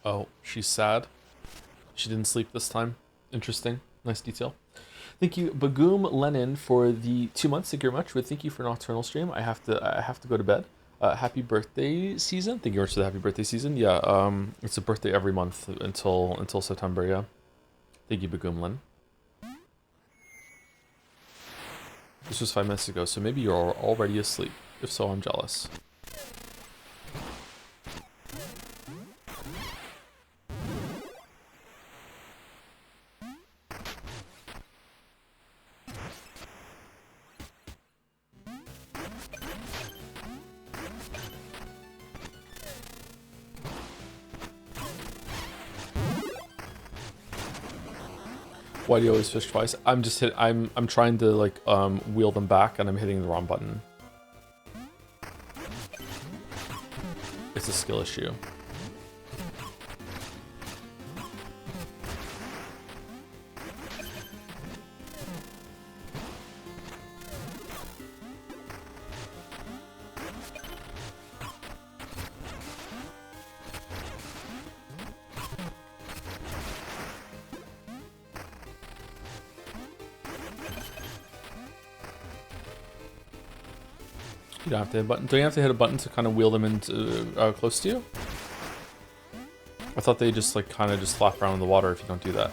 Oh, she's sad. She didn't sleep this time. Interesting. Nice detail. Thank you, Bagoom Lennon, for the 2 months. Thank you very much. But thank you for Nocturnal Stream. I have to go to bed. Happy birthday season. Thank you very much for the happy birthday season. Yeah, it's a birthday every month until September, yeah. Thank you, Bagoom Lennon. This was 5 minutes ago, so maybe you're already asleep. If so, I'm jealous. Why do you always fish twice? I'm trying to like wheel them back and I'm hitting the wrong button. It's a skill issue. You don't have to hit a button. Do you have to hit a button to kind of wheel them into close to you? I thought they just like kind of just flap around in the water if you don't do that.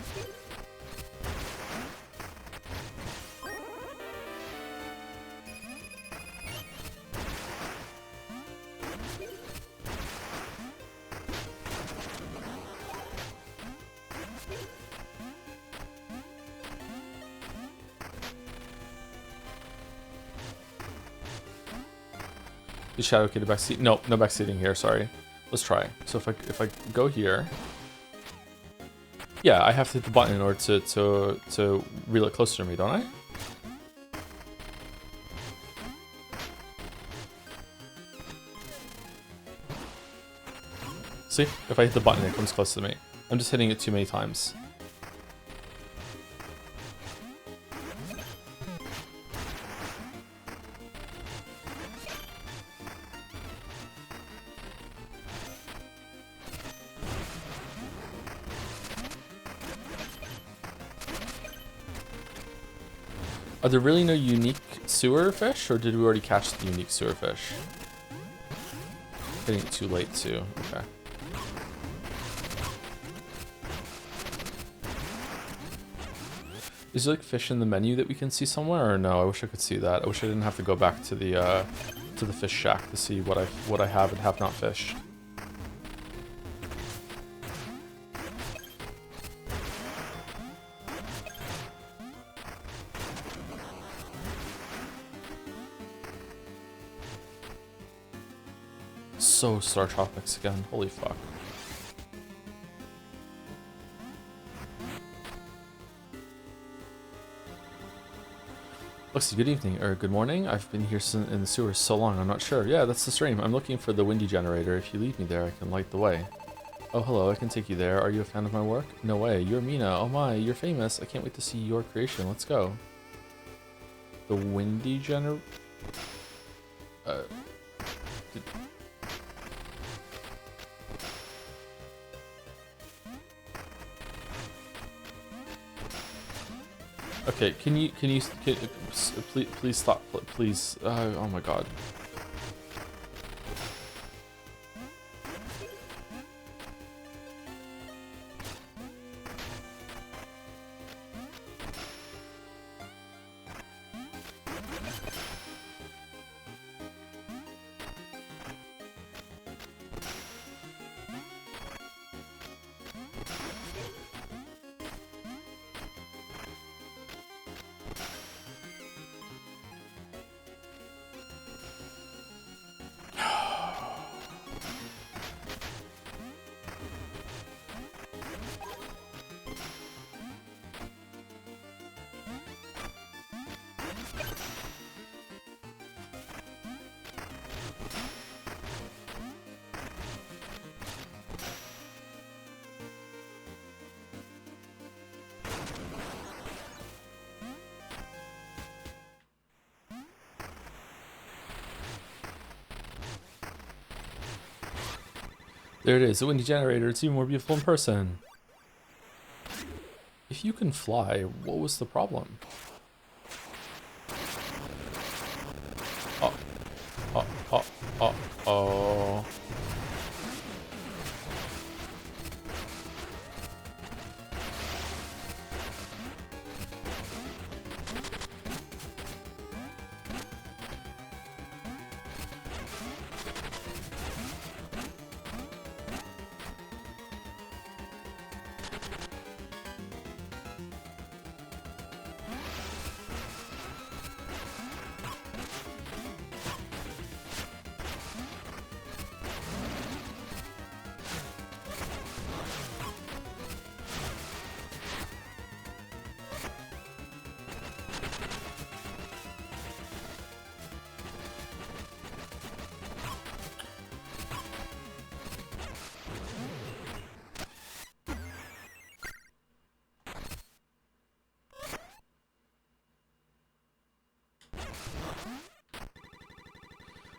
Is Shadow Kid backseat? No, no backseating here, sorry. Let's try. So if I go here. Yeah, I have to hit the button in order to reel it closer to me, don't I? See? If I hit the button, it comes close to me. I'm just hitting it too many times. Are there really no unique sewer fish, or did we already catch the unique sewer fish? Hitting it too late too, okay. Is there like fish in the menu that we can see somewhere, or no? I wish I could see that. I wish I didn't have to go back to the fish shack to see what I have and have not fished. So Star Tropics again, holy fuck. Lexi, good evening, or good morning. I've been here in the sewers so long, I'm not sure. Yeah, that's the stream. I'm looking for the windy generator. If you leave me there, I can light the way. Oh, hello, I can take you there. Are you a fan of my work? No way, you're Mina. Oh my, you're famous. I can't wait to see your creation. Let's go. The windy uh, did- okay, please stop, please. Oh my god. There it is, the windy generator. It's even more beautiful in person. If you can fly, what was the problem? Oh, oh, oh, oh, oh.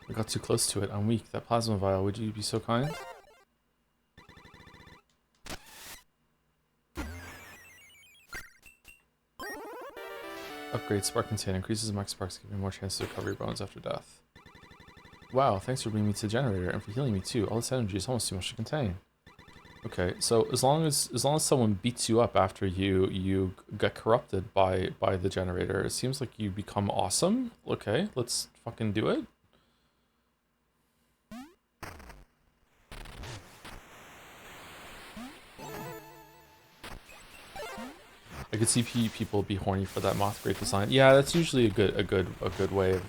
I got too close to it. I'm weak. That plasma vial, would you be so kind? Upgrade spark container. Increases max sparks, giving more chance to recover your bones after death. Wow, thanks for bringing me to the generator and for healing me too. All this energy is almost too much to contain. Okay, so as long as someone beats you up after you get corrupted by the generator, it seems like you become awesome. Okay, let's fucking do it. I could see people be horny for that moth grate design. Yeah, that's usually a good way of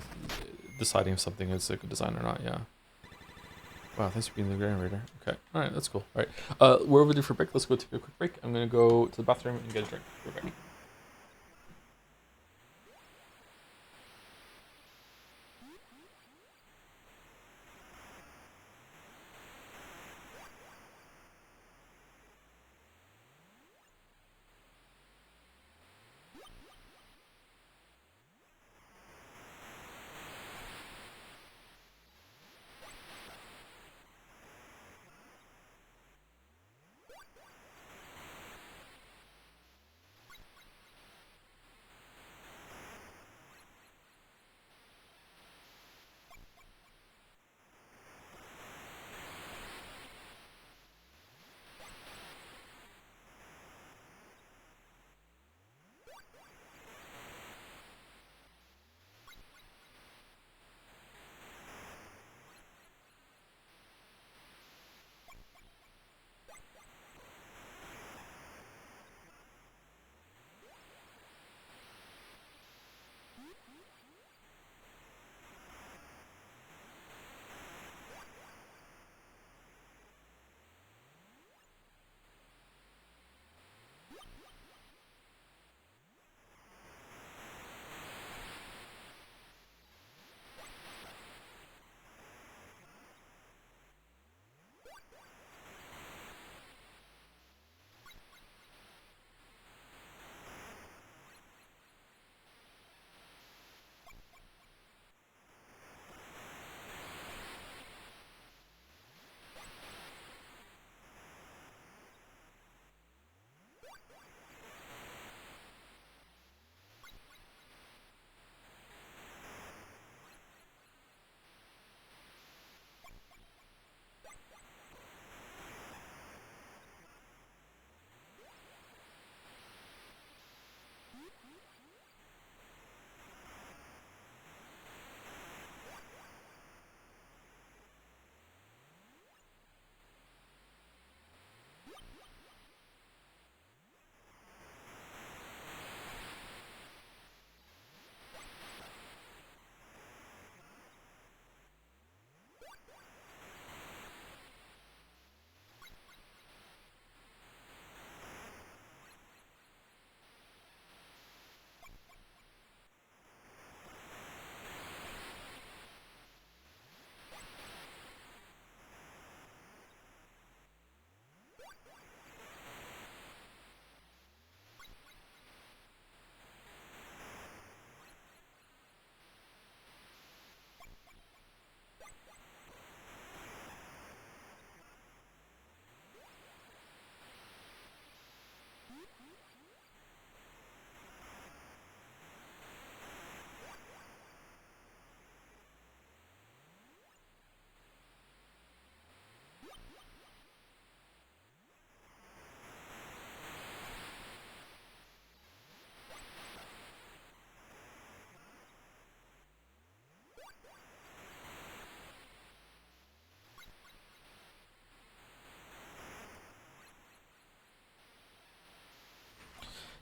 deciding if something is a good design or not. Yeah. Wow, thanks for being the generator. Okay, all right, that's cool. All right, we're overdue for a break. Let's go take a quick break. I'm gonna go to the bathroom and get a drink. We're back.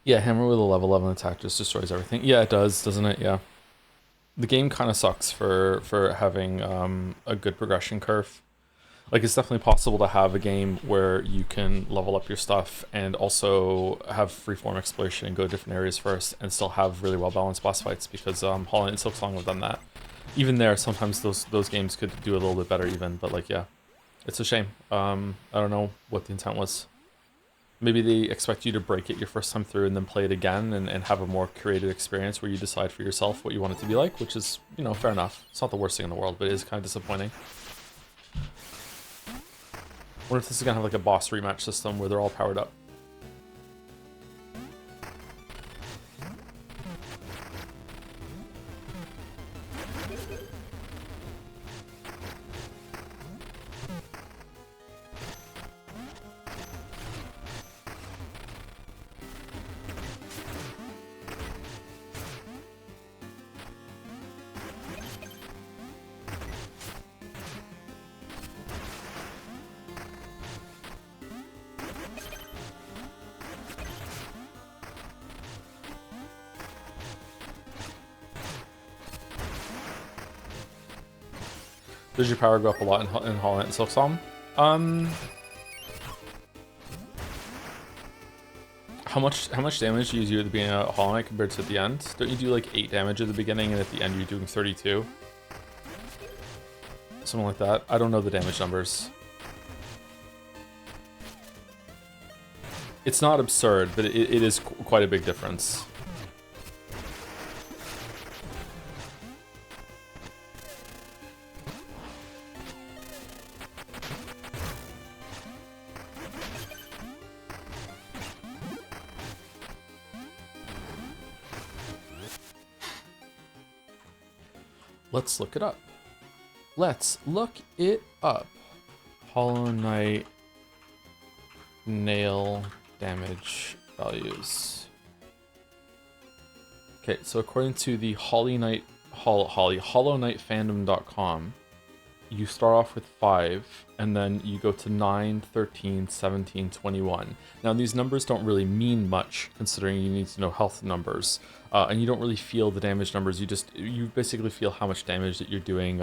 Yeah, hammer with a level 11 attack just destroys everything. Yeah, it does, doesn't it? Yeah. The game kind of sucks for having a good progression curve. Like, it's definitely possible to have a game where you can level up your stuff and also have freeform exploration and go to different areas first and still have really well balanced boss fights, because Hollow Knight and Silksong have done that. Even there, sometimes those games could do a little bit better even, but like, yeah, it's a shame. I don't know what the intent was. Maybe they expect you to break it your first time through and then play it again and have a more curated experience where you decide for yourself what you want it to be like, which is, you know, fair enough. It's not the worst thing in the world, but it is kind of disappointing. What if this is gonna have like a boss rematch system where they're all powered up? Does your power go up a lot in Hollow Knight and Silksong? How much damage do you do at the beginning of Hollow Knight compared to the end? Don't you do like 8 damage at the beginning and at the end you're doing 32? Something like that. I don't know the damage numbers. It's not absurd, but it is quite a big difference. Let's look it up. Let's look it up. Hollow Knight nail damage values. Okay, so according to the Hollow Knight fandom.com, you start off with 5, and then you go to 9, 13, 17, 21. Now, these numbers don't really mean much, considering you need to know health numbers, and you don't really feel the damage numbers. You basically feel how much damage that you're doing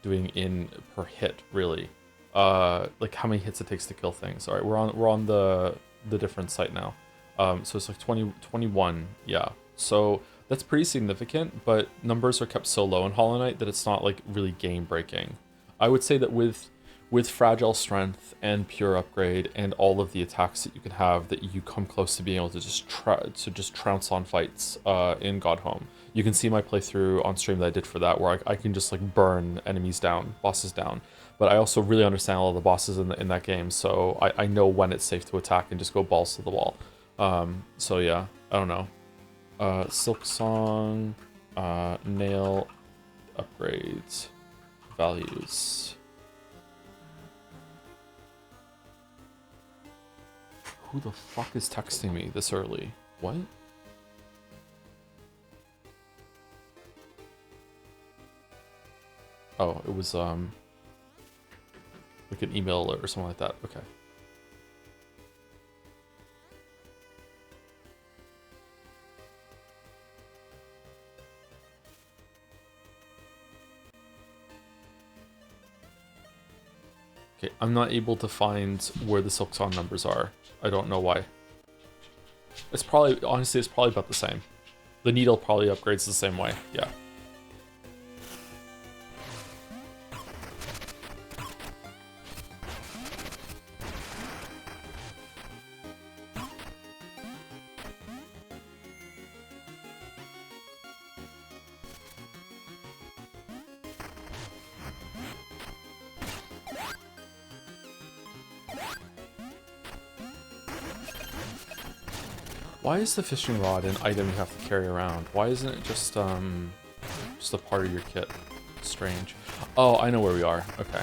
in per hit, really. Like how many hits it takes to kill things. All right, we're on the different site now. So it's like 21, yeah. So that's pretty significant, but numbers are kept so low in Hollow Knight that it's not like really game breaking. I would say that with Fragile Strength and Pure Upgrade and all of the attacks that you can have, that you come close to being able to just trounce on fights in Godhome. You can see my playthrough on stream that I did for that, where I can just like burn enemies down, bosses down. But I also really understand all the bosses in that game, so I know when it's safe to attack and just go balls to the wall. So yeah, I don't know. Silksong, nail upgrades, values. Who the fuck is texting me this early? What? Oh, it was like an email alert or something like that. Okay. Okay, I'm not able to find where the Silksong numbers are. I don't know why. It's probably, honestly, it's probably about the same. The needle probably upgrades the same way, yeah. Why is the fishing rod an item you have to carry around? Why isn't it just a part of your kit? Strange. Oh, I know where we are. Okay.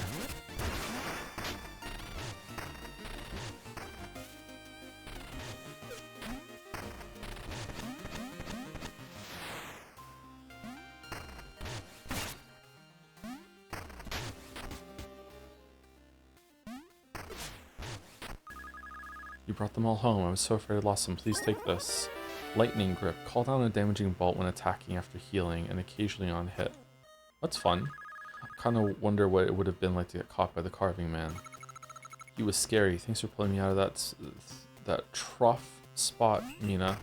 You brought them all home. I was so afraid I lost them. Please take this. Lightning Grip. Call down a damaging bolt when attacking after healing and occasionally on hit. That's fun. I kind of wonder what it would have been like to get caught by the Carving Man. He was scary. Thanks for pulling me out of that trough spot, Mina.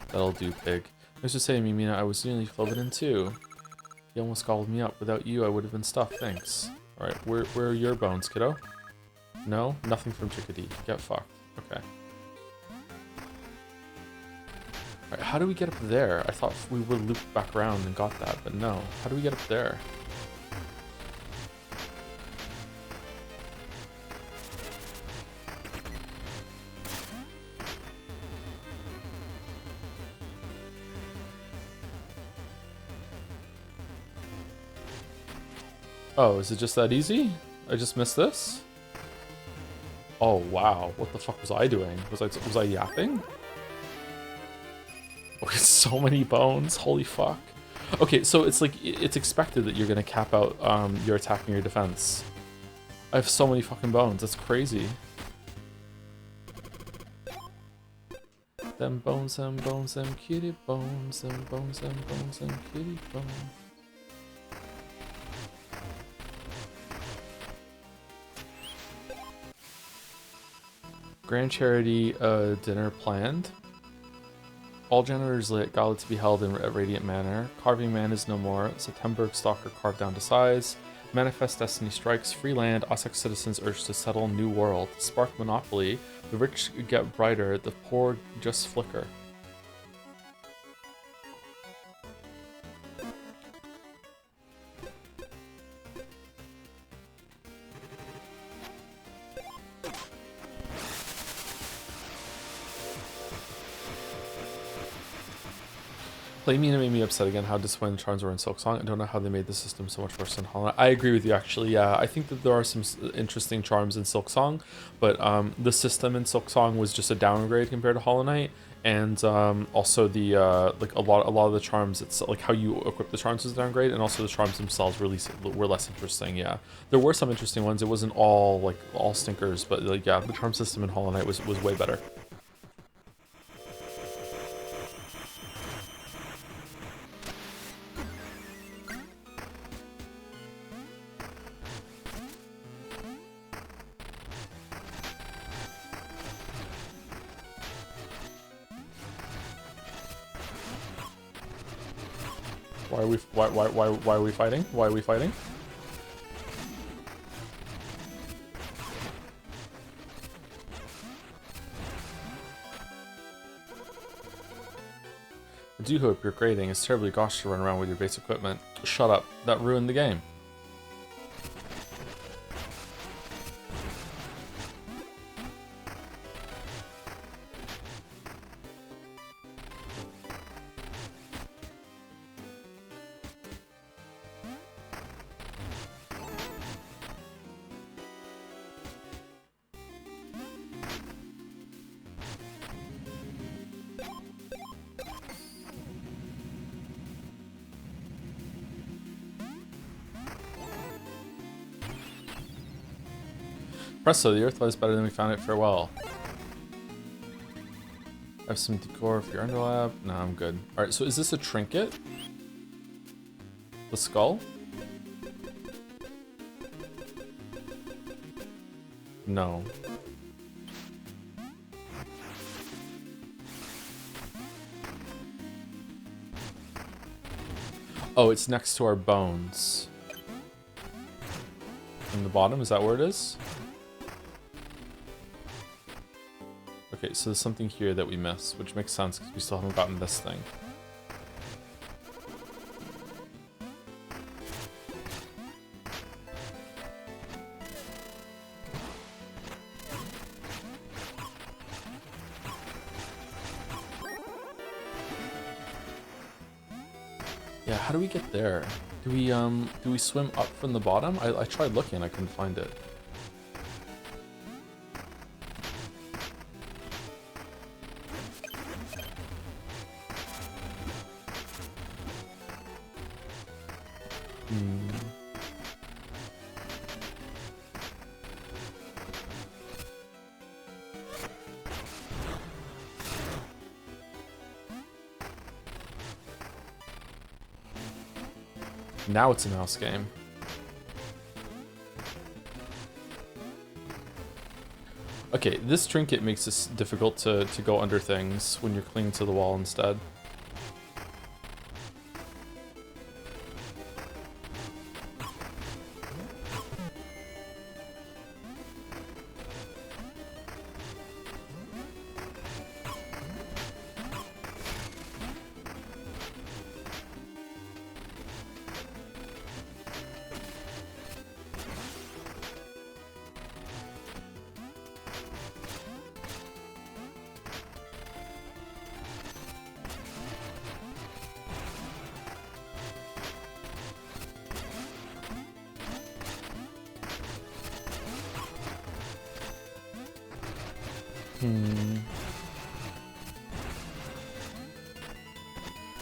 That'll do, pig. Thanks for saving me, Mina. I was nearly floated in too. He almost gobbled me up. Without you, I would have been stuffed. Thanks. Alright, where are your bones, kiddo? No? Nothing from Chickadee. Get fucked. Okay. Alright, how do we get up there? I thought we were looped back around and got that, but no. How do we get up there? Oh, is it just that easy? I just missed this? Oh, wow. What the fuck was I doing? Was I yapping? Oh, so many bones. Holy fuck. Okay, so it's like, it's expected that you're gonna cap out your attack and your defense. I have so many fucking bones. That's crazy. Them bones, them kitty bones, them bones, kitty bones. Grand Charity dinner planned. All janitors lit, gala to be held in a radiant manner. Carving Man is no more. September Stalker carved down to size. Manifest Destiny strikes. Free land. Ossex citizens urged to settle new world. Spark Monopoly. The rich get brighter. The poor just flicker. Playing Mina made me upset again. How disappointed the charms were in Silksong. I don't know how they made the system so much worse than Hollow Knight. I agree with you, actually. Yeah, I think that there are some interesting charms in Silksong, but the system in Silksong was just a downgrade compared to Hollow Knight, and also the like a lot of the charms. It's like how you equip the charms was a downgrade, and also the charms themselves were less interesting. Yeah, there were some interesting ones. It wasn't all stinkers, but like yeah, the charm system in Hollow Knight was way better. Why are we fighting? Why are we fighting? I do hope your grading is terribly gosh to run around with your base equipment. Shut up. That ruined the game. Presto, the earth lies better than we found it. Farewell. I have some decor for your underlap. No, I'm good. Alright, so is this a trinket? The skull? No. Oh, it's next to our bones. In the bottom, is that where it is? Okay, so there's something here that we missed, which makes sense because we still haven't gotten this thing. Yeah, how do we get there? Do we swim up from the bottom? I tried looking, I couldn't find it. Now it's a mouse game. Okay, this trinket makes it difficult to go under things when you're clinging to the wall instead.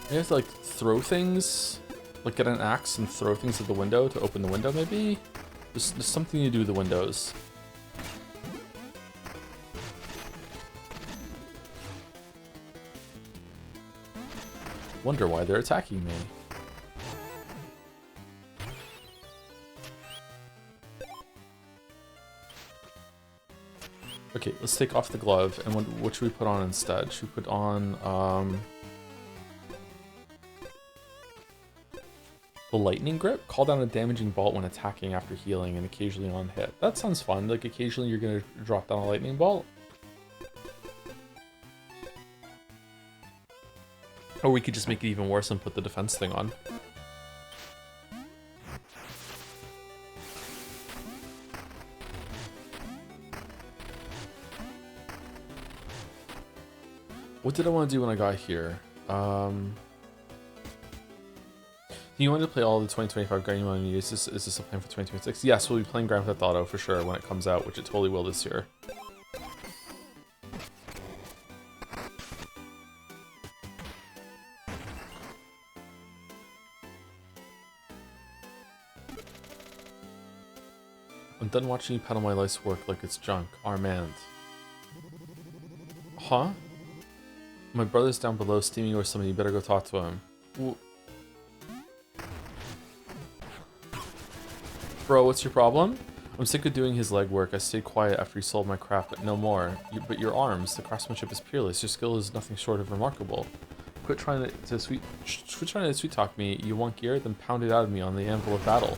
You have to like throw things, like get an axe and throw things at the window to open the window maybe? There's something you do with the windows. Wonder why they're attacking me. Okay, let's take off the glove, and what should we put on instead? Should we put on, the lightning grip? Call down a damaging bolt when attacking after healing and occasionally on hit. That sounds fun, like occasionally you're gonna drop down a lightning bolt. Or we could just make it even worse and put the defense thing on. What did I want to do when I got here? Do you want to play all the 2025 Guardian Money? Is this a plan for 2026? Yes, we'll be playing Grand Theft Auto for sure when it comes out, which it totally will this year. I'm done watching you peddle my life's work like it's junk. Armand. Huh? My brother's down below steaming or something. You better go talk to him. Bro, what's your problem? I'm sick of doing his legwork. I stayed quiet after he sold my craft, but no more. But your arms, the craftsmanship is peerless. Your skill is nothing short of remarkable. Quit trying to sweet talk me. You want gear? Then pound it out of me on the anvil of battle.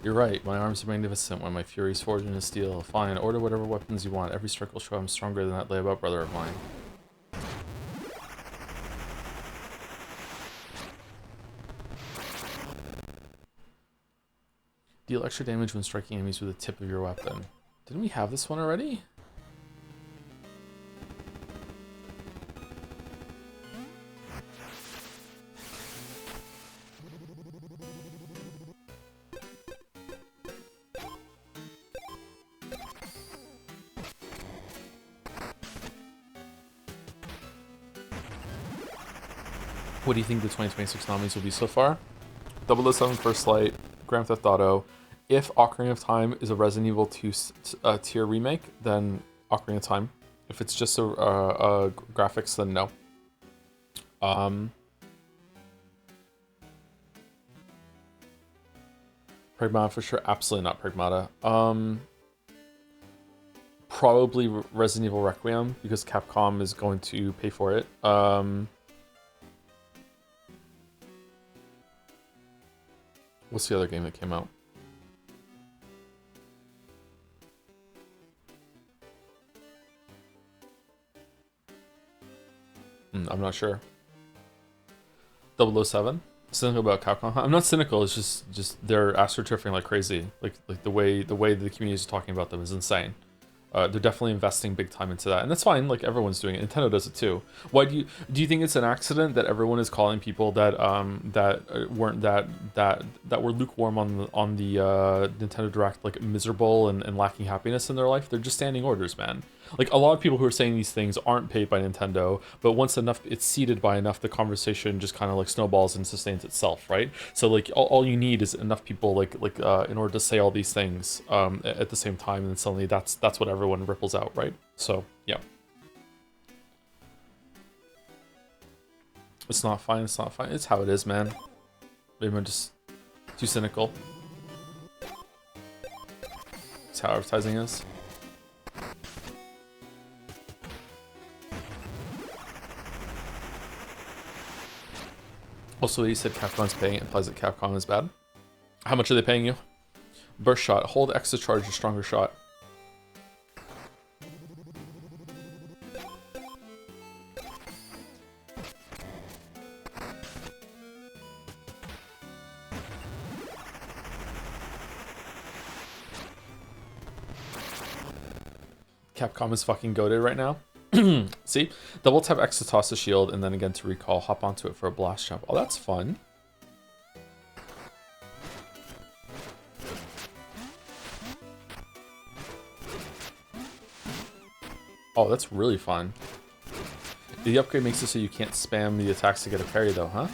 You're right, my arms are magnificent when my fury's forged into steel. Fine, order whatever weapons you want. Every strike will show I'm stronger than that layabout brother of mine. Deal extra damage when striking enemies with the tip of your weapon. Didn't we have this one already? What do you think the 2026 nominees will be so far? 007 First Light, Grand Theft Auto. If Ocarina of Time is a Resident Evil 2 tier remake, then Ocarina of Time. If it's just a graphics, then no. Pragmata for sure, absolutely not Pragmata. Probably Resident Evil Requiem, because Capcom is going to pay for it. What's the other game that came out? I'm not sure. 007? Cynical about Capcom? I'm not cynical. It's just they're astroturfing like crazy. Like the way the community is talking about them is insane. They're definitely investing big time into that, and that's fine. Like everyone's doing it. Nintendo does it too. Why do you think it's an accident that everyone is calling people that weren't that were lukewarm on the Nintendo Direct like miserable and lacking happiness in their life? They're just standing orders, man. Like a lot of people who are saying these things aren't paid by Nintendo, but once enough it's seeded by enough, the conversation just kind of like snowballs and sustains itself, right? So like all you need is enough people like in order to say all these things at the same time, and then suddenly that's what everyone ripples out, right? So yeah, it's not fine. It's not fine. It's how it is, man. Maybe I'm just too cynical. It's how advertising is. Also, you said Capcom's paying it implies that Capcom is bad. How much are they paying you? Burst shot. Hold X to charge a stronger shot. Capcom is fucking goated right now. See? Double tap X to toss the shield, and then again to recall. Hop onto it for a blast jump. Oh, that's fun. Oh, that's really fun. The upgrade makes it so you can't spam the attacks to get a parry, though, huh?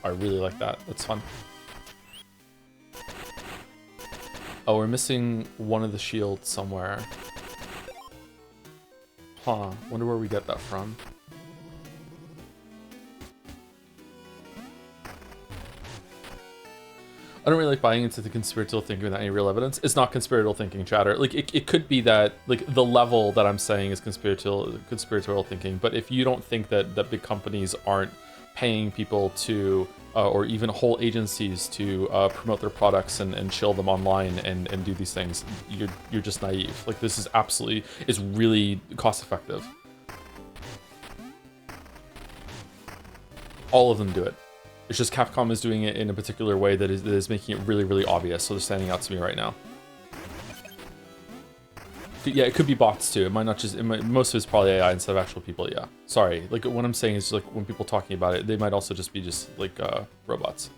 I really like that. That's fun. Oh, we're missing one of the shields somewhere. Huh. Wonder where we get that from. I don't really like buying into the conspiratorial thinking without any real evidence. It's not conspiratorial thinking, chatter. Like, it could be that, like, the level that I'm saying is conspiratorial thinking, but if you don't think that big companies aren't paying people to, or even whole agencies to promote their products and shill them online and do these things, you're just naive. Like, this is absolutely, is really cost effective. All of them do it. It's just Capcom is doing it in a particular way that is making it really, really obvious, so they're standing out to me right now. Yeah, it could be bots too. It might not just, most of it's probably AI instead of actual people, yeah. Sorry, like what I'm saying is like when people talking about it, they might also just be just like robots.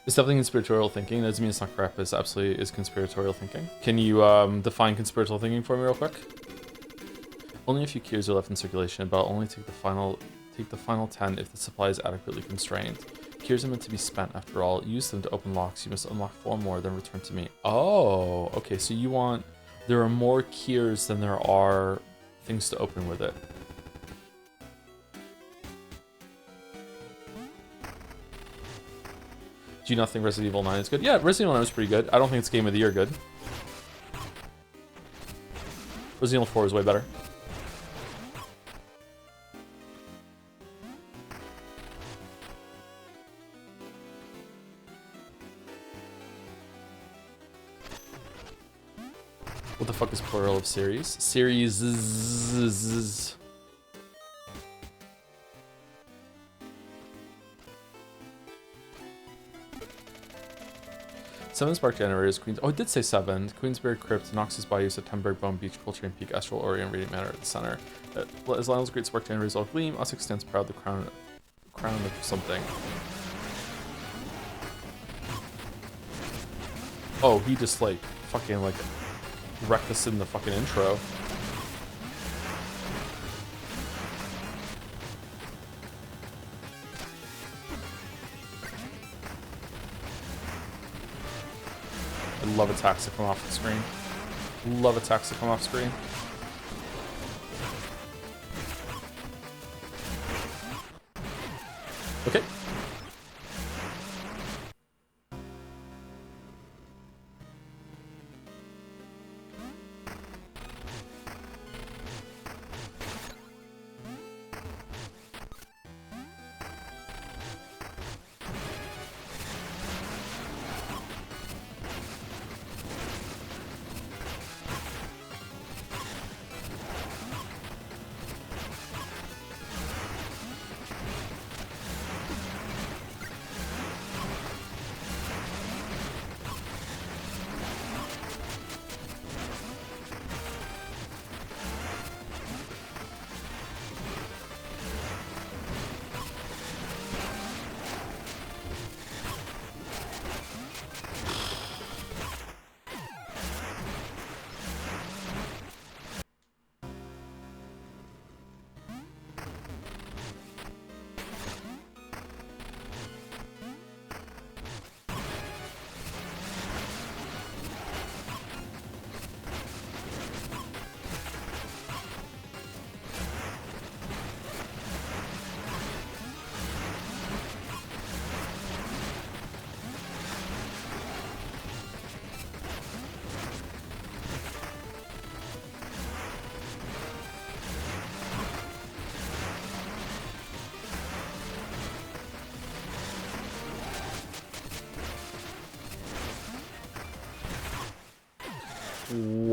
It's definitely conspiratorial thinking. That doesn't mean it's not crap. It absolutely is conspiratorial thinking. Can you define conspiratorial thinking for me real quick? Only a few keys are left in circulation, but I'll only take the final 10 if the supply is adequately constrained. Keys are meant to be spent after all. Use them to open locks. You must unlock 4 more, then return to me. Oh, okay. So you want... There are more keys than there are things to open with it. Do you not think Resident Evil 9 is good? Yeah, Resident Evil 9 is pretty good. I don't think it's Game of the Year good. Resident Evil 4 is way better. What the fuck is plural of series? Series. Seven spark generators, Queens. Oh, it did say 7. Queensberry Crypt, Noxus Bayou, September, Bone Beach, Culture and Peak, Astral Orient, Radiant Manor at the center. As Lionel's great spark generators all gleam, Ossex stands proud, the crown of something. Oh, he just like fucking like wrecked us in the fucking intro. I love attacks that come off the screen. Love attacks that come off screen. Okay.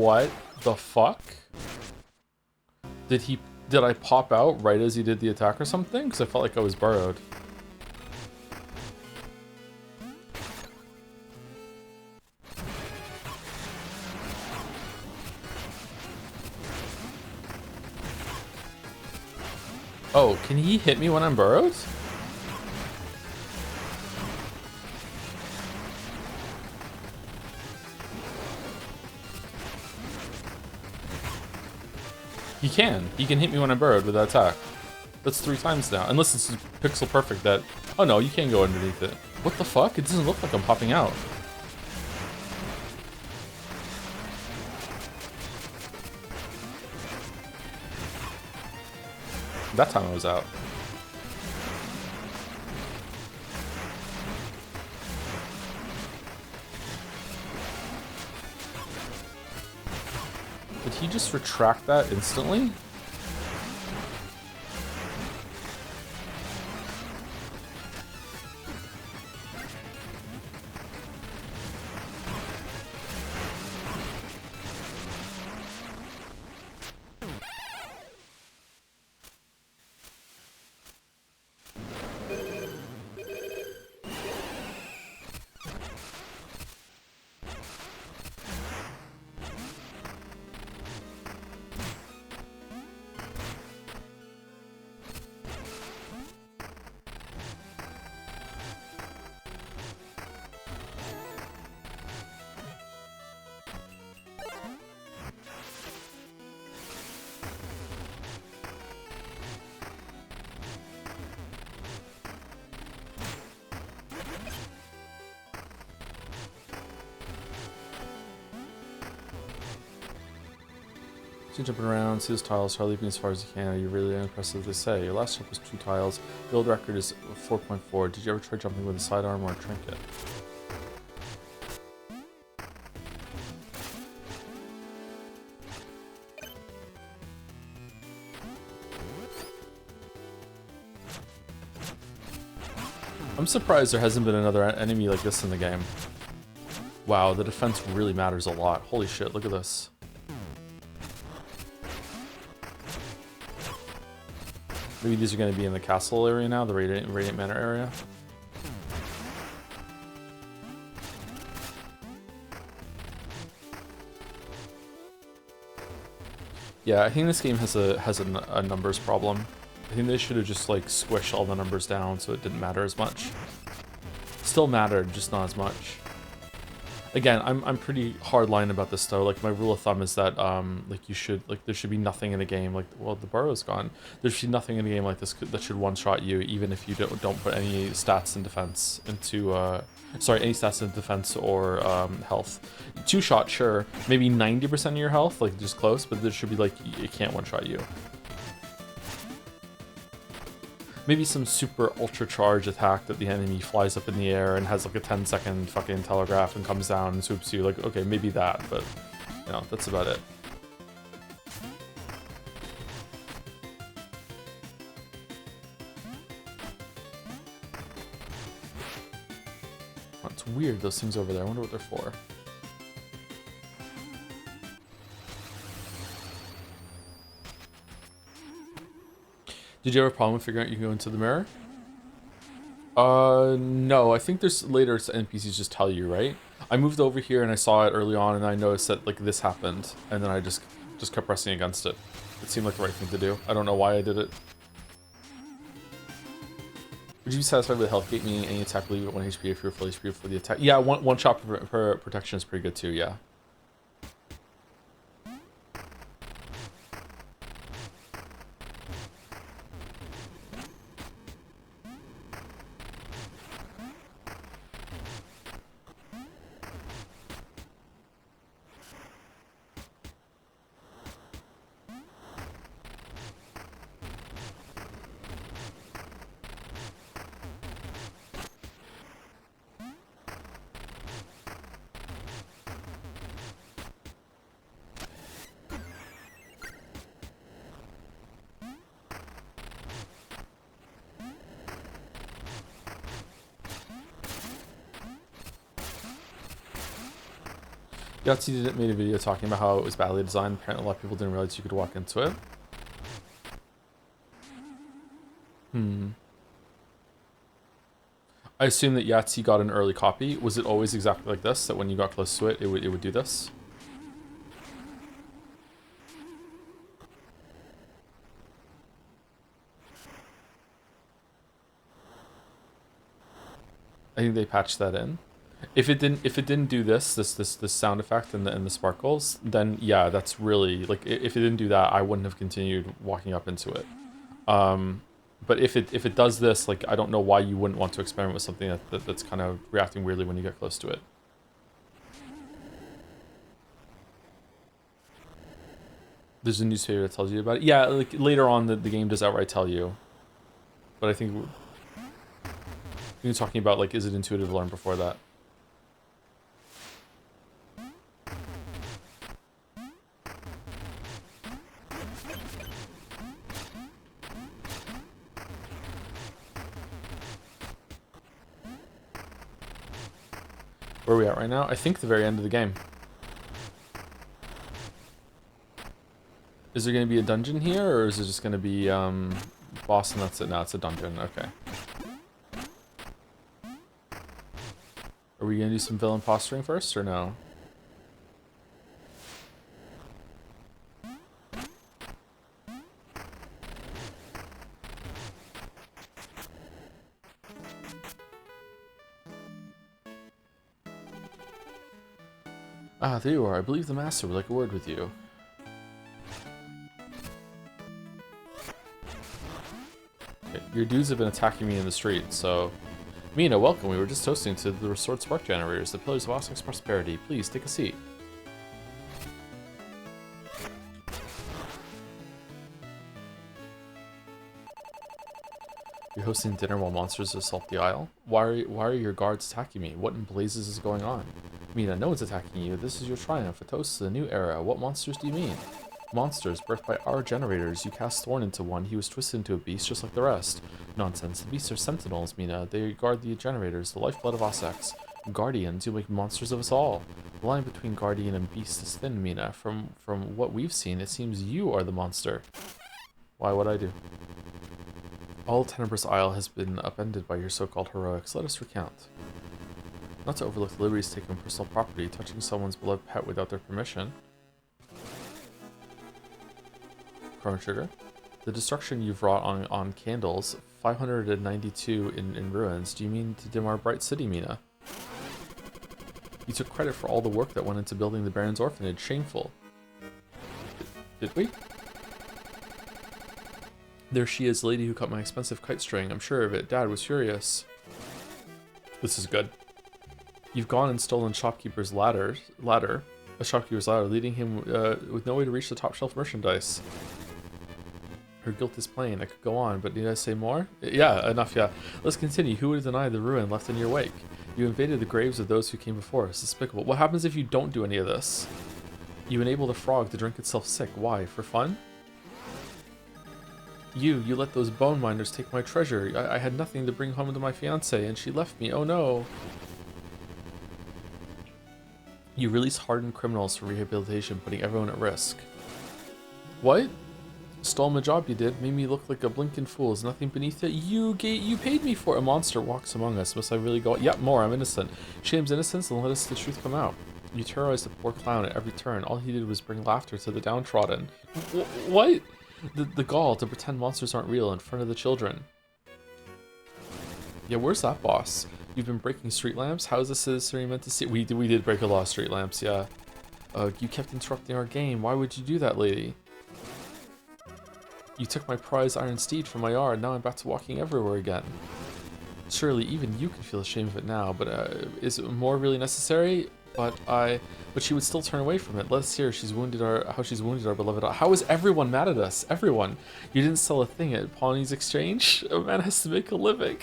What the fuck? Did I pop out right as he did the attack or something? Because I felt like I was burrowed. Oh, can he hit me when I'm burrowed? He can. He can hit me when I'm burrowed with that attack. That's 3 times now. Unless it's pixel perfect that... Oh no, you can't go underneath it. What the fuck? It doesn't look like I'm popping out. That time I was out. Did he just retract that instantly? So jumping around, see those tiles, try leaping as far as you can. Are you really impressive, they say? Your last jump was 2 tiles. The old record is 4.4. Did you ever try jumping with a sidearm or a trinket? I'm surprised there hasn't been another enemy like this in the game. Wow, the defense really matters a lot. Holy shit, look at this. Maybe these are going to be in the castle area now, the Radiant Manor area. Yeah, I think this game has a numbers problem. I think they should have just like squished all the numbers down so it didn't matter as much. Still mattered, just not as much. Again, I'm pretty hardline about this though. Like my rule of thumb is that there should be nothing in a game like, well, the burrow's gone. There should be nothing in a game like this that should one-shot you, even if you don't put any stats in defense into any stats in defense or health. 2-shot, sure, maybe 90% of your health, like just close, but there should be like it can't one-shot you. Maybe some super ultra charge attack that the enemy flies up in the air and has like a 10-second fucking telegraph and comes down and swoops you. Like, okay, maybe that, but you know, that's about it. Oh, it's weird, those things over there. I wonder what they're for. Did you have a problem with figuring out you can go into the mirror? No, I think there's later NPCs just tell you, right? I moved over here and I saw it early on and I noticed that like this happened and then I just kept pressing against it. It seemed like the right thing to do. I don't know why I did it. Would you be satisfied with health gate, meaning any attack will leave at 1 HP if you're full HP for the attack? Yeah, one shot per protection is pretty good too, yeah. Yahtzee made a video talking about how it was badly designed. Apparently a lot of people didn't realize you could walk into it. I assume that Yahtzee got an early copy. Was it always exactly like this, that when you got close to it, it would do this? I think they patched that in. If it didn't do this sound effect and the sparkles, then yeah, that's really like, if it didn't do that, I wouldn't have continued walking up into it. But if it does this, like, I don't know why you wouldn't want to experiment with something that's kind of reacting weirdly when you get close to it. There's a newspaper that tells you about it. Yeah, like later on the game does outright tell you. But I think you're talking about, like, is it intuitive to learn before that? Where are we at right now? I think the very end of the game. Is there going to be a dungeon here, or is it just going to be boss and that's it? No, it's a dungeon. Okay. Are we going to do some villain posturing first, or no? Ah, there you are. I believe the master would like a word with you. Okay, your dudes have been attacking me in the street, so... Mina, welcome. We were just toasting to the restored spark generators, the pillars of Osic's prosperity. Please, take a seat. You're hosting dinner while monsters assault the Isle? Why are your guards attacking me? What in blazes is going on? Mina, no one's attacking you. This is your triumph, a toast to the new era. What monsters do you mean? Monsters, birthed by our generators. You cast Thorn into one. He was twisted into a beast just like the rest. Nonsense. The beasts are sentinels, Mina. They guard the generators, the lifeblood of Ossex. Guardians, you make monsters of us all. The line between guardian and beast is thin, Mina. From what we've seen, it seems you are the monster. Why would I do? All Tenebrous Isle has been upended by your so-called heroics. Let us recount. Not to overlook the liberties taken on personal property, touching someone's beloved pet without their permission. Chrono Trigger. The destruction you've wrought on candles, 592 in ruins. Do you mean to dim our bright city, Mina? You took credit for all the work that went into building the Baron's orphanage. Shameful. Did we? There she is, the lady who cut my expensive kite string. I'm sure of it. Dad was furious. This is good. You've gone and stolen shopkeeper's ladder, a shopkeeper's ladder, leading him with no way to reach the top shelf merchandise. Her guilt is plain. I could go on, but need I say more? Yeah, enough, yeah. Let's continue. Who would deny the ruin left in your wake? You invaded the graves of those who came before us. Despicable. What happens if you don't do any of this? You enabled a frog to drink itself sick. Why? For fun? You let those bone miners take my treasure. I had nothing to bring home to my fiancée, and she left me. Oh no. You release hardened criminals for rehabilitation, putting everyone at risk. What? Stole my job you did, made me look like a blinking fool. There's nothing beneath it. You paid me for it. A monster walks among us. Must I really go? Yep, more. I'm innocent. Shame's innocence and let us the truth come out. You terrorized the poor clown at every turn. All he did was bring laughter to the downtrodden. What? The gall to pretend monsters aren't real in front of the children. Yeah, where's that boss? You've been breaking street lamps? How is this citizenry meant to see? We did break a lot of street lamps, yeah. You kept interrupting our game. Why would you do that, lady? You took my prize iron steed from my yard. Now I'm back to walking everywhere again. Surely even you can feel ashamed of it now, but is more really necessary? But she would still turn away from it. Let us hear how she's wounded our beloved. How is everyone mad at us? Everyone. You didn't sell a thing at Pawnee's Exchange? A man has to make a living.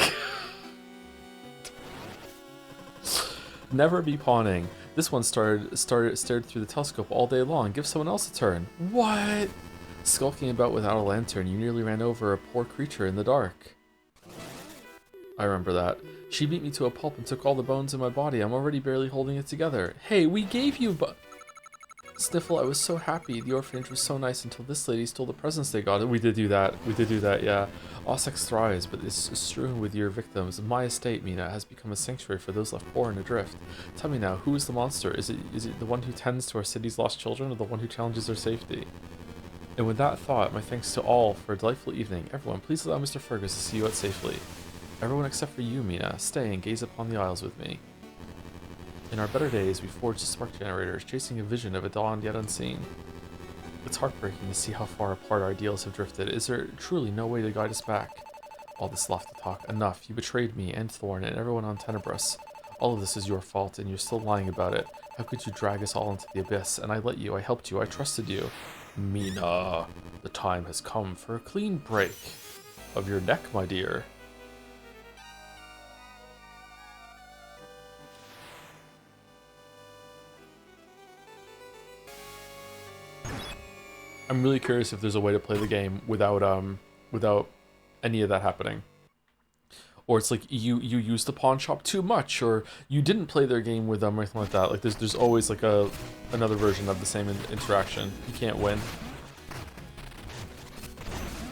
Never be pawning. This one stared through the telescope all day long. Give someone else a turn. What? Skulking about without a lantern, you nearly ran over a poor creature in the dark. I remember that. She beat me to a pulp and took all the bones in my body. I'm already barely holding it together. Hey, we gave you Sniffle, I was so happy. The orphanage was so nice until this lady stole the presents they got. We did do that. We did do that, yeah. Ossex thrives, but is strewn with your victims. My estate, Mina, has become a sanctuary for those left poor and adrift. Tell me now, who is the monster? Is it the one who tends to our city's lost children, or the one who challenges their safety? And with that thought, my thanks to all for a delightful evening. Everyone, please allow Mr. Fergus to see you out safely. Everyone except for you, Mina. Stay and gaze upon the isles with me. In our better days, we forged spark generators, chasing a vision of a dawn yet unseen. It's heartbreaking to see how far apart our ideals have drifted. Is there truly no way to guide us back? All this lofty talk. Enough. You betrayed me and Thorn and everyone on Tenebrous. All of this is your fault, and you're still lying about it. How could you drag us all into the abyss? And I let you. I helped you. I trusted you. Mina, the time has come for a clean break of your neck, my dear. I'm really curious if there's a way to play the game without any of that happening. Or it's like you used the pawn shop too much, or you didn't play their game with them or anything like that. Like there's always like another version of the same interaction. You can't win.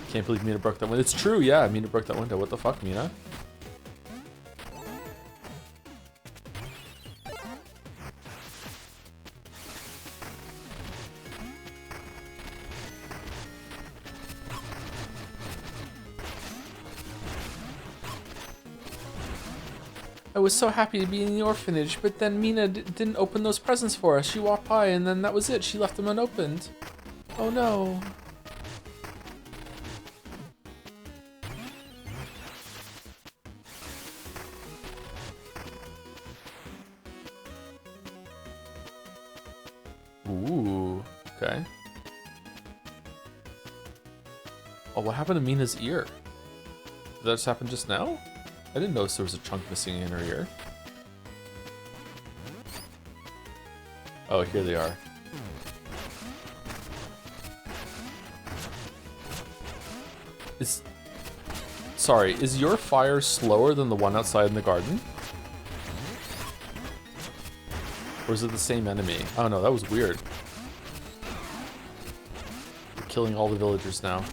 Can't believe Mina broke that window. It's true, yeah, Mina broke that window. What the fuck, Mina? I was so happy to be in the orphanage, but then Mina didn't open those presents for us. She walked by and then that was it. She left them unopened. Oh no. Ooh, okay. Oh, what happened to Mina's ear? Did that just happen just now? I didn't notice there was a chunk missing in her ear. Oh, here they are. Sorry, is your fire slower than the one outside in the garden? Or is it the same enemy? I don't know, that was weird. We're killing all the villagers now.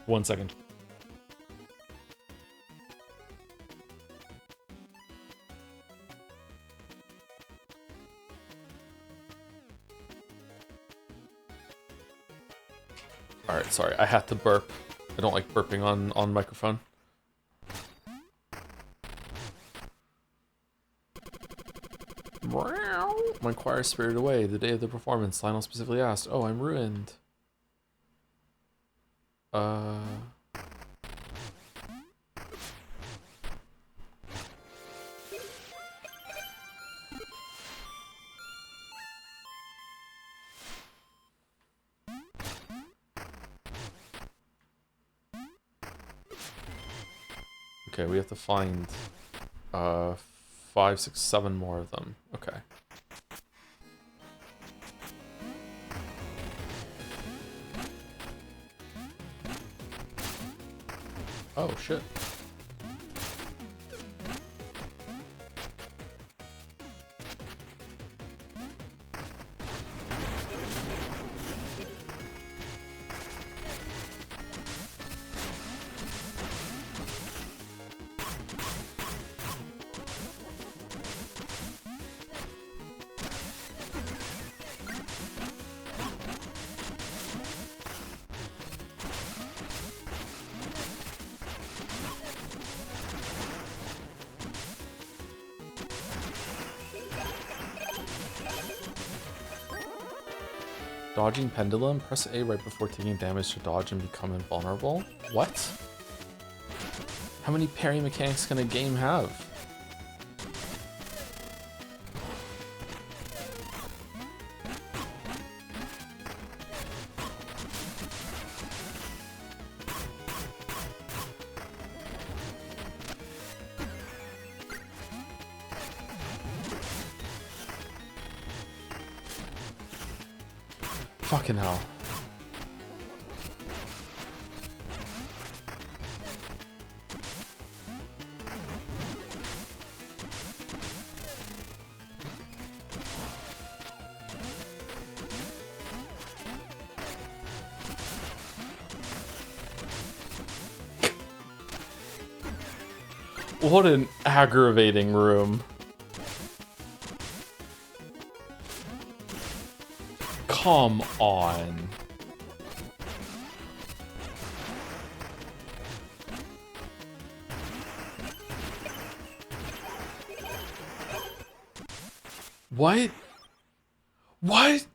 One second. Alright, sorry, I had to burp. I don't like burping on microphone. My choir spirited away. The day of the performance, Lionel specifically asked, "Oh, I'm ruined." Okay, we have to find 5, 6, 7 more of them. Okay. Oh shit. Dodging pendulum? Press A right before taking damage to dodge and become invulnerable? What? How many parry mechanics can a game have? Fucking hell. What an aggravating room. Come on. What? What?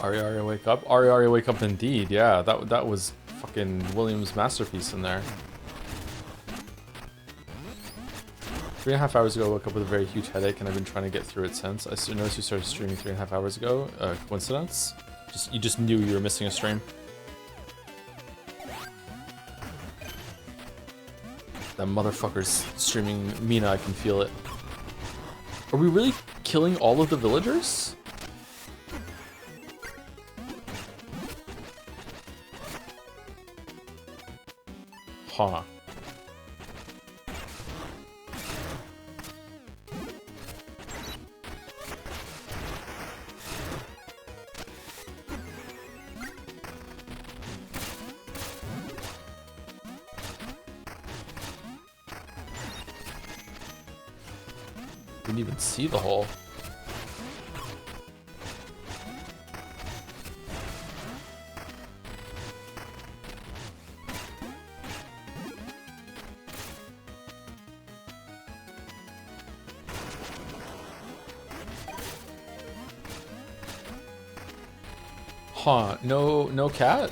Aria, wake up. Aria, wake up indeed. Yeah, that was fucking Williams' masterpiece in there. 3.5 hours ago, I woke up with a very huge headache, and I've been trying to get through it since. I noticed you started streaming 3.5 hours ago. Coincidence? You just knew you were missing a stream. That motherfucker's streaming Mina, I can feel it. Are we really killing all of the villagers? Huh. Didn't even see the hole. Huh, no cat?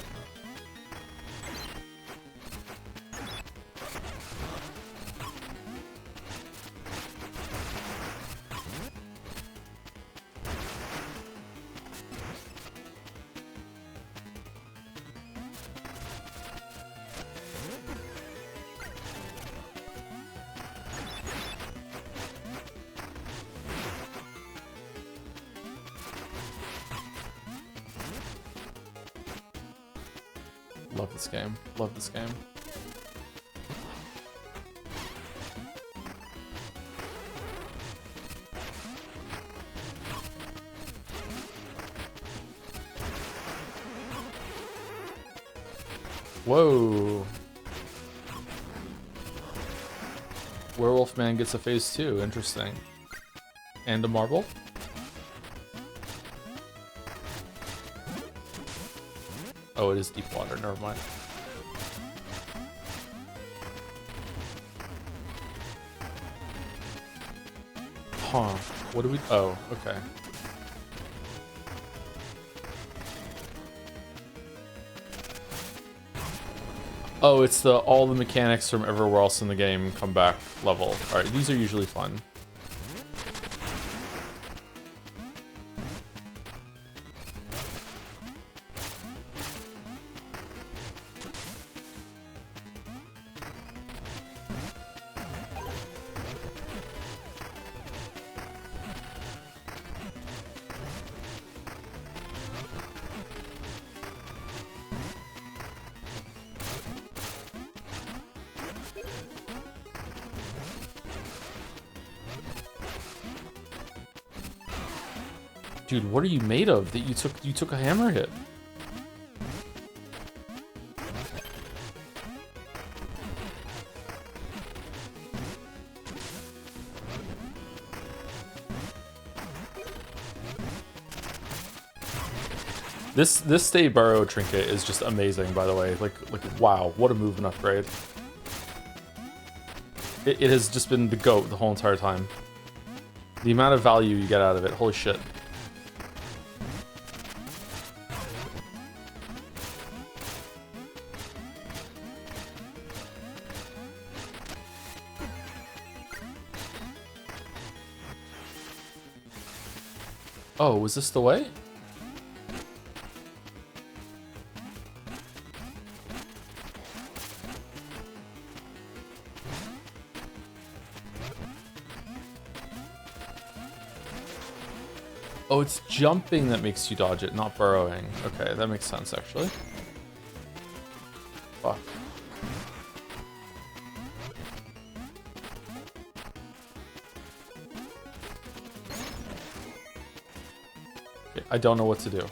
Love this game. Love this game. Whoa. Werewolf Man gets a phase 2. Interesting. And a marble? Oh, it is deep water. Never mind. Huh. What do we... Oh, okay. Oh, it's the all the mechanics from everywhere else in the game come back level. Alright, these are usually fun. Dude, what are you made of that you took a hammer hit? This stay burrow trinket is just amazing, by the way. Like wow, what a move and upgrade. It has just been the GOAT the whole entire time. The amount of value you get out of it, holy shit. Oh, was this the way? Oh, it's jumping that makes you dodge it, not burrowing. Okay, that makes sense, actually. Fuck. Okay, I don't know what to do.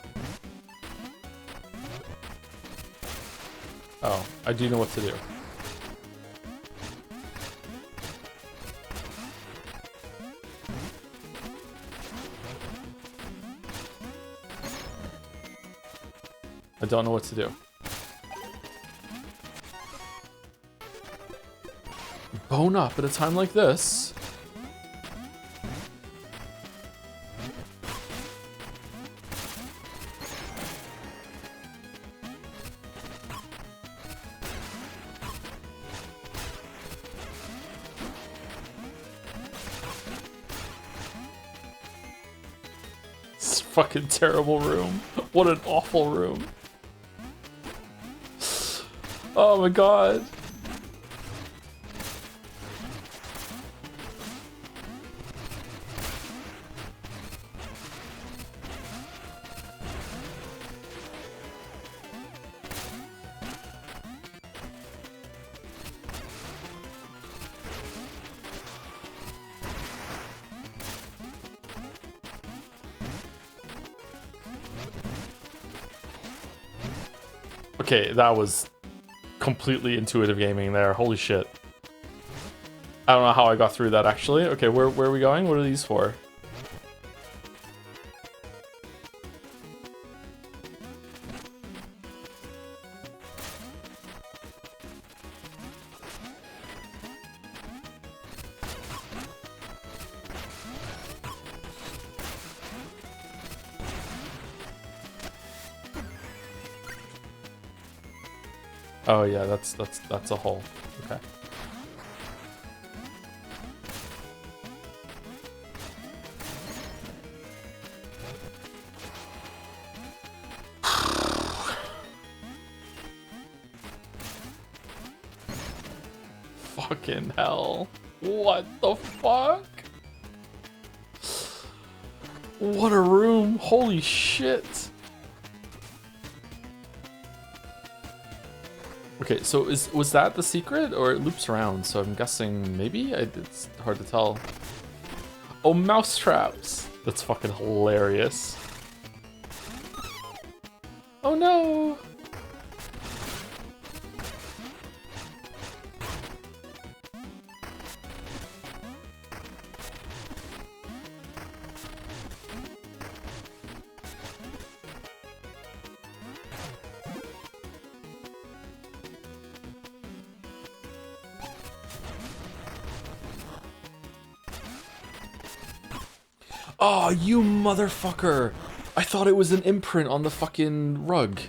Oh, I do know what to do. I don't know what to do. Bone up at a time like this. This fucking terrible room. What an awful room. Oh my god. Okay, that was completely intuitive gaming there. Holy shit. I don't know how I got through that, actually. Okay, where are we going? What are these for? Oh yeah, that's a hole. Okay. Fucking hell. What the fuck? What a room. Holy shit. Okay, so was that the secret, or it loops around? So I'm guessing maybe? It's hard to tell. Oh, mouse traps! That's fucking hilarious. Oh no! Oh, you motherfucker! I thought it was an imprint on the fucking rug.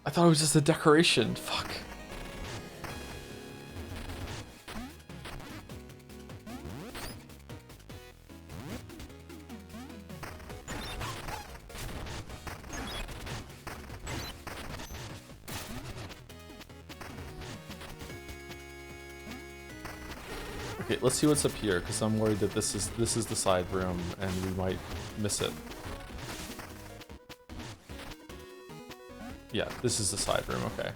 I thought it was just a decoration. Fuck. Okay, let's see what's up here, because I'm worried that this is the side room and we might miss it. Yeah, this is the side room, okay.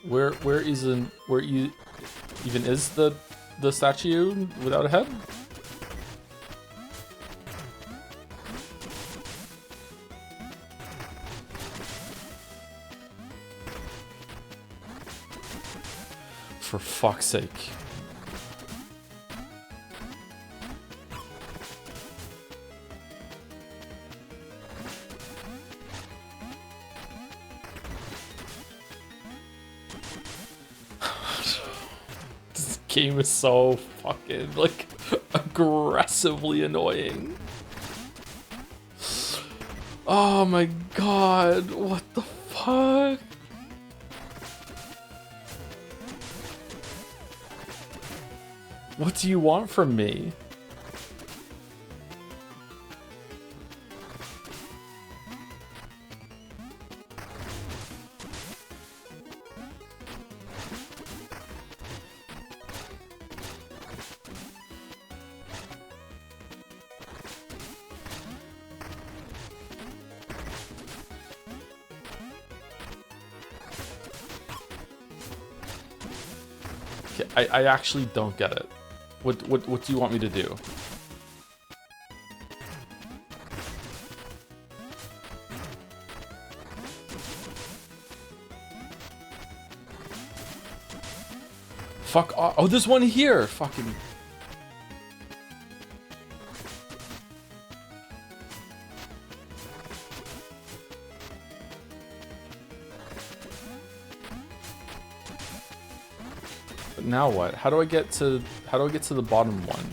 Where even is the statue without a head? For fuck's sake. This game is so fucking, like, aggressively annoying. Oh my god, what the fuck? What do you want from me? Okay, I actually don't get it. What do you want me to do? Fuck off. Oh, there's one here. Fucking. But now what? How do I get to the bottom one?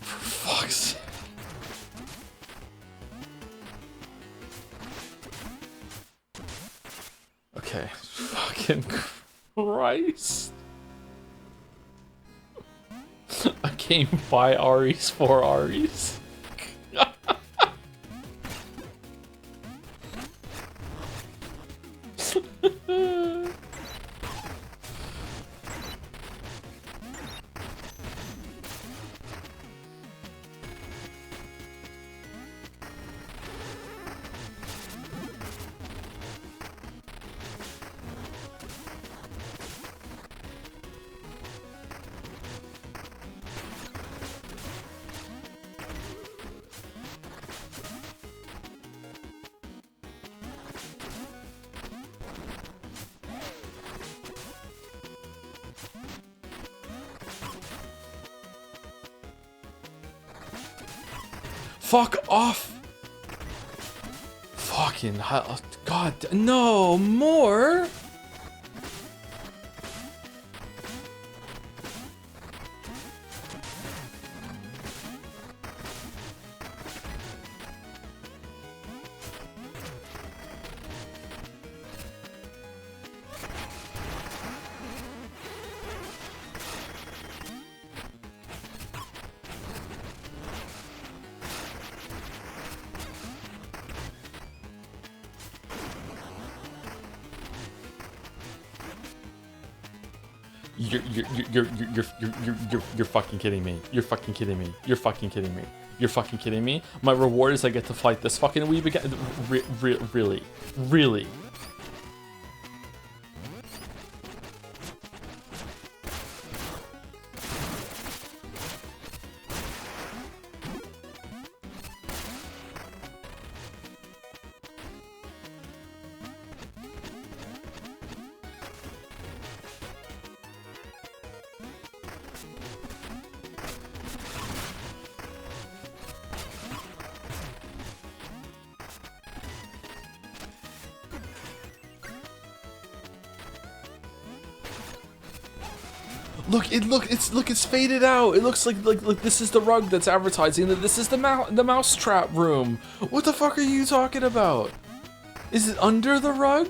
For fuck's sake. Okay. Fucking Christ. A game by Aries for Aries. Fuck off! Fucking hell. God, no more! You're fucking kidding me. You're fucking kidding me. You're fucking kidding me. You're fucking kidding me. My reward is I get to fight this fucking weeb again. Really? Really? It's faded out. It looks like this is the rug that's advertising that this is the mousetrap room. What the fuck are you talking about? Is it under the rug?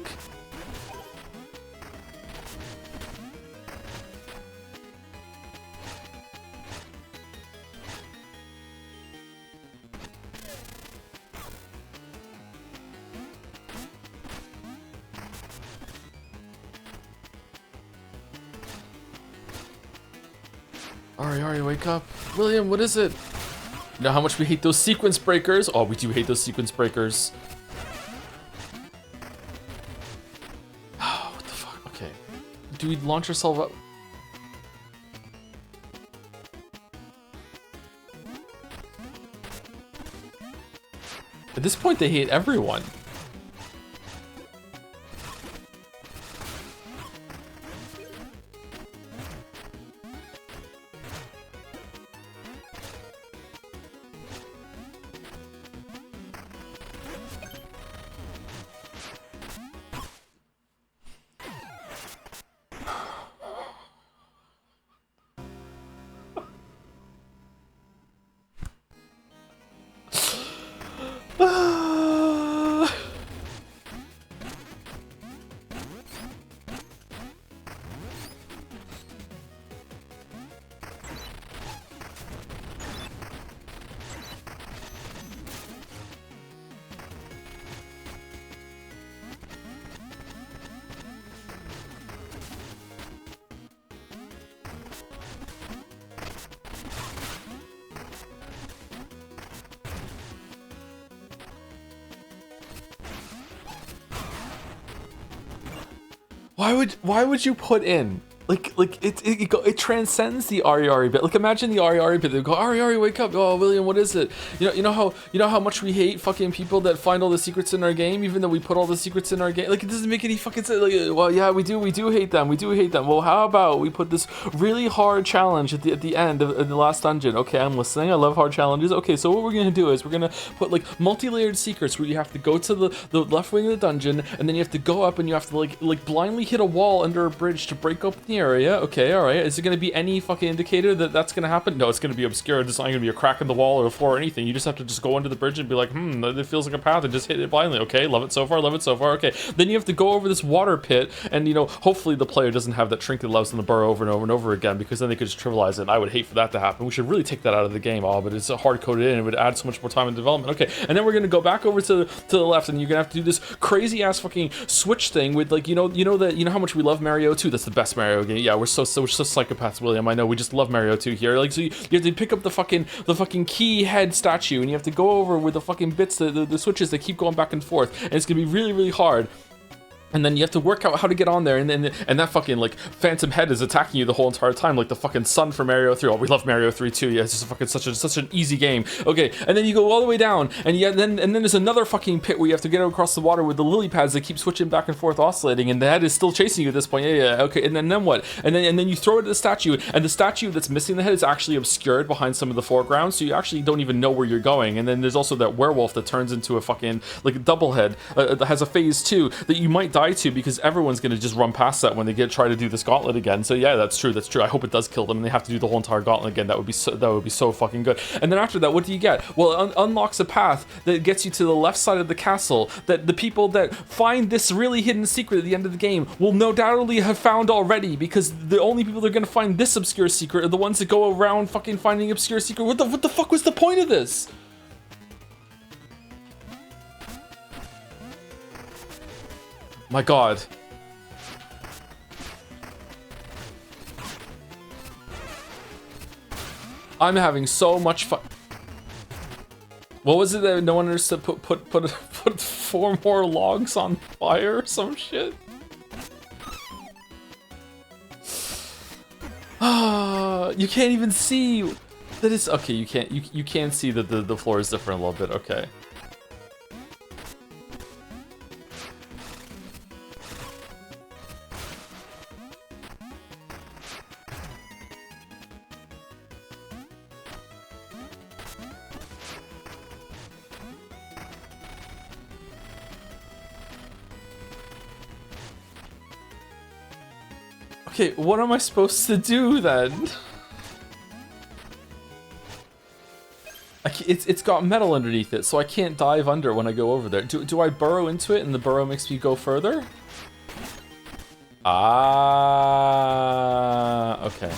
Ari, wake up. William, what is it? You know how much we hate those sequence breakers? Oh, we do hate those sequence breakers. do we launch ourselves up? At this point, they hate everyone. Why would you put in it transcends the Ari bit. Like, imagine the Ari bit. They go, Ari, wake up! Oh, William, what is it? You know how much we hate fucking people that find all the secrets in our game, even though we put all the secrets in our game. Like, it doesn't make any fucking sense. Like, well, yeah, we do hate them. We do hate them. Well, how about we put this really hard challenge at the end of the last dungeon? Okay, I'm listening. I love hard challenges. Okay, so what we're gonna do is we're gonna put like multi-layered secrets where you have to go to the left wing of the dungeon, and then you have to go up and you have to like blindly hit a wall under a bridge to break open the area. Okay, all right. Is it going to be any fucking indicator that that's going to happen? No, it's going to be obscure. It's not going to be a crack in the wall or the floor or anything. You just have to just go under the bridge and be like, it feels like a path, and just hit it blindly. Okay, love it so far. Okay, then you have to go over this water pit, and hopefully the player doesn't have that trinket that allows them to burrow over and over and over again, because then they could just trivialize it. And I would hate for that to happen. We should really take that out of the game. Oh, but it's hard coded in. It would add so much more time in development. Okay, and then we're going to go back over to the left, and you're going to have to do this crazy ass fucking switch thing with like how much we love Mario 2. That's the best Mario game. Yeah, we're so psychopaths, William. I know, we just love Mario 2 here. Like, so you have to pick up the fucking key head statue, and you have to go over with the fucking bits, the switches that keep going back and forth, and it's gonna be really, really hard. And then you have to work out how to get on there, and that fucking like phantom head is attacking you the whole entire time, like the fucking sun from Mario 3. Oh, we love Mario 3 too. Yeah, it's just fucking such an easy game. Okay, and then you go all the way down, and then there's another fucking pit where you have to get across the water with the lily pads that keep switching back and forth, oscillating, and the head is still chasing you at this point. Yeah. Okay, and then what? And then you throw it at the statue, and the statue that's missing the head is actually obscured behind some of the foreground, so you actually don't even know where you're going. And then there's also that werewolf that turns into a fucking like a double head that has a phase 2 that you might die to, because everyone's gonna just run past that when they try to do this gauntlet again. So yeah, that's true. I hope it does kill them and they have to do the whole entire gauntlet again. That would be so fucking good. And then after that, what do you get? Well, it unlocks a path that gets you to the left side of the castle that the people that find this really hidden secret at the end of the game will no doubtly have found already, because the only people that are gonna find this obscure secret are the ones that go around fucking finding obscure secret. What the fuck was the point of this? My god. I'm having so much fun. What was it that no one understood? Put 4 more logs on fire or some shit? You can't even see that it's okay. You can see that the floor is different a little bit. Okay. Okay, what am I supposed to do then? It's got metal underneath it, so I can't dive under when I go over there. Do I burrow into it and the burrow makes me go further? Ah, okay.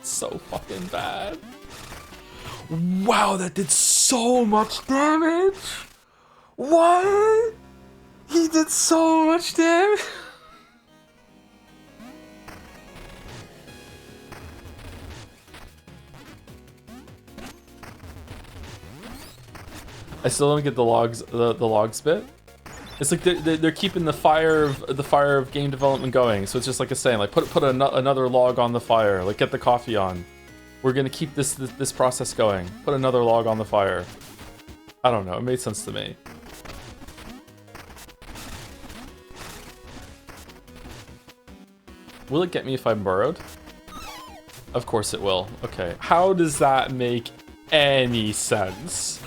So fucking bad. Wow, that did so much damage. What? He He did so much damage. I still don't get the logs, the logs bit. It's like they're keeping the fire of game development going. So it's just like a saying, like put another log on the fire, like get the coffee on. We're gonna keep this process going. Put another log on the fire. I don't know. It made sense to me. Will it get me if I'm burrowed? Of course it will. Okay. How does that make any sense?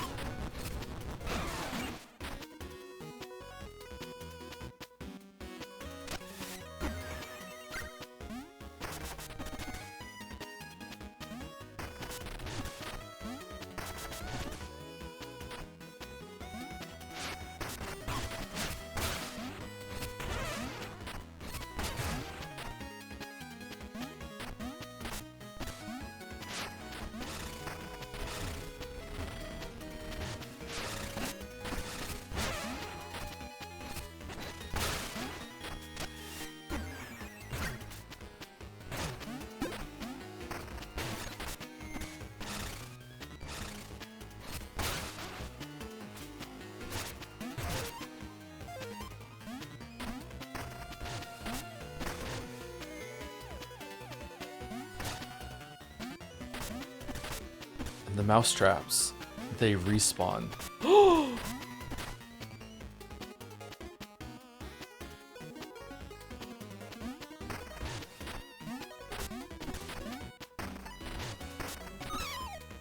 The mouse traps, they respawn. Oh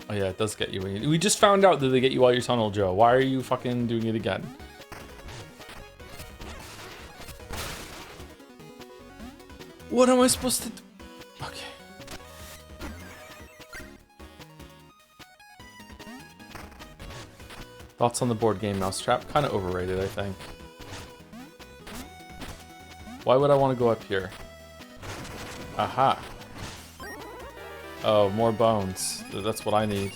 yeah, it does get you. We just found out that they get you while you're tunnel, Joe. Why are you fucking doing it again? What am I supposed to do? Okay. Thoughts on the board game Mousetrap? Kind of overrated, I think. Why would I want to go up here? Aha. Oh, more bones. That's what I need.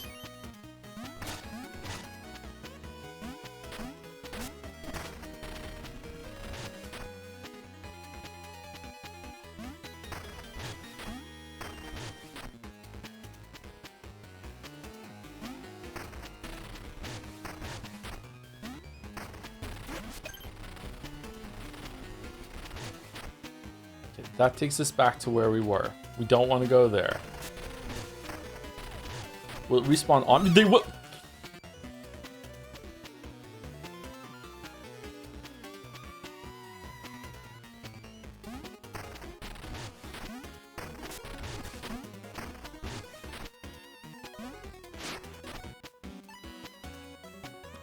Okay, that takes us back to where we were. We don't want to go there. Will it respawn on? They will.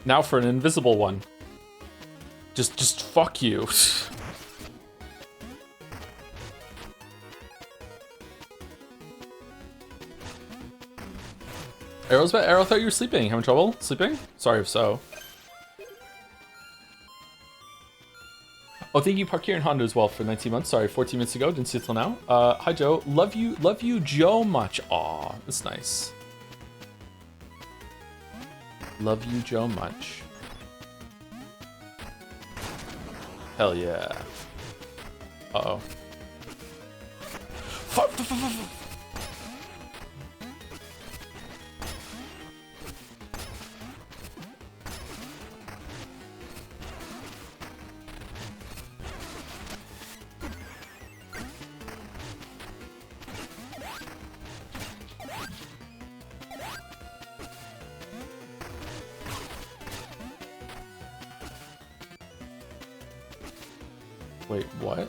Now for an invisible one. Just fuck you. Arrow's back. Arrow, thought you were sleeping. Having trouble sleeping? Sorry if so. Oh, thank you, Parkier and Honda as well for 19 months. Sorry, 14 minutes ago. Didn't see it till now. Hi, Joe. Love you, Joe much. Aw, that's nice. Love you, Joe much. Hell yeah. Uh-oh. Wait, what?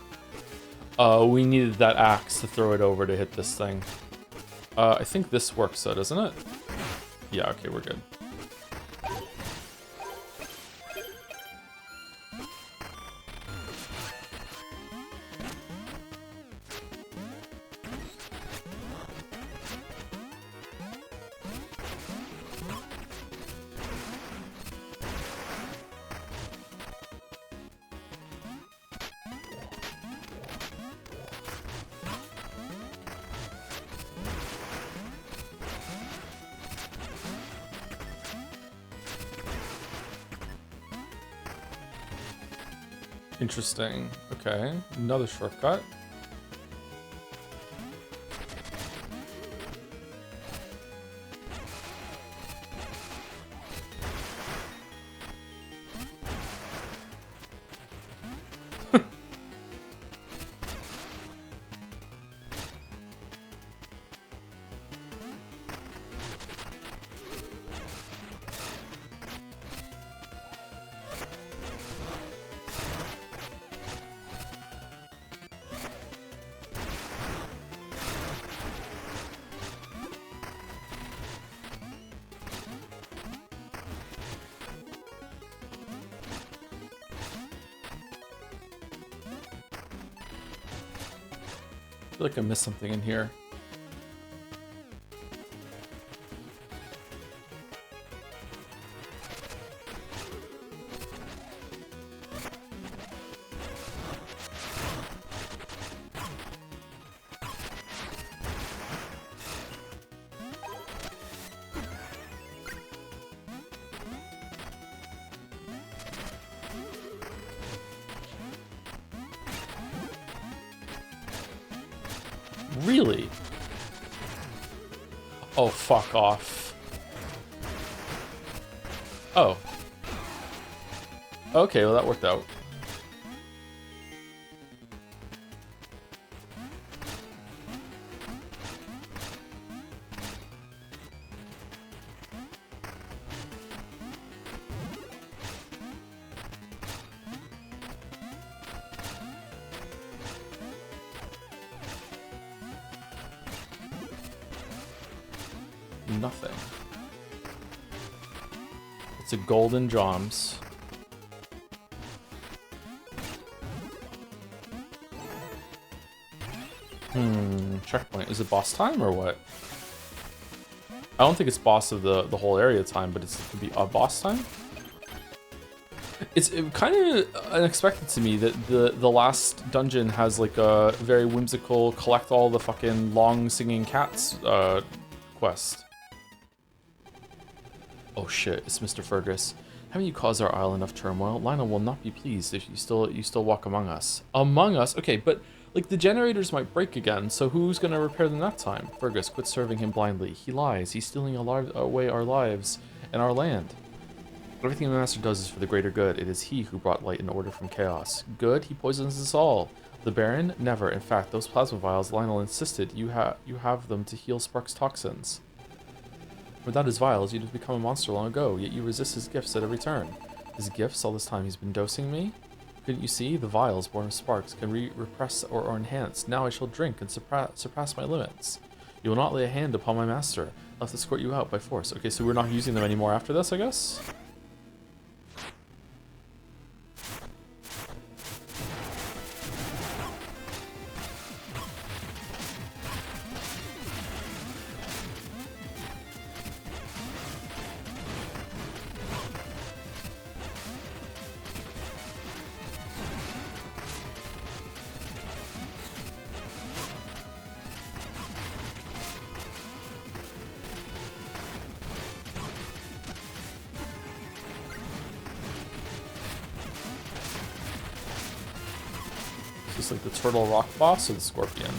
We needed that axe to throw it over to hit this thing. I think this works though, doesn't it? Yeah, okay, we're good. Interesting. Okay, another shortcut. I feel like I missed something in here. Really? Oh, fuck off. Oh. Okay, well that worked out. Nothing. It's a golden joms. Checkpoint. Is it boss time or what? I don't think it's boss of the whole area time, but it could be a boss time. It's kind of unexpected to me that the last dungeon has like a very whimsical collect all the fucking long singing cats quest. Oh shit, it's Mr. Fergus. Haven't you caused our isle enough turmoil? Lionel will not be pleased if you still walk among us. Among us? Okay, but like the generators might break again, so who's gonna repair them that time? Fergus, quit serving him blindly. He lies. He's stealing away our lives and our land. Everything the Master does is for the greater good. It is he who brought light and order from chaos. Good? He poisons us all. The Baron? Never. In fact, those plasma vials, Lionel insisted you have them to heal Spark's toxins. Without his vials, you'd have become a monster long ago, yet you resist his gifts at every turn. His gifts, all this time he's been dosing me? Couldn't you see? The vials, born of sparks, can repress or enhance. Now I shall drink and surpass my limits. You will not lay a hand upon my master. I'll have to escort you out by force. Okay, so we're not using them anymore after this, I guess? Just like the turtle rock boss or the scorpion?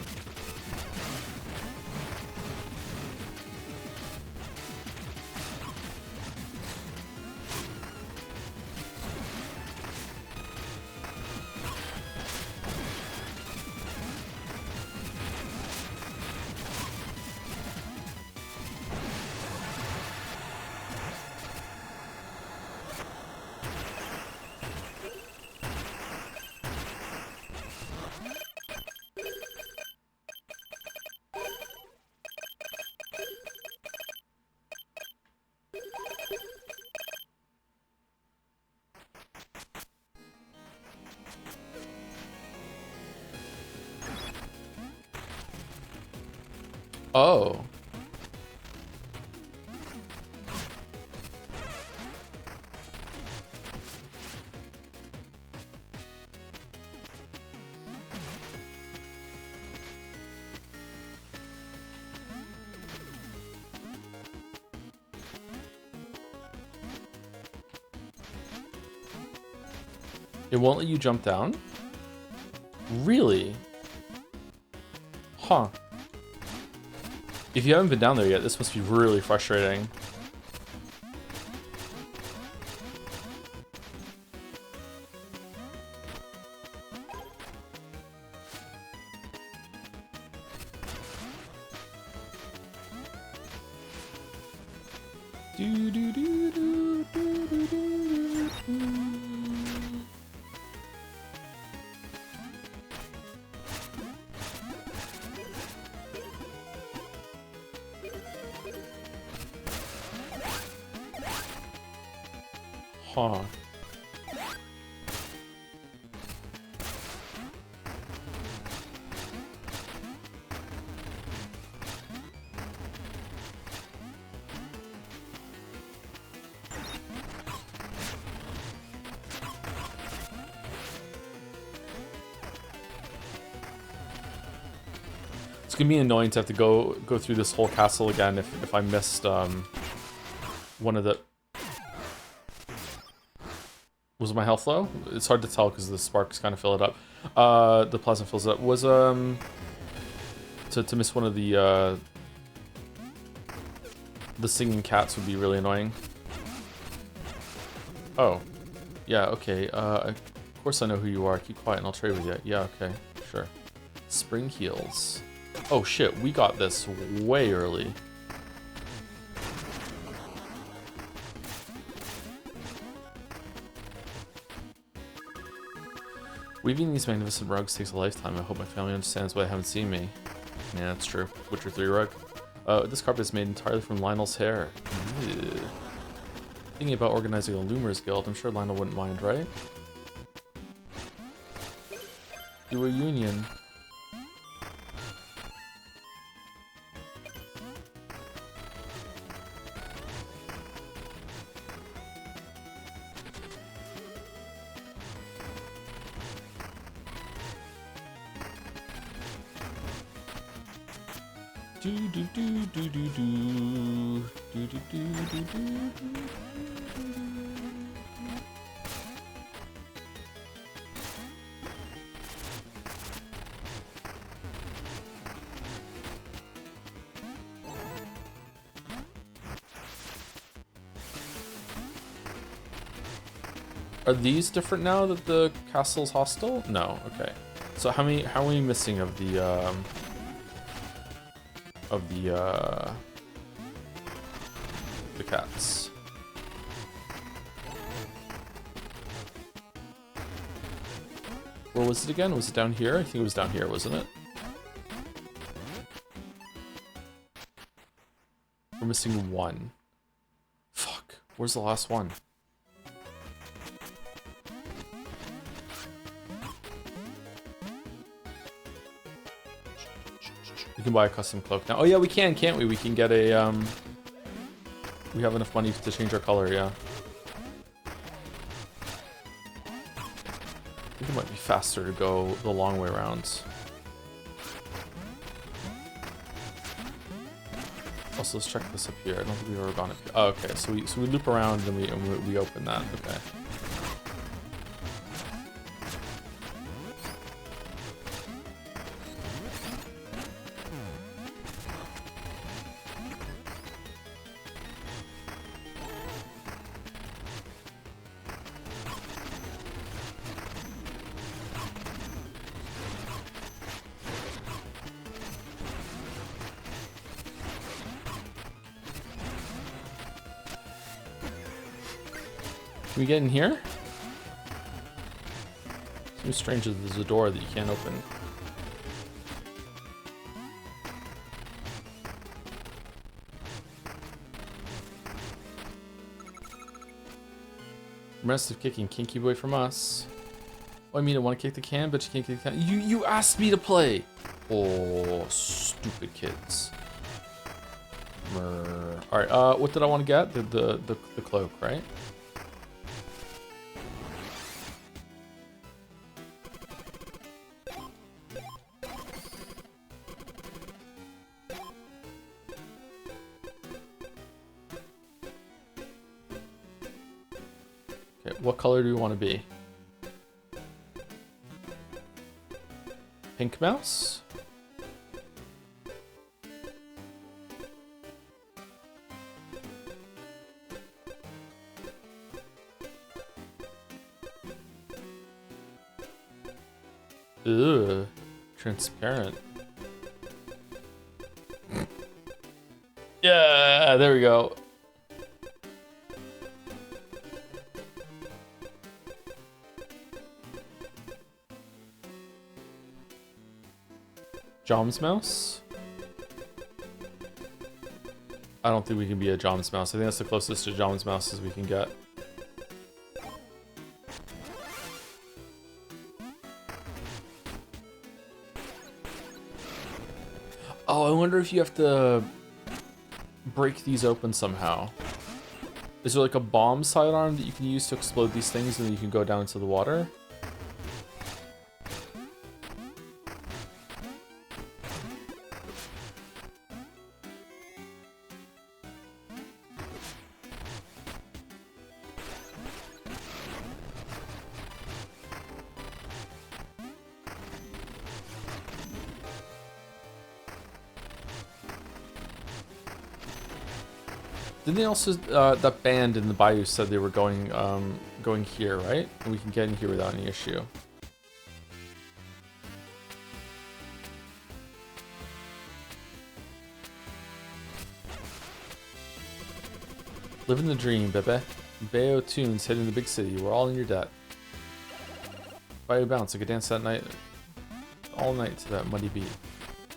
Oh. It won't let you jump down? Really? Huh. If you haven't been down there yet, this must be really frustrating. Huh. It's gonna be annoying to have to go through this whole castle again if I missed one of the... Was it my health low? It's hard to tell because the sparks kind of fill it up. The plasma fills it up. Was to miss one of the singing cats would be really annoying. Oh, yeah, okay. Of course I know who you are. Keep quiet and I'll trade with you. Yeah, okay, sure. Spring heals. Oh shit, we got this way early. Weaving these magnificent rugs takes a lifetime. I hope my family understands why they haven't seen me. Yeah, that's true. Witcher 3 rug. This carpet is made entirely from Lionel's hair. Ew. Thinking about organizing a Loomers Guild. I'm sure Lionel wouldn't mind, right? Do a union. Are these different now that the castle's hostile? No, okay. So how are we missing of the cats? Where was it again? Was it down here? I think it was down here, wasn't it? We're missing one. Fuck. Where's the last one? We can buy a custom cloak now. Oh yeah, we can, can't we? We can get a, we have enough money to change our color, yeah. I think it might be faster to go the long way around. Also, let's check this up here. I don't think we've ever gone up here. Oh, okay, so we loop around and we open that, okay. Can we get in here? Seems strange that there's a door that you can't open. Rest of kicking can't keep away from us. Oh, I mean, I want to kick the can, but you can't kick the can. You asked me to play. Oh, stupid kids. All right. What did I want to get? The cloak, right? Okay. What color do we want to be? Pink mouse? Ugh, transparent. Yeah, there we go. Jom's mouse? I don't think we can be a Jom's mouse. I think that's the closest to Jom's mouse as we can get. Oh, I wonder if you have to break these open somehow. Is there like a bomb sidearm that you can use to explode these things and then you can go down into the water? Didn't they also, that band in the bayou said they were going here, right? And we can get in here without any issue. Living the dream, bebe. Bayou tunes hitting the big city. We're all in your debt. Bayou bounce. I could dance that night, all night to that muddy beat.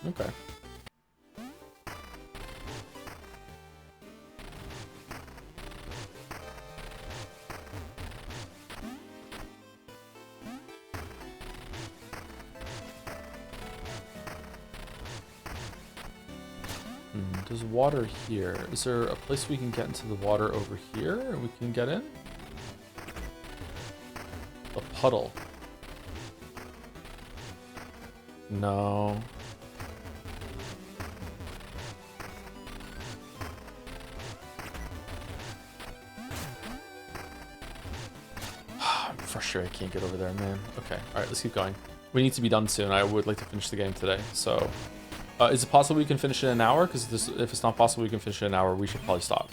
Okay. There's water here. Is there a place we can get into the water over here and we can get in? A puddle. No. I'm frustrated I can't get over there, man. Okay, alright, let's keep going. We need to be done soon. I would like to finish the game today, so... is it possible we can finish in an hour? Because if it's not possible we can finish in an hour, we should probably stop.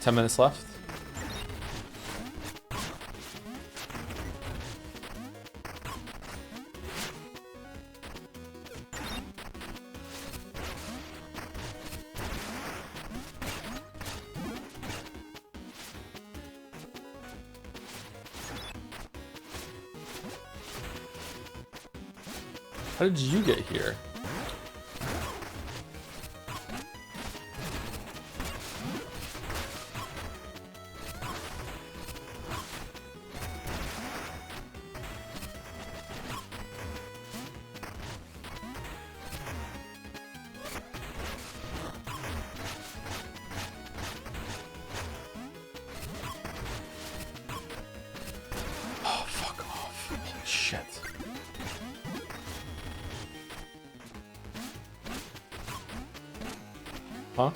Ten minutes left. How did you get here? Oh, fuck off. Holy shit. Huh?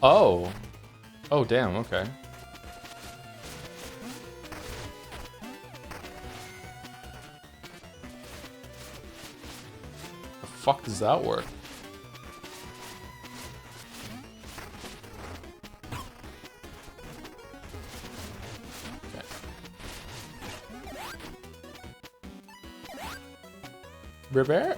Oh. Oh, damn, okay. The fuck does that work? River?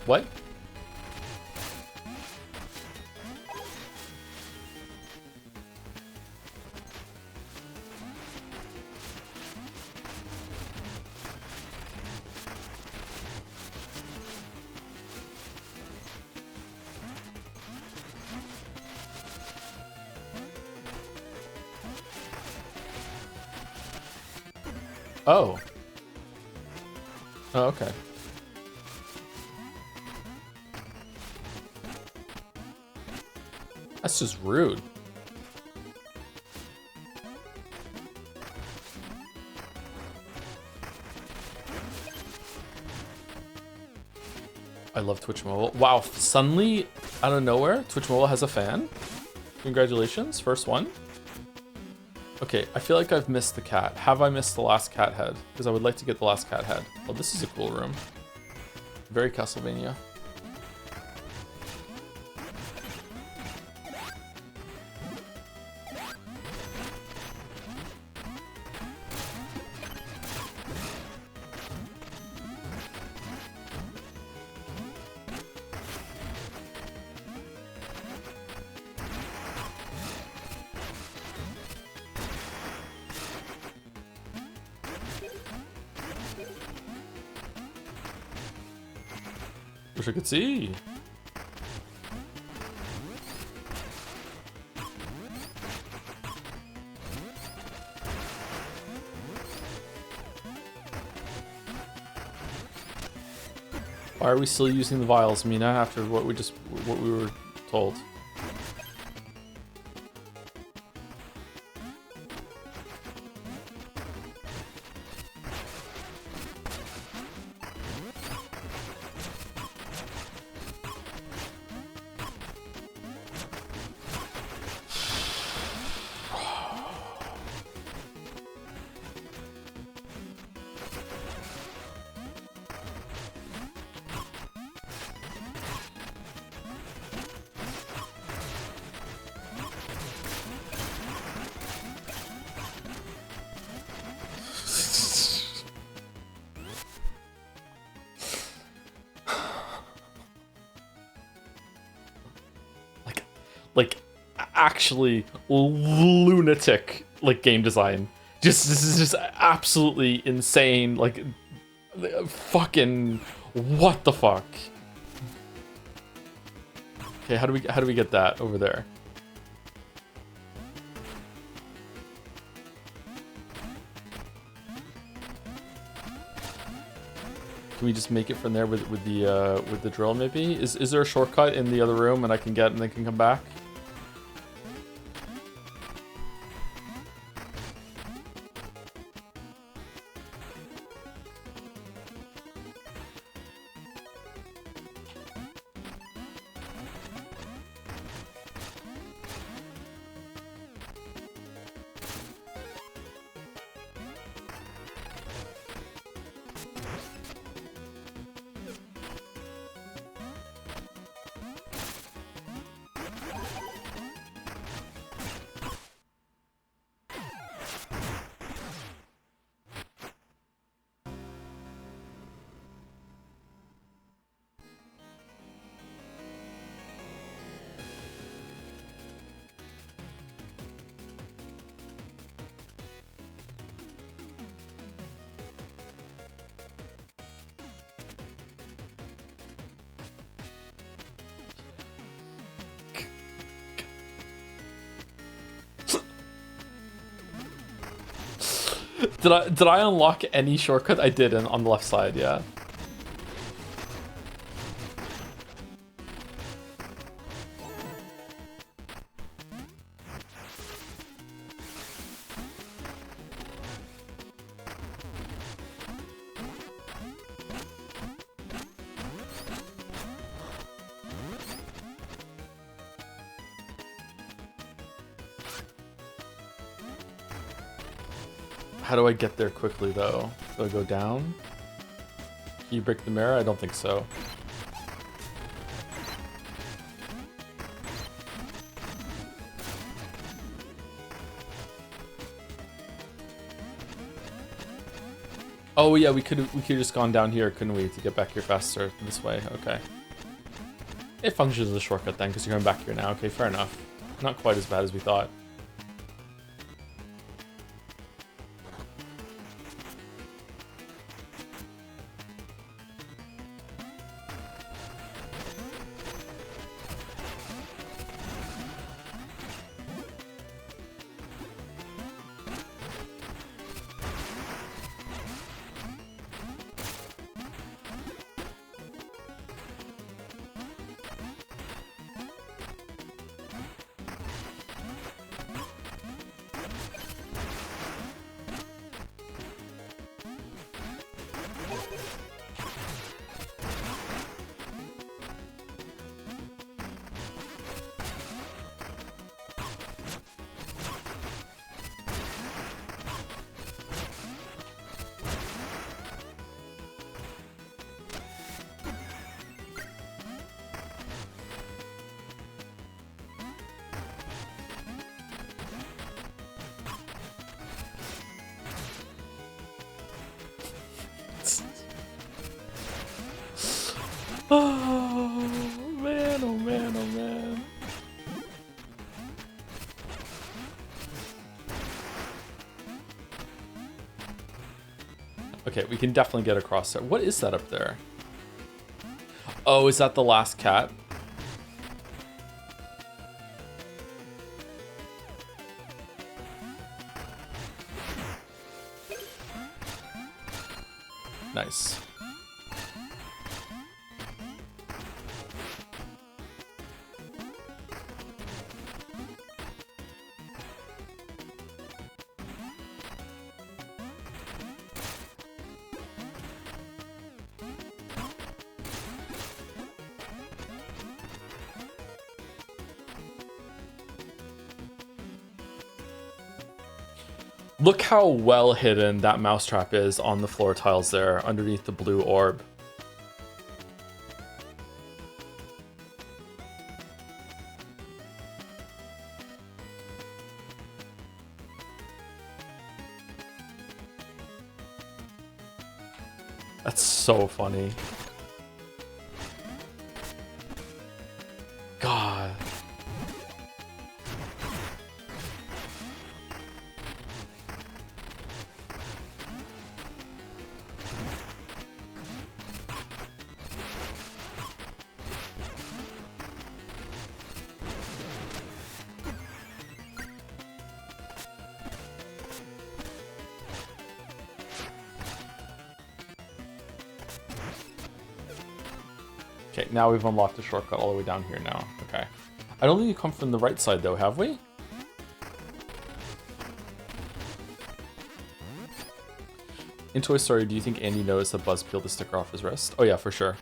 What? Oh. Oh, okay. That's just rude. I love Twitch Mobile. Wow, suddenly, out of nowhere, Twitch Mobile has a fan? Congratulations, first one. Okay, I feel like I've missed the cat. Have I missed the last cat head? Because I would like to get the last cat head. Oh, this is a cool room. Very Castlevania. Wish I could see. Why are we still using the vials, Mina, after what we were told? Like actually lunatic like game design. This is just absolutely insane. Like fucking what the fuck? Okay, how do we get that over there? Can we just make it from there with the drill maybe? Is there a shortcut in the other room and I can get and then can come back? Did I unlock any shortcut? I did on the left side, yeah. How do I get there quickly, though? Do I go down? Can you break the mirror? I don't think so. Oh yeah, we could just gone down here, couldn't we, to get back here faster this way? Okay. It functions as a shortcut then, because you're going back here now. Okay, fair enough. Not quite as bad as we thought. Okay, we can definitely get across there. What is that up there? Oh, is that the last cat? Nice. Look how well hidden that mousetrap is on the floor tiles there, underneath the blue orb. That's so funny. God. Okay, now we've unlocked the shortcut all the way down here now. Okay. I don't think you come from the right side though, have we? In Toy Story, do you think Andy noticed that Buzz peeled the sticker off his wrist? Oh yeah, for sure.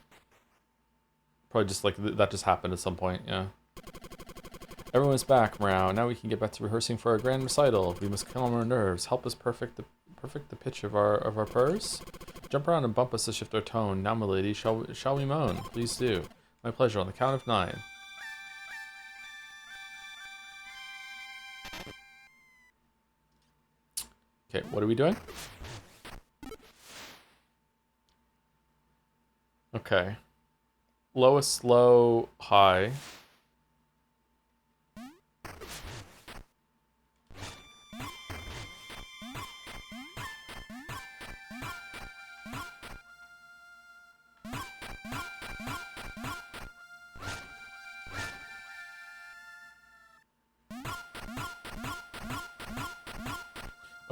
Probably just like, that just happened at some point, yeah. Everyone's back, Meow. Now we can get back to rehearsing for our grand recital. We must calm our nerves. Help us perfect the pitch of our purrs. Jump around and bump us to shift our tone. Now, milady, shall we moan? Please do. My pleasure. On the count of 9. Okay, what are we doing? Okay. Lowest, low, high.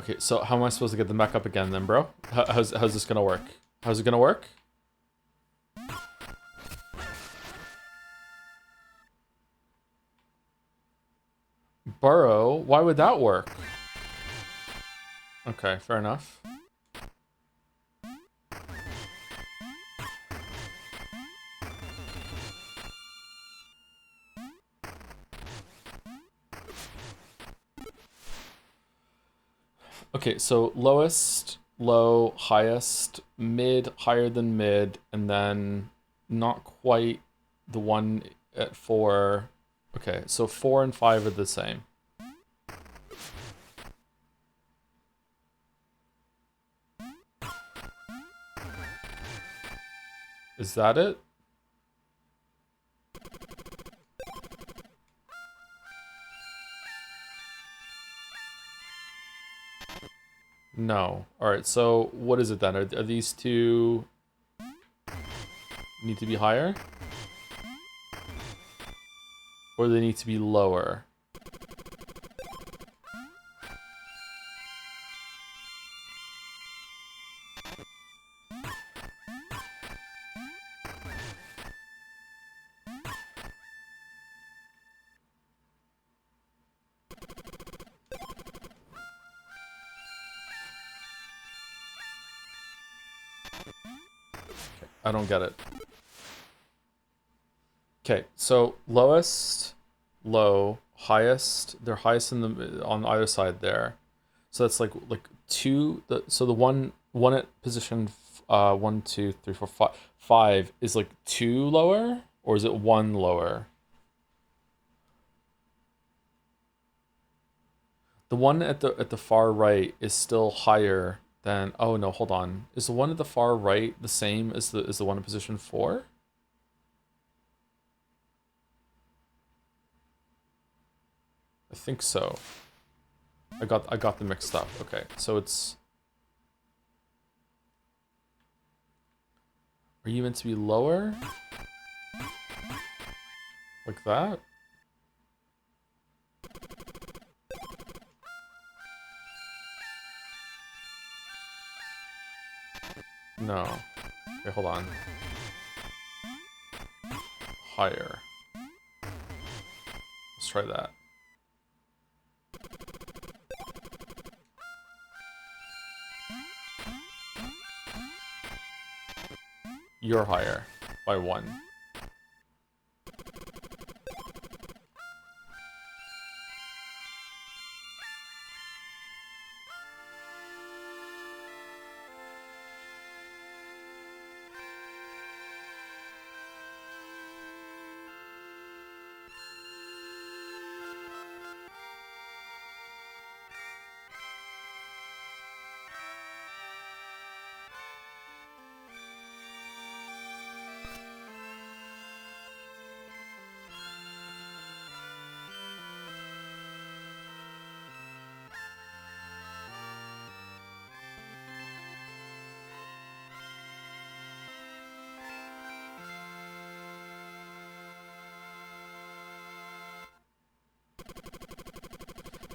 Okay, so how am I supposed to get them back up again then, bro? How's this gonna work? How's it gonna work? Burrow? Why would that work? Okay, fair enough. Okay, so lowest, low, highest, mid, higher than mid, and then not quite the one at 4. Okay, so 4 and 5 are the same. Is that it? No. Alright, so what is it then? Are these two need to be higher? Or they need to be lower? I don't get it. Okay, so lowest, low, highest. They're highest in the on either side there. So that's like 2. So the one at position 1, 2, 3, 4, 5, 5 is like 2 lower, or is it 1 lower? The one at the far right is still higher than. Oh no, hold on. Is the one at the far right the same as the one in position 4? I think so. I got them mixed up. Okay, so it's Are you meant to be lower? Like that? No. Okay, hold on. Higher. Let's try that. You're higher by 1.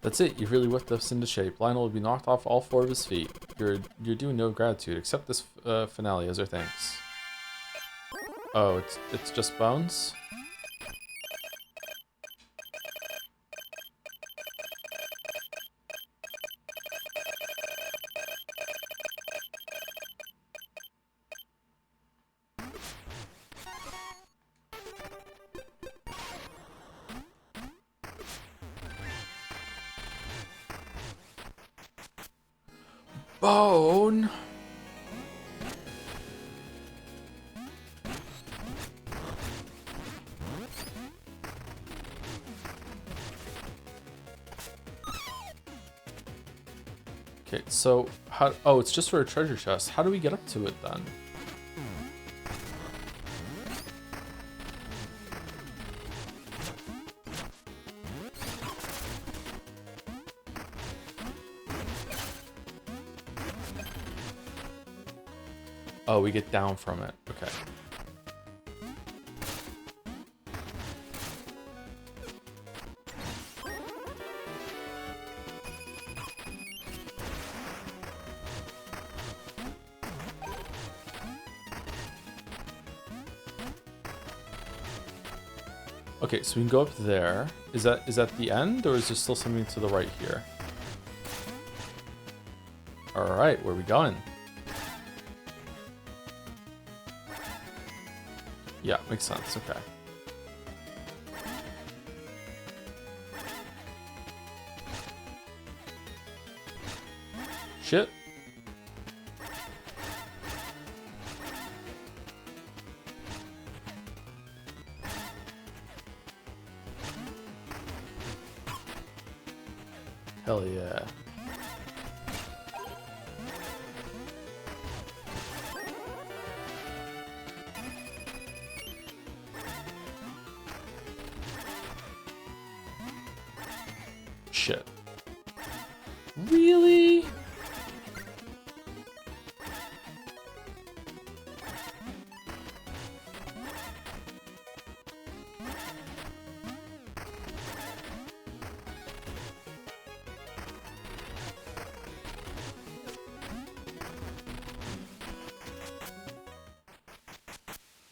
That's it, you've really whipped us into shape. Lionel will be knocked off all 4 of his feet. You're doing no gratitude. Accept this finale as our thanks. Oh, it's just bones? Bone! Okay, so how... Oh, it's just for a treasure chest. How do we get up to it then? Oh, we get down from it. Okay. Okay, so we can go up there. Is that the end, or is there still something to the right here? All right, where are we going? Yeah, makes sense. Okay. Shit. Hell yeah. Shit. Really?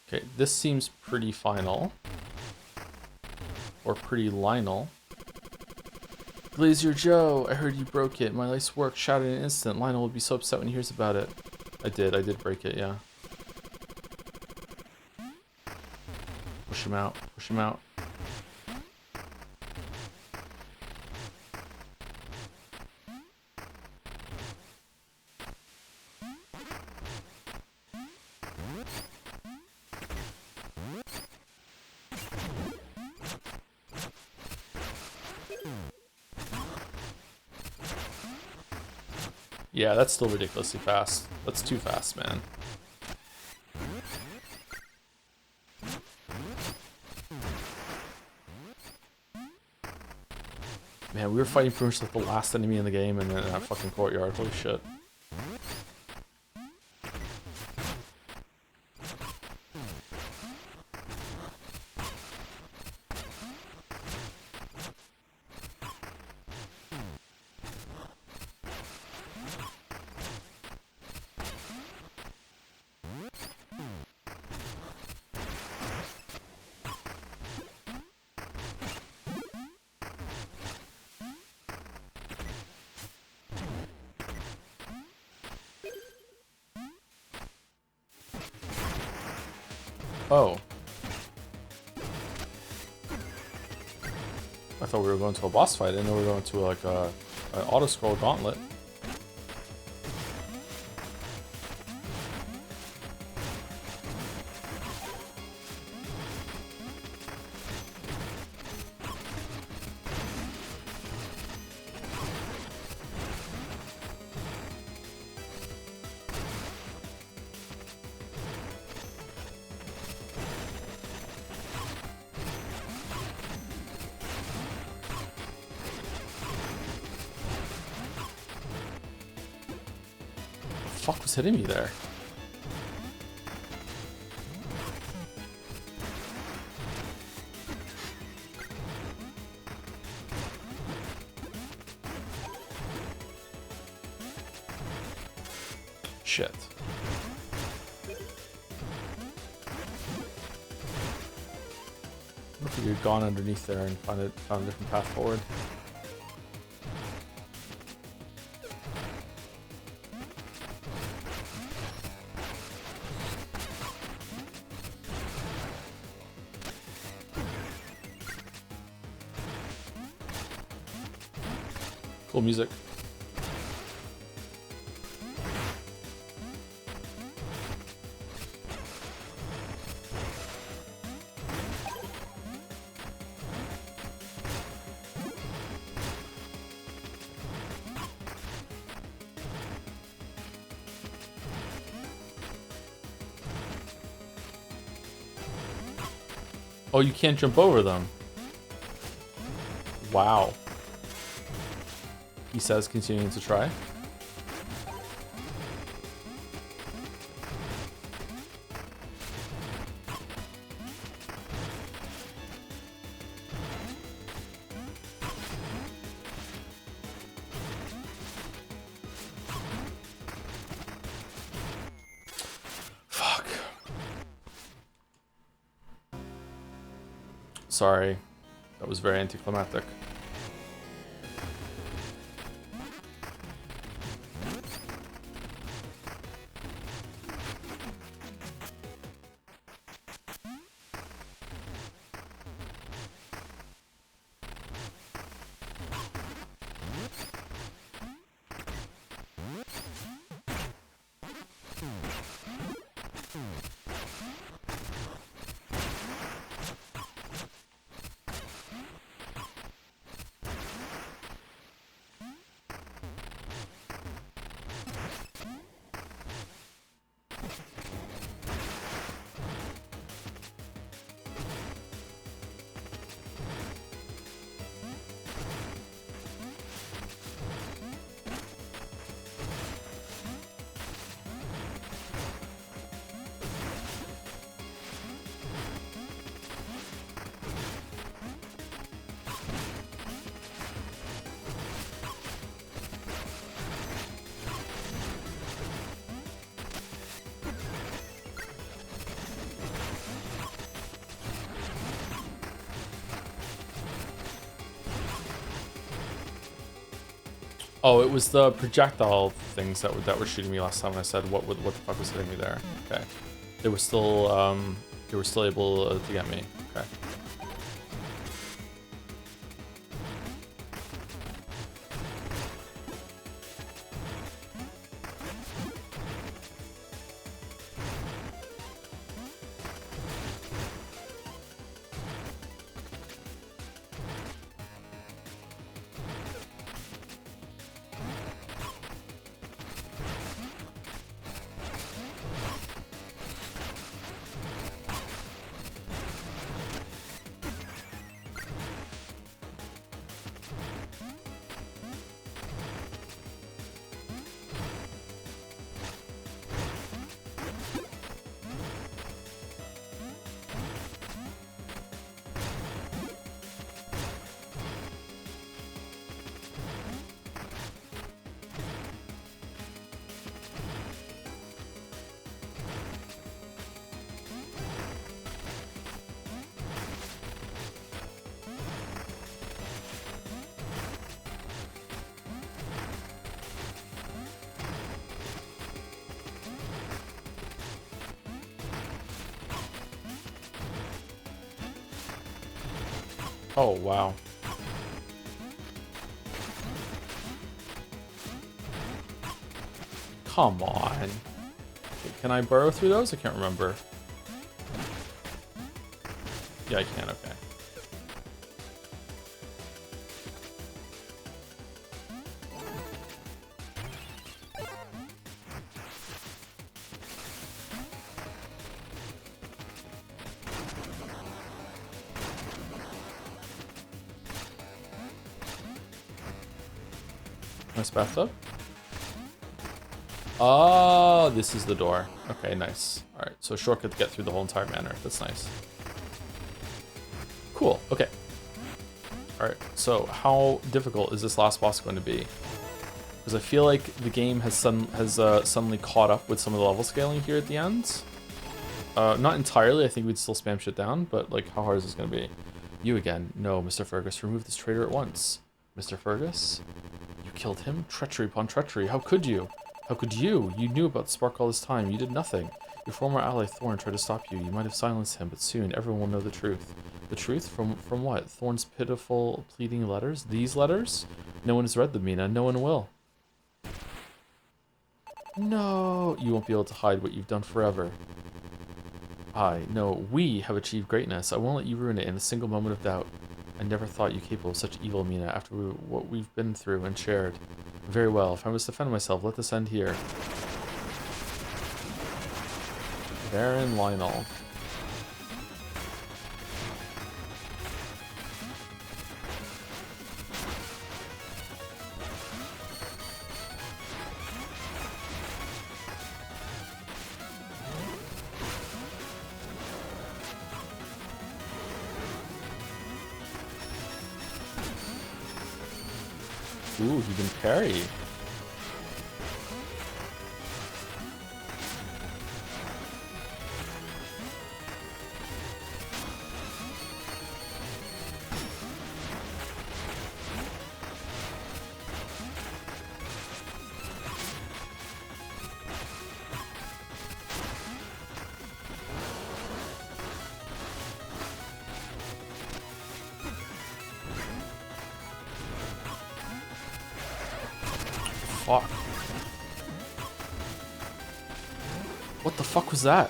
Okay, this seems pretty final. Or pretty Lionel. Glazier Joe, I heard you broke it. My life's work shattered in an instant. Lionel will be so upset when he hears about it. I did break it, yeah. Push him out, push him out. Yeah, that's still ridiculously fast. That's too fast, man. Man, we were fighting pretty much like the last enemy in the game and then in that fucking courtyard. Holy shit. Oh. I thought we were going to a boss fight, and then we were going to like an auto-scroll gauntlet. Fuck was hitting me there? Shit. What if we had gone underneath there and found a different path forward? Cool music. Oh, you can't jump over them. Wow. He says, continuing to try. Fuck. Sorry. That was very anticlimactic. Oh, it was the projectile things that were shooting me last time. I said, what the fuck was hitting me there? Okay, they were still able to get me. Okay. Oh, wow. Come on. Can I burrow through those? I can't remember. Yeah, I can, okay. Nice bathtub. Oh, this is the door. Okay, nice. All right, so shortcut to get through the whole entire manor. That's nice. Cool, okay. All right, so how difficult is this last boss going to be? Because I feel like the game has suddenly caught up with some of the level scaling here at the end. Not entirely, I think we'd still spam shit down, but like, how hard is this going to be? You again. No, Mr. Fergus, remove this traitor at once. Mr. Fergus? You killed him? Treachery upon treachery. How could you? How could you? You knew about the spark all this time. You did nothing. Your former ally Thorn tried to stop you. You might have silenced him, but soon everyone will know the truth. The truth? From what? Thorn's pitiful, pleading letters? These letters? No one has read them, Mina. No one will. No! You won't be able to hide what you've done forever. No, we have achieved greatness. I won't let you ruin it in a single moment of doubt. I never thought you capable of such evil, Mina, after what we've been through and shared. Very well, if I must defend myself, let this end here. Baron Lionel. Ooh, he can parry. Fuck. What the fuck was that?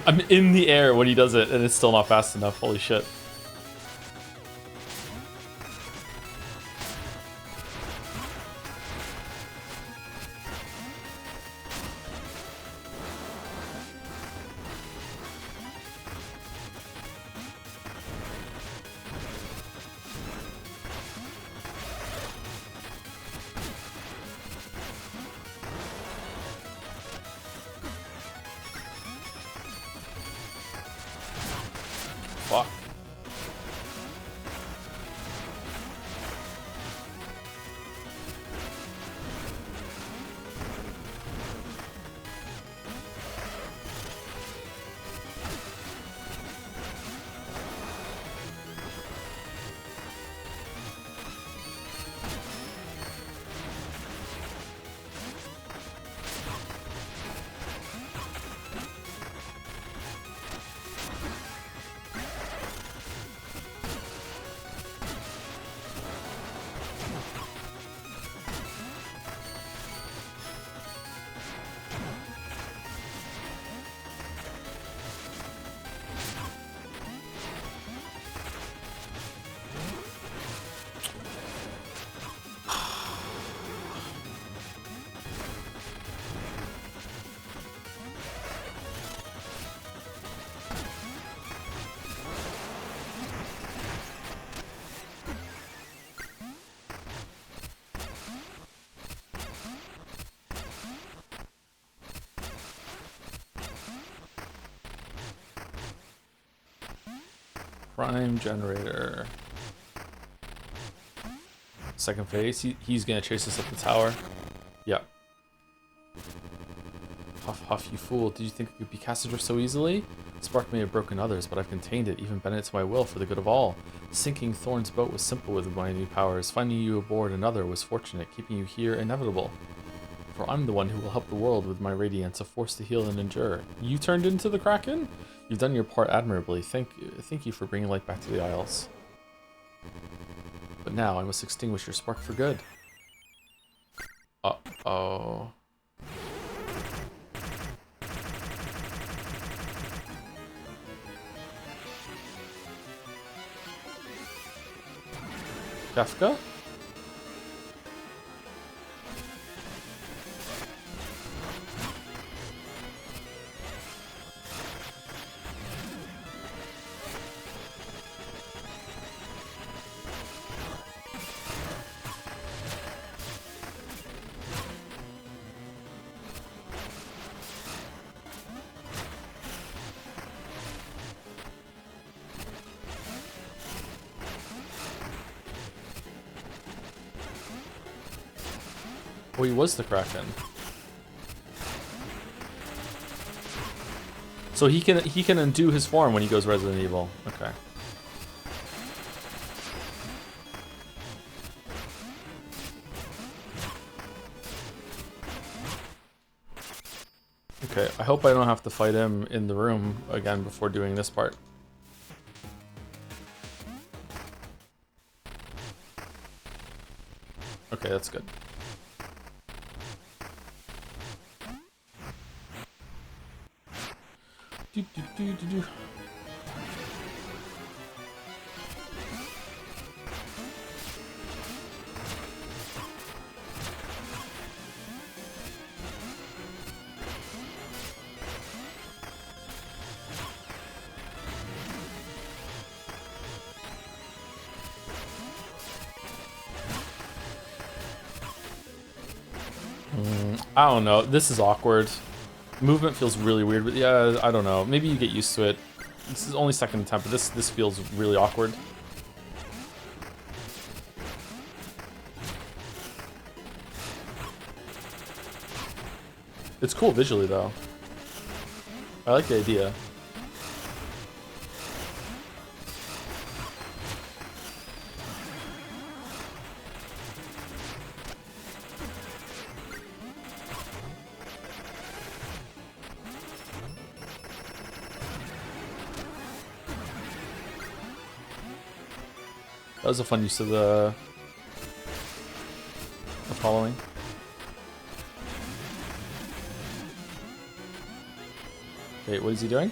I'm in the air when he does it, and it's still not fast enough. Holy shit. Fuck. Prime generator. Second phase. He's gonna chase us up the tower. Yep. Huff, huff, you fool. Did you think it could be Cassandra so easily? Spark may have broken others, but I've contained it, even bent it to my will for the good of all. Sinking Thorn's boat was simple with my new powers. Finding you aboard another was fortunate, keeping you here inevitable. For I'm the one who will help the world with my radiance, a force to heal and endure. You turned into the Kraken? You've done your part admirably. Thank you for bringing light back to the Isles. But now I must extinguish your spark for good. Uh-oh. Kafka? Oh, he was the Kraken. So he can undo his form when he goes Resident Evil. Okay. Okay, I hope I don't have to fight him in the room again before doing this part. Okay, that's good. Do. I don't know. This is awkward. Movement feels really weird, but yeah, I don't know. Maybe you get used to it. This is only second attempt, but this feels really awkward. It's cool visually, though. I like the idea. That was a fun use of the following. Wait, what is he doing?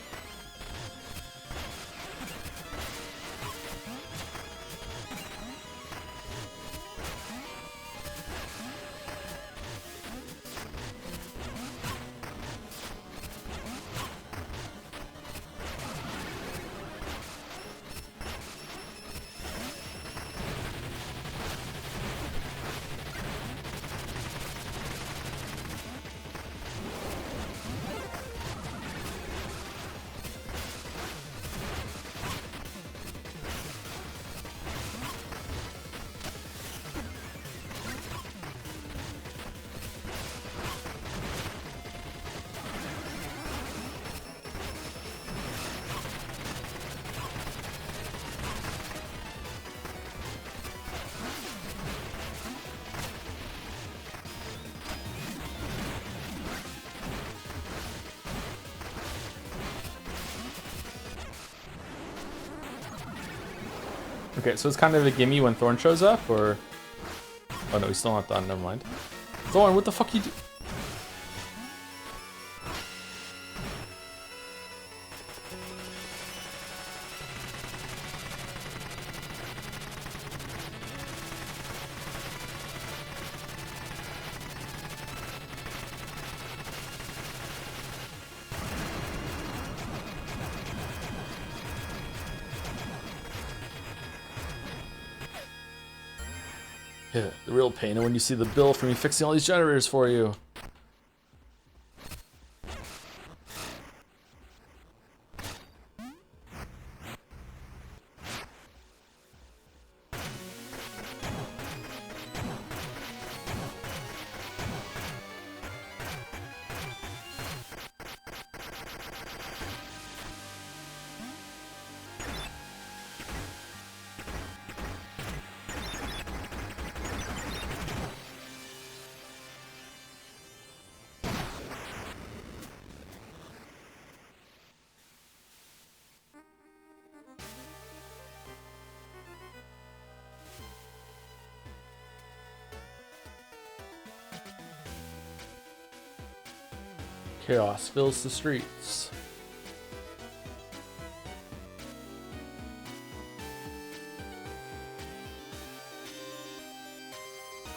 Okay, so it's kind of a gimme when Thorn shows up, or... Oh no, he's still not done, never mind. Thorn, what the fuck you do? Yeah, the real pain when you see the bill for me fixing all these generators for you. Chaos fills the streets.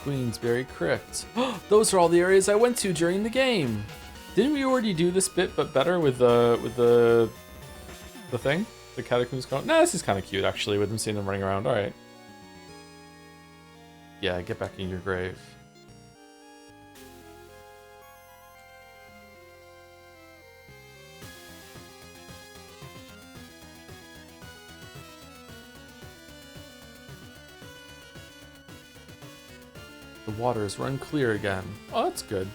Queensberry Crypt. Those are all the areas I went to during the game. Didn't we already do this bit, but better with the thing? The catacombs going. Nah, this is kind of cute actually, with them seeing them running around. All right. Yeah, get back in your grave. The waters run clear again. Oh, that's good.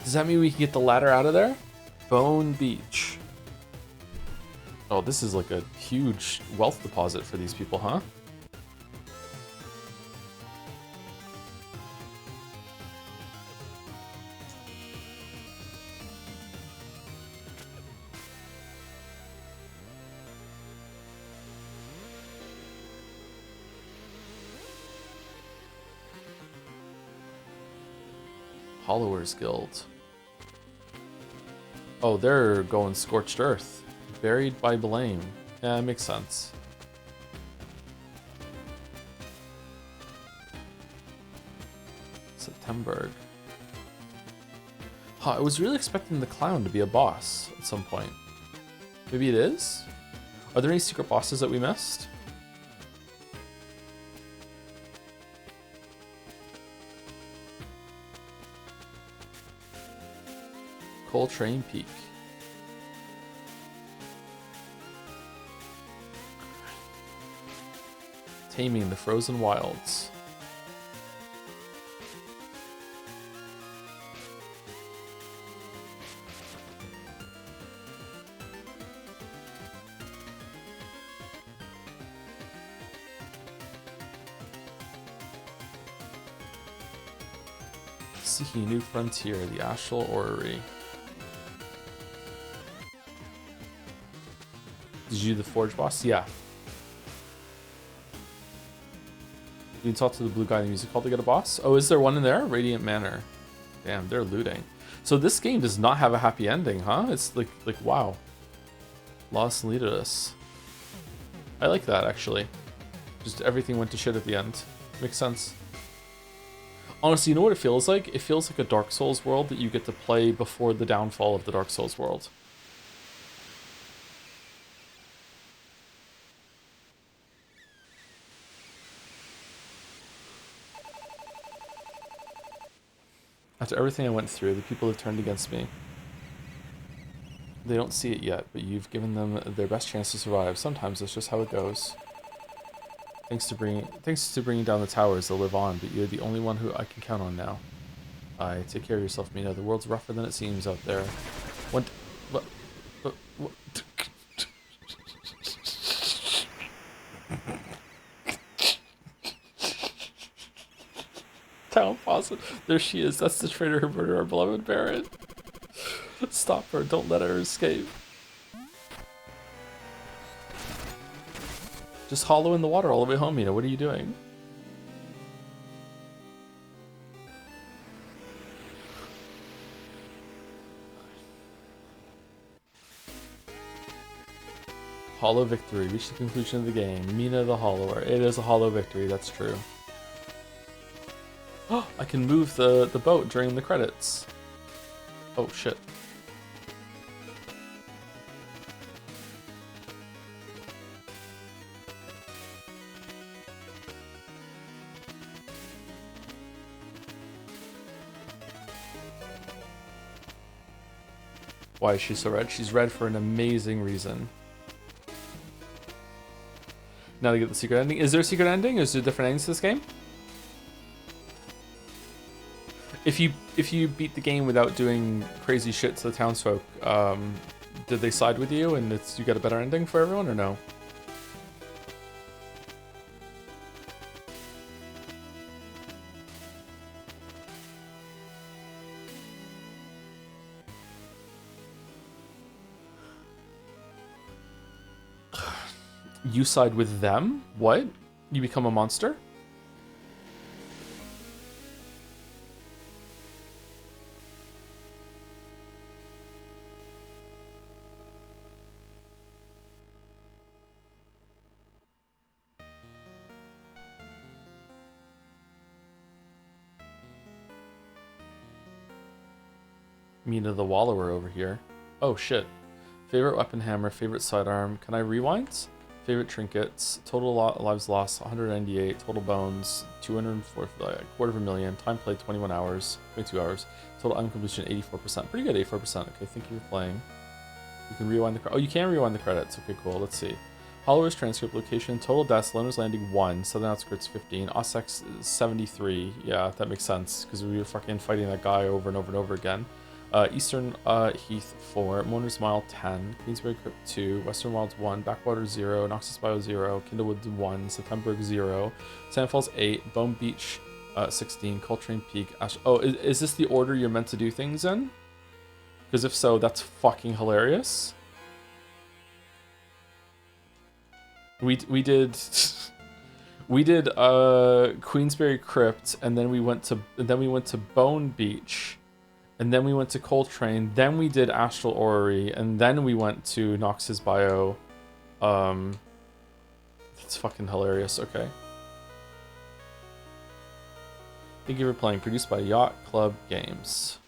Does that mean we can get the ladder out of there? Bone Beach. Oh, this is like a huge wealth deposit for these people, huh? Hollowers Guild. Oh, they're going scorched earth. Buried by blame. Yeah, makes sense. September. Huh, I was really expecting the clown to be a boss at some point. Maybe it is? Are there any secret bosses that we missed? Coltrane Peak. Taming the Frozen Wilds. Seeking a new frontier, the Ashel Orrery. Did you do the Forge boss? Yeah. You can talk to the blue guy in the music hall to get a boss? Oh, is there one in there? Radiant Manor. Damn, they're looting. So this game does not have a happy ending, huh? It's like wow. Lost Leadus. I like that, actually. Just everything went to shit at the end. Makes sense. Honestly, you know what it feels like? It feels like a Dark Souls world that you get to play before the downfall of the Dark Souls world. After everything I went through, the people have turned against me. They don't see it yet, but you've given them their best chance to survive. Sometimes that's just how it goes. Thanks to bringing down the towers, they'll live on, but you're the only one who I can count on now. Take care of yourself, Mina. The world's rougher than it seems out there. What? Town faucet. There she is. That's the traitor who murdered our beloved Baron. Stop her. Don't let her escape. Just hollow in the water all the way home, Mina. What are you doing? Hollow victory. Reach the conclusion of the game. Mina the Hollower. It is a hollow victory. That's true. Oh, I can move the boat during the credits. Oh, shit. Why is she so red? She's red for an amazing reason. Now to get the secret ending. Is there a secret ending? Is there different endings to this game? If you beat the game without doing crazy shit to the townsfolk, did they side with you and you get a better ending for everyone or no? You side with them? What? You become a monster? Mina the Hollower over here. Oh shit. Favorite weapon hammer, favorite sidearm. Can I rewind? Favorite trinkets, total lives lost 198, total bones 204, quarter of a million, time played 21 hours, 22 hours, total uncompletion 84%. Pretty good, 84%. Okay, thank you for playing. You can rewind the you can rewind the credits. Okay, cool. Let's see. Hollower's transcript location, total deaths, Loner's Landing 1, Southern Outskirts 15, Ossex 73. Yeah, that makes sense because we were fucking fighting that guy over and over and over again. Eastern Heath 4, Mourner's Mile 10, Queensberry Crypt 2, Western Wilds 1, Backwater 0, Noxus Bio 0, Kindlewood 1, September 0, Sandfalls 8, Bone Beach 16, Coltrane Peak, Ash. Oh, is this the order you're meant to do things in? Because if so, that's fucking hilarious. We did Queensberry Crypt, and then we went to Bone Beach. And then we went to Coltrane, then we did Astral Orrery, and then we went to Nox's Bio. That's fucking hilarious, okay. Thank you for playing, produced by Yacht Club Games.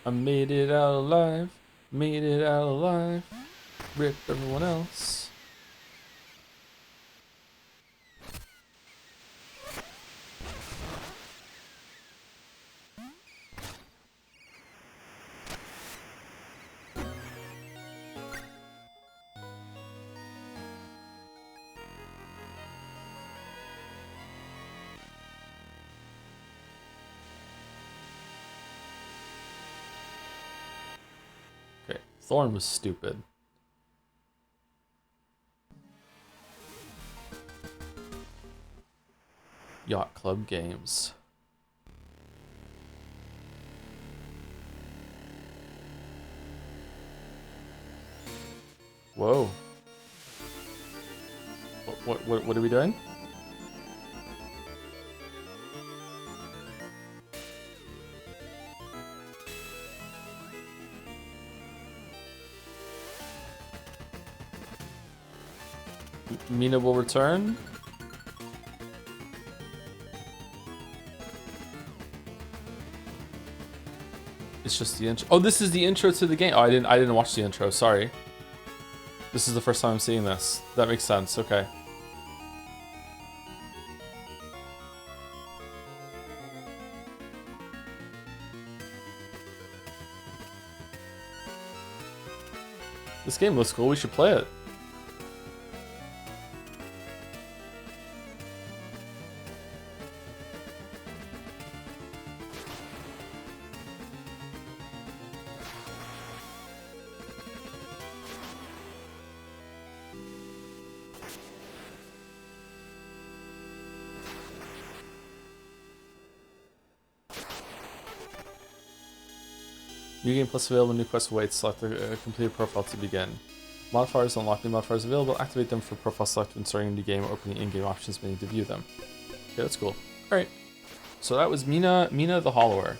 I made it out alive, rip everyone else. Thorn was stupid. Yacht Club Games. Whoa. What are we doing? Mina will return. It's just the intro. Oh, this is the intro to the game. Oh, I didn't watch the intro. Sorry. This is the first time I'm seeing this. That makes sense. Okay. This game looks cool. We should play it. New game plus available, new quest awaits, select a completed profile to begin. Modifiers, unlock new modifiers available, activate them for profile select when starting a new game or opening in-game options menu to view them. Okay, that's cool. Alright, so that was Mina the Hollower.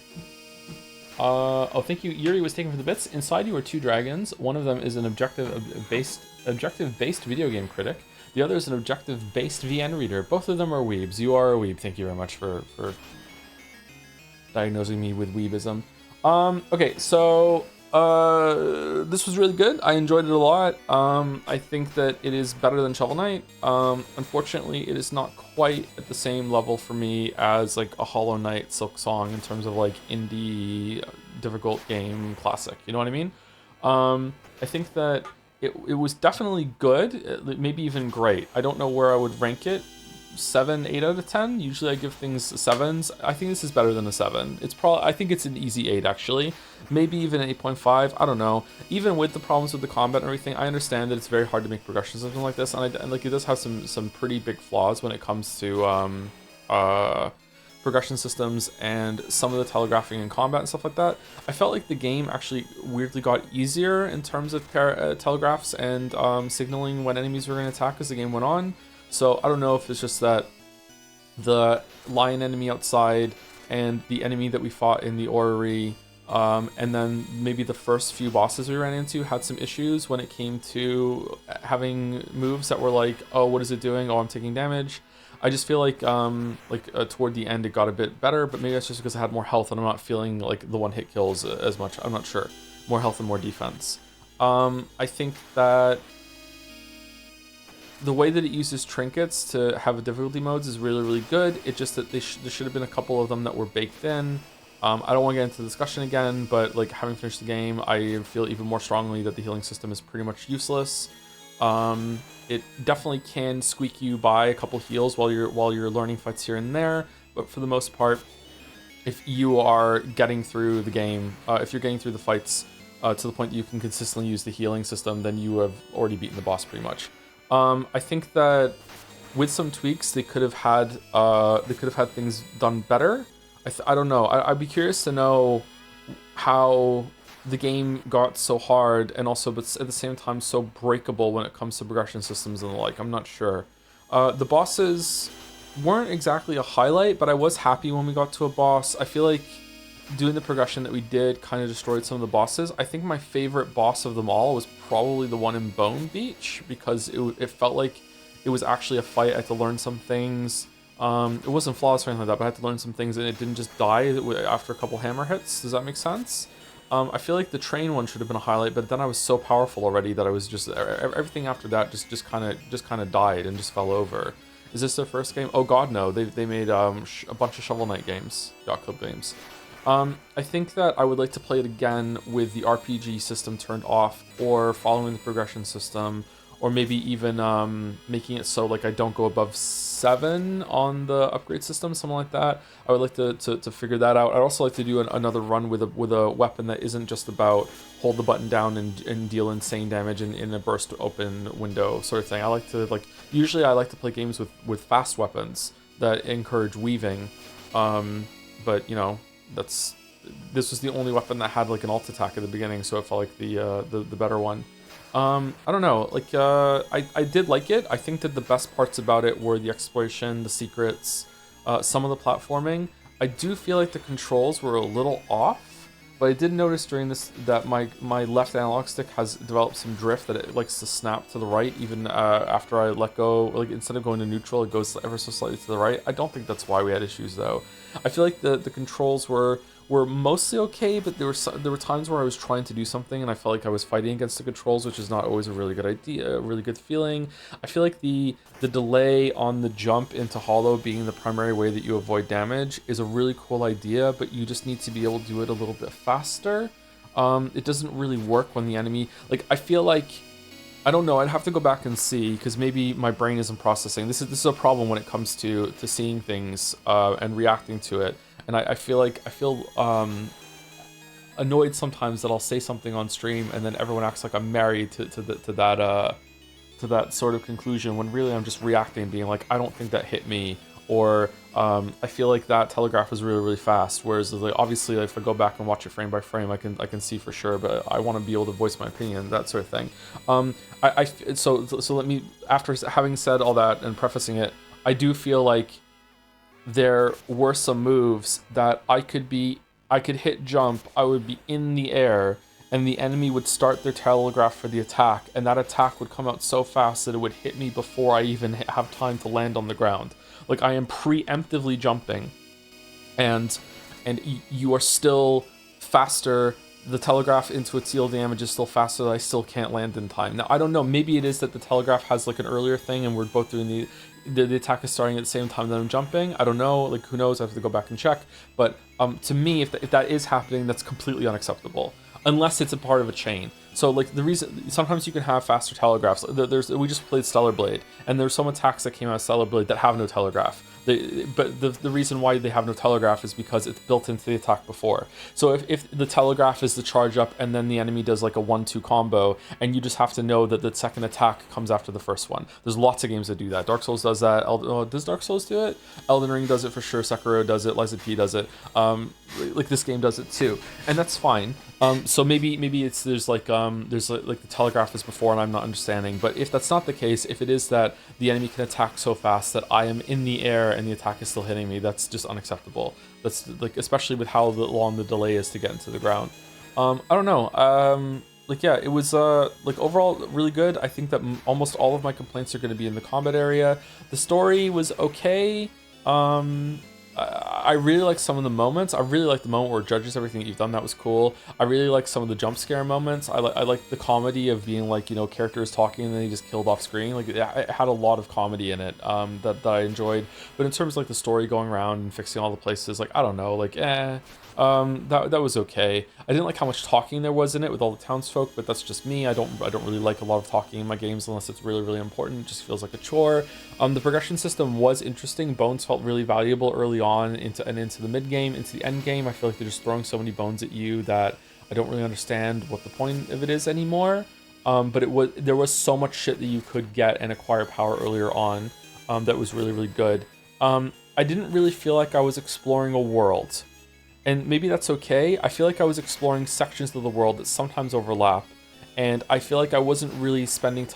Oh, thank you. Yuri was taken for the bits. Inside you are two dragons. One of them is an objective-based video game critic. The other is an objective-based VN reader. Both of them are weebs. You are a weeb. Thank you very much for diagnosing me with weebism. Okay, so this was really good. I enjoyed it a lot. I think that it is better than Shovel Knight. Unfortunately, it is not quite at the same level for me as like a Hollow Knight Silk Song in terms of like indie difficult game classic. You know what I mean? I think that it was definitely good, maybe even great. I don't know where I would rank it. 7, 8 out of 10. Usually I give things 7s. I think this is better than a 7. It's probably, I think it's an easy 8 actually. Maybe even an 8.5. I don't know. Even with the problems with the combat and everything, I understand that it's very hard to make progression something like this, and like it does have some pretty big flaws when it comes to progression systems and some of the telegraphing in combat and stuff like that. I felt like the game actually weirdly got easier in terms of telegraphs and signaling when enemies were going to attack as the game went on. So I don't know if it's just that the lion enemy outside and the enemy that we fought in the orrery, and then maybe the first few bosses we ran into had some issues when it came to having moves that were like, oh, what is it doing? Oh, I'm taking damage. I just feel like toward the end it got a bit better, but maybe that's just because I had more health and I'm not feeling like the one-hit kills as much. I'm not sure. More health and more defense. I think that the way that it uses trinkets to have difficulty modes is really, really good. It's just that there should have been a couple of them that were baked in. I don't want to get into the discussion again, but like having finished the game, I feel even more strongly that the healing system is pretty much useless. It definitely can squeak you by a couple heals while you're learning fights here and there, but for the most part, if you are getting through the game, if you're getting through the fights to the point that you can consistently use the healing system, then you have already beaten the boss pretty much. I think that with some tweaks, they could have had things done better. I don't know. I'd be curious to know how the game got so hard and also, but at the same time, so breakable when it comes to progression systems and the like. I'm not sure. The bosses weren't exactly a highlight, but I was happy when we got to a boss. I feel like doing the progression that we did kind of destroyed some of the bosses. I think my favorite boss of them all was probably the one in Bone Beach, because it felt like it was actually a fight. I had to learn some things. It wasn't flawless or anything like that, but I had to learn some things and it didn't just die after a couple hammer hits. Does that make sense? I feel like the train one should have been a highlight, but then I was so powerful already that I was just, everything after that just kind of died and just fell over. Is this their first game? Oh god, no. They made a bunch of Shovel Knight games, Yacht Club games. I think that I would like to play it again with the RPG system turned off, or following the progression system, or maybe even making it so like I don't go above 7 on the upgrade system, something like that. I would like to figure that out. I'd also like to do another run with a weapon that isn't just about hold the button down and deal insane damage in a burst open window sort of thing. I like to usually I like to play games with fast weapons that encourage weaving, but you know, this was the only weapon that had like an alt attack at the beginning, so it felt like the better one. I don't know, like, I did like it. I think that the best parts about it were the exploration, the secrets, some of the platforming. I do feel like the controls were a little off, but I did notice during this that my left analog stick has developed some drift, that it likes to snap to the right even after I let go. Like, instead of going to neutral, it goes ever so slightly to the right. I don't think that's why we had issues though. I feel like the controls were mostly okay, but there were times where I was trying to do something and I felt like I was fighting against the controls, which is not always a really good idea, a really good feeling. I feel like the delay on the jump into Hollow being the primary way that you avoid damage is a really cool idea, but you just need to be able to do it a little bit faster. It doesn't really work when the enemy, like, I feel like, I don't know, I'd have to go back and see, because maybe my brain isn't processing. This is a problem when it comes to seeing things and reacting to it. And I feel annoyed sometimes that I'll say something on stream and then everyone acts like I'm married to that sort of conclusion, when really I'm just reacting, being like, I don't think that hit me, or I feel like that telegraph was really, really fast. Whereas like, obviously if I go back and watch it frame by frame, I can see for sure, but I want to be able to voice my opinion, that sort of thing. So let me, after having said all that and prefacing it, I do feel like there were some moves that I could hit jump, I would be in the air, and the enemy would start their telegraph for the attack, and that attack would come out so fast that it would hit me before I even have time to land on the ground. Like, I am preemptively jumping, and you are still faster. The telegraph into its seal damage is still faster, that I still can't land in time. Now, I don't know, maybe it is that the telegraph has like an earlier thing and we're both doing the attack is starting at the same time that I'm jumping. I don't know, like, who knows, I have to go back and check. But to me, if that is happening, that's completely unacceptable, unless it's a part of a chain. So like, the reason, sometimes you can have faster telegraphs. We just played Stellar Blade, and there's some attacks that came out of Stellar Blade that have no telegraph. But the reason why they have no telegraph is because it's built into the attack before. So if the telegraph is the charge up and then the enemy does like a 1-2 combo, and you just have to know that the second attack comes after the first one. There's lots of games that do that. Dark Souls does that. Does Dark Souls do it? Elden Ring does it for sure. Sekiro does it. Liza P does it. Like, this game does it too, and that's fine. So maybe it's there's like the telegraph is before and I'm not understanding. But if that's not the case, if it is that the enemy can attack so fast that I am in the air and the attack is still hitting me. That's just unacceptable. That's like, especially with how long the delay is to get into the ground. I don't know. Like, yeah, it was like overall really good. I think that almost all of my complaints are going to be in the combat area. The story was okay. I really like some of the moments. I really like the moment where it judges everything that you've done. That was cool. I really like some of the jump scare moments. I like the comedy of being like, you know, characters talking and then he just killed off screen. Like, it had a lot of comedy in it that I enjoyed. But in terms of like the story going around and fixing all the places, like, I don't know, like, that was okay. I didn't like how much talking there was in it with all the townsfolk, but that's just me. I don't really like a lot of talking in my games unless it's really, really important. It just feels like a chore. The progression system was interesting. Bones felt really valuable early on into the mid game, into the end game. I feel like they're just throwing so many bones at you that I don't really understand what the point of it is anymore. But there was so much shit that you could get and acquire power earlier on that was really, really good. I didn't really feel like I was exploring a world. And maybe that's okay. I feel like I was exploring sections of the world that sometimes overlap. And I feel like I wasn't really spending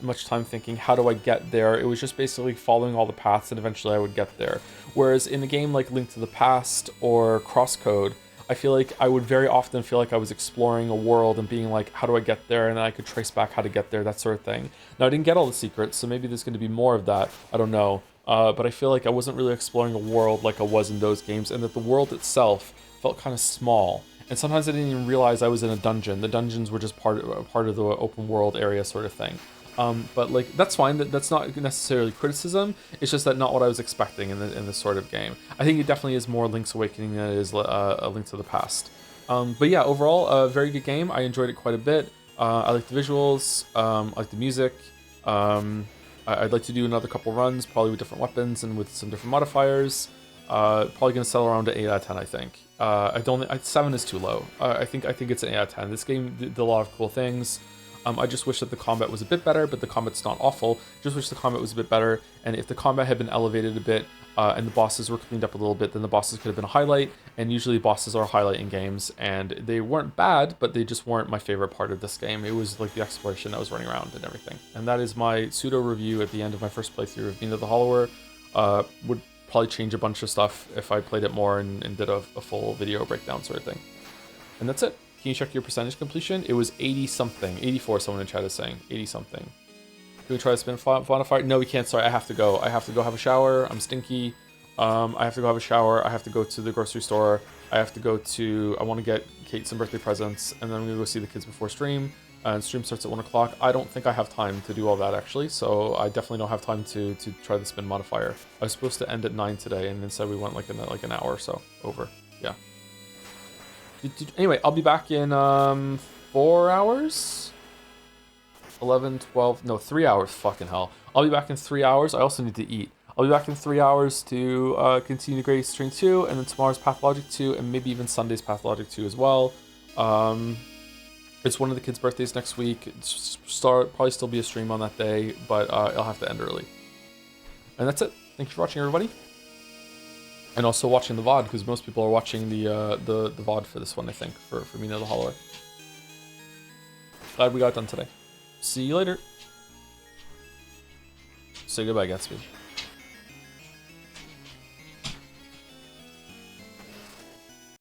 much time thinking, how do I get there? It was just basically following all the paths and eventually I would get there. Whereas in a game like Link to the Past or Crosscode, I feel like I would very often feel like I was exploring a world and being like, how do I get there? And then I could trace back how to get there, that sort of thing. Now, I didn't get all the secrets, so maybe there's going to be more of that. I don't know. But I feel like I wasn't really exploring a world like I was in those games, and that the world itself felt kind of small. And sometimes I didn't even realize I was in a dungeon. The dungeons were just part of the open world area sort of thing. But like, that's fine. That's not necessarily criticism. It's just that not what I was expecting in this sort of game. I think it definitely is more Link's Awakening than it is a Link to the Past. But yeah, overall, a very good game. I enjoyed it quite a bit. I like the visuals. I like the music. I'd like to do another couple runs, probably with different weapons and with some different modifiers. Probably gonna settle around an 8 out of 10, I think. I don't. 7 is too low. I think it's an 8 out of 10. This game did a lot of cool things. I just wish that the combat was a bit better, but the combat's not awful. Just wish the combat was a bit better, and if the combat had been elevated a bit, and the bosses were cleaned up a little bit, then the bosses could have been a highlight, and usually bosses are a highlight in games, and they weren't bad, but they just weren't my favorite part of this game. It was like the exploration that was running around and everything. And that is my pseudo review at the end of my first playthrough of Mina the Hollower. Would probably change a bunch of stuff if I played it more and did a full video breakdown sort of thing. And that's it. Can you check your percentage completion? It was 80 something, 84 someone in chat is saying, 80 something. Can we try to spin Bonafire? No, we can't, sorry, I have to go. I have to go have a shower, I'm stinky. I have to go have a shower, I have to go to the grocery store, I want to get Kate some birthday presents, and then I'm gonna go see the kids before stream. And stream starts at 1 o'clock. I don't think I have time to do all that actually, so I definitely don't have time to try the spin modifier. I was supposed to end at 9 today, and instead we went like an hour or so over. Yeah. Anyway, I'll be back in 4 hours? 11, 12, no, 3 hours, fucking hell. I'll be back in 3 hours. I also need to eat. I'll be back in 3 hours to continue Grady String 2, and then tomorrow's Pathologic 2, and maybe even Sunday's Pathologic 2 as well. It's one of the kids' birthdays next week. Probably still be a stream on that day, but I'll have to end early. And that's it. Thanks for watching, everybody. And also watching the VOD, because most people are watching the VOD for this one, I think, for Mina the Hollower. Glad we got it done today. See you later. Say goodbye, Gatsby.